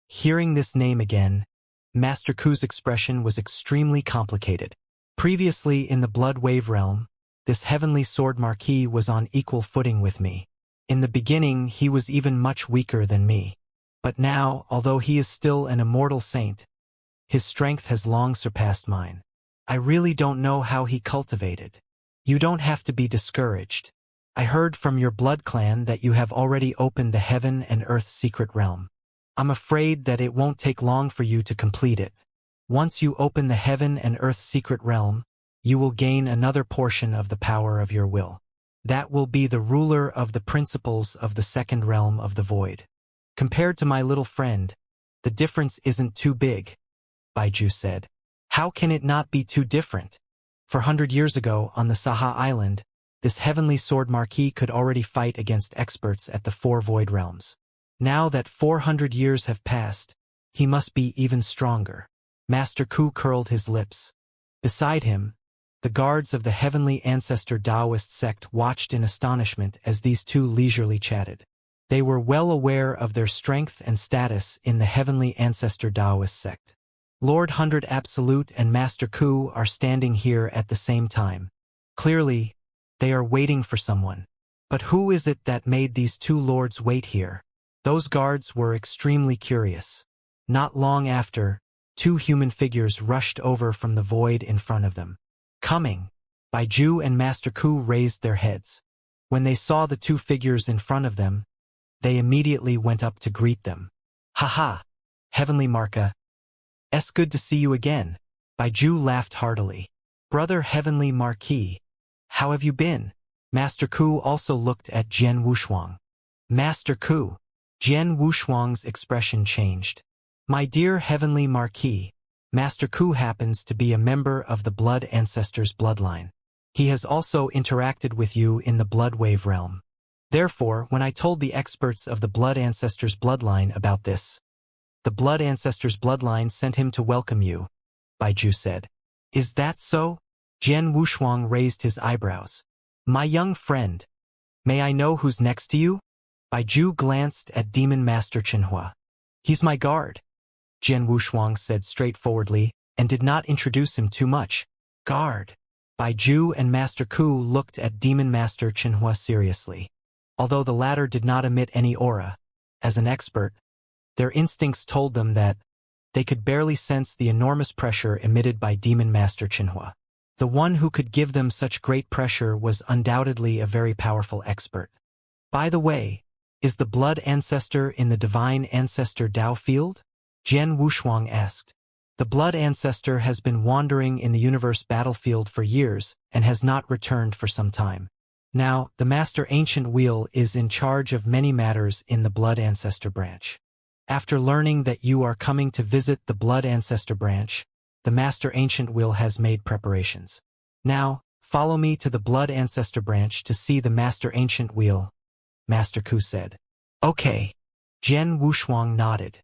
Hearing this name again, Master Ku's expression was extremely complicated. Previously in the Blood Wave realm, this Heavenly Sword Marquis was on equal footing with me. In the beginning, he was even much weaker than me. But now, although he is still an immortal saint, his strength has long surpassed mine. I really don't know how he cultivated. You don't have to be discouraged. I heard from your blood clan that you have already opened the heaven and earth secret realm. I'm afraid that it won't take long for you to complete it. Once you open the heaven and earth secret realm, you will gain another portion of the power of your will. That will be the ruler of the principles of the second realm of the void. Compared to my little friend, the difference isn't too big, Baiju said. How can it not be too different? 400 years ago, on the Saha Island, this Heavenly Sword Marquis could already fight against experts at the four void realms. Now that 400 years have passed, he must be even stronger. Master Ku curled his lips. Beside him, the guards of the Heavenly Ancestor Taoist sect watched in astonishment as these two leisurely chatted. They were well aware of their strength and status in the Heavenly Ancestor Taoist sect. Lord Hundred Absolute and Master Ku are standing here at the same time. Clearly, they are waiting for someone. But who is it that made these two lords wait here? Those guards were extremely curious. Not long after, two human figures rushed over from the void in front of them. Coming, Baiju and Master Ku raised their heads. When they saw the two figures in front of them, they immediately went up to greet them. Ha, Heavenly Marca. Es good to see you again. Baiju laughed heartily. Brother Heavenly Marquis, how have you been? Master Ku also looked at Jian Wushuang. Master Ku. Jian Wushuang's expression changed. My dear Heavenly Marquis, Master Ku happens to be a member of the Blood Ancestors bloodline. He has also interacted with you in the Blood Wave realm. Therefore, when I told the experts of the Blood Ancestors bloodline about this, the Blood Ancestors bloodline sent him to welcome you, Baiju said. Is that so? Jian Wushuang raised his eyebrows. My young friend, may I know who's next to you? Baiju glanced at Demon Master Chenhua. He's my guard, Jian Wushuang said straightforwardly, and did not introduce him too much. Guard. Baiju and Master Ku looked at Demon Master Chenhua seriously. Although the latter did not emit any aura, as an expert, Their instincts told them that they could barely sense the enormous pressure emitted by Demon Master Qinhua. The one who could give them such great pressure was undoubtedly a very powerful expert. By the way, is the blood ancestor in the divine ancestor Dao field? Jian Wushuang asked. The blood ancestor has been wandering in the universe battlefield for years and has not returned for some time. Now, the Master Ancient Wheel is in charge of many matters in the blood ancestor branch. After learning that you are coming to visit the blood ancestor branch, the Master Ancient Wheel has made preparations. Now, follow me to the blood ancestor branch to see the Master Ancient Wheel, Master Ku said. Okay. Jian Wushuang nodded.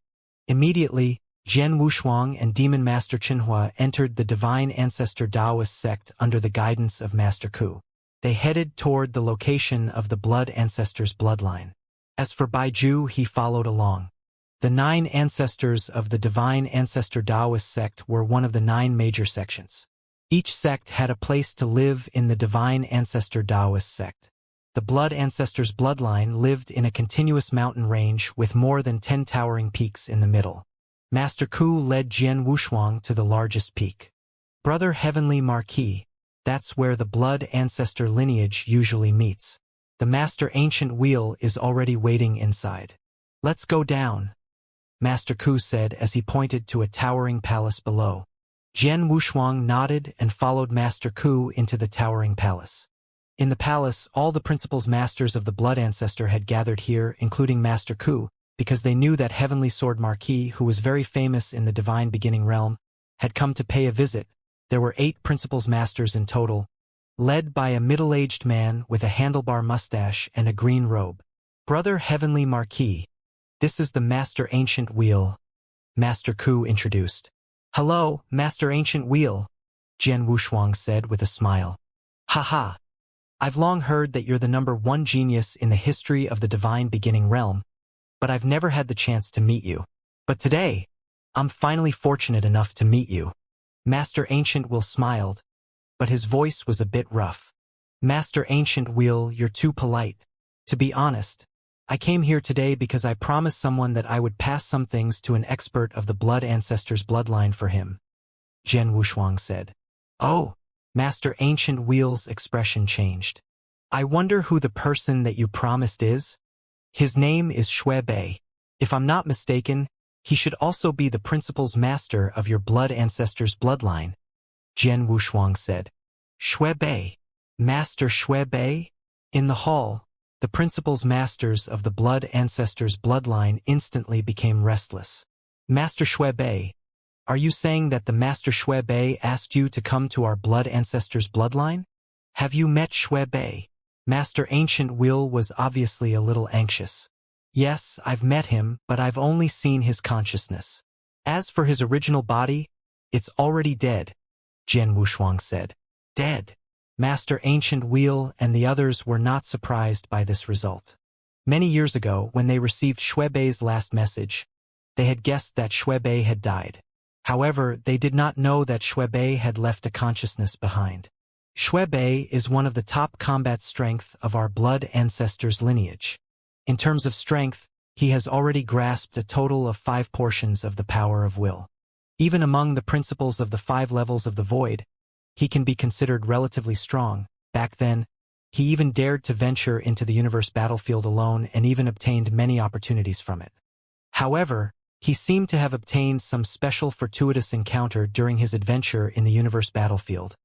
Immediately, Jian Wushuang and Demon Master Qinhua entered the divine ancestor Taoist sect under the guidance of Master Ku. They headed toward the location of the blood ancestor's bloodline. As for Baiju, he followed along. The 9 ancestors of the divine ancestor Taoist sect were one of the 9 major sections. Each sect had a place to live in the divine ancestor Taoist sect. The blood ancestor's bloodline lived in a continuous mountain range with more than 10 towering peaks in the middle. Master Ku led Jian Wushuang to the largest peak. Brother Heavenly Marquis, that's where the blood ancestor lineage usually meets. The Master Ancient Wheel is already waiting inside. Let's go down, Master Ku said as he pointed to a towering palace below. Jian Wushuang nodded and followed Master Ku into the towering palace. In the palace, all the principals masters of the blood ancestor had gathered here, including Master Ku, because they knew that Heavenly Sword Marquis, who was very famous in the divine beginning realm, had come to pay a visit. There were 8 principals masters in total, led by a middle-aged man with a handlebar mustache and a green robe. Brother Heavenly Marquis, this is the Master Ancient Wheel, Master Ku introduced. Hello, Master Ancient Wheel, Jian Wushuang said with a smile. Haha. I've long heard that you're the #1 genius in the history of the divine beginning realm, but I've never had the chance to meet you. But today, I'm finally fortunate enough to meet you. Master Ancient Wheel smiled, but his voice was a bit rough. Master Ancient Wheel, you're too polite. To be honest, I came here today because I promised someone that I would pass some things to an expert of the blood ancestor's bloodline for him, Jian Wushuang said. Oh, Master Ancient Wheel's expression changed. I wonder who the person that you promised is? His name is Shui Bei. If I'm not mistaken, he should also be the principal's master of your blood ancestor's bloodline, Jian Wushuang said. Shui Bei? Master Shui Bei? In the hall, the principal's masters of the blood ancestor's bloodline instantly became restless. Master Shui Bei, are you saying that the Master Shui Bei asked you to come to our blood ancestor's bloodline? Have you met Shui Bei? Master Ancient Wheel was obviously a little anxious. Yes, I've met him, but I've only seen his consciousness. As for his original body, it's already dead, Jian Wushuang said. Dead. Master Ancient Wheel and the others were not surprised by this result. Many years ago, when they received Shui Bei's last message, they had guessed that Shui Bei had died. However, they did not know that Shui Bei had left a consciousness behind. Shui Bei is one of the top combat strength of our blood ancestor's lineage. In terms of strength, he has already grasped a total of 5 portions of the power of will. Even among the principles of the 5 levels of the void, he can be considered relatively strong. Back then, he even dared to venture into the universe battlefield alone and even obtained many opportunities from it. However, he seemed to have obtained some special fortuitous encounter during his adventure in the universe battlefield,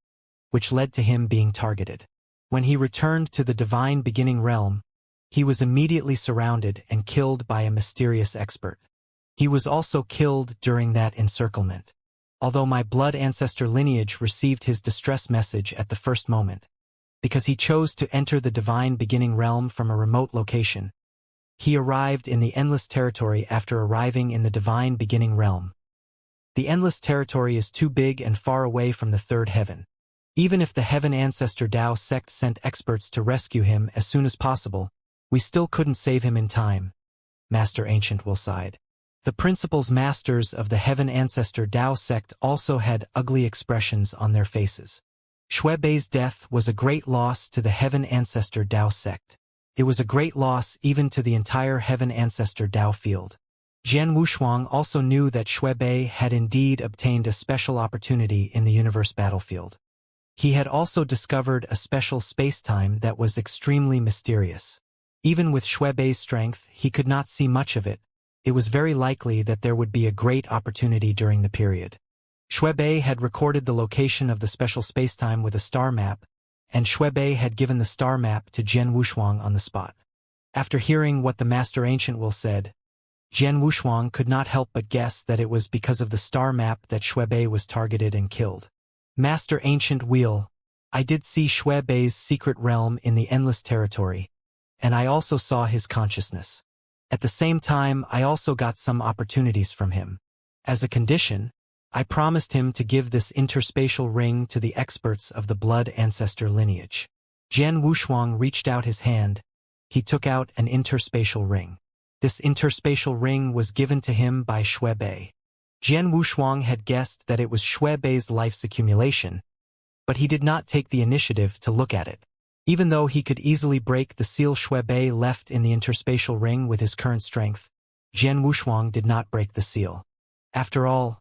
which led to him being targeted. When he returned to the divine beginning realm, he was immediately surrounded and killed by a mysterious expert. He was also killed during that encirclement. Although my blood ancestor lineage received his distress message at the first moment, because he chose to enter the divine beginning realm from a remote location, he arrived in the endless territory after arriving in the divine beginning realm. The endless territory is too big and far away from the third heaven. Even if the heaven ancestor Dao sect sent experts to rescue him as soon as possible, we still couldn't save him in time, Master Ancient Will sighed. The principals masters of the heaven ancestor Dao sect also had ugly expressions on their faces. Shui Bei's death was a great loss to the heaven ancestor Dao sect. It was a great loss even to the entire heaven ancestor Dao field. Jian Wushuang also knew that Shui had indeed obtained a special opportunity in the universe battlefield. He had also discovered a special space-time that was extremely mysterious. Even with Shui strength, he could not see much of it. It was very likely that there would be a great opportunity during the period. Shui had recorded the location of the special space-time with a star map, and Shui had given the star map to Jian Wushuang on the spot. After hearing what the Master Ancient Will said, Jian Wushuang could not help but guess that it was because of the star map that Shui was targeted and killed. Master Ancient Wheel, I did see Shui secret realm in the Endless Territory, and I also saw his consciousness. At the same time, I also got some opportunities from him. As a condition, I promised him to give this interspatial ring to the experts of the blood ancestor lineage. Jian Wushuang reached out his hand. He took out an interspatial ring. This interspatial ring was given to him by Shui. Jian Wushuang had guessed that it was Shui's life's accumulation, but he did not take the initiative to look at it. Even though he could easily break the seal Shui left in the interspatial ring with his current strength, Jian Wushuang did not break the seal. After all,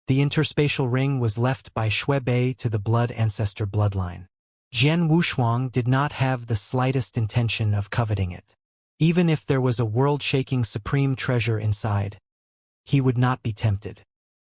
the interspatial ring was left by Shui to the blood ancestor bloodline. Jian Wushuang did not have the slightest intention of coveting it. Even if there was a world-shaking supreme treasure inside, he would not be tempted.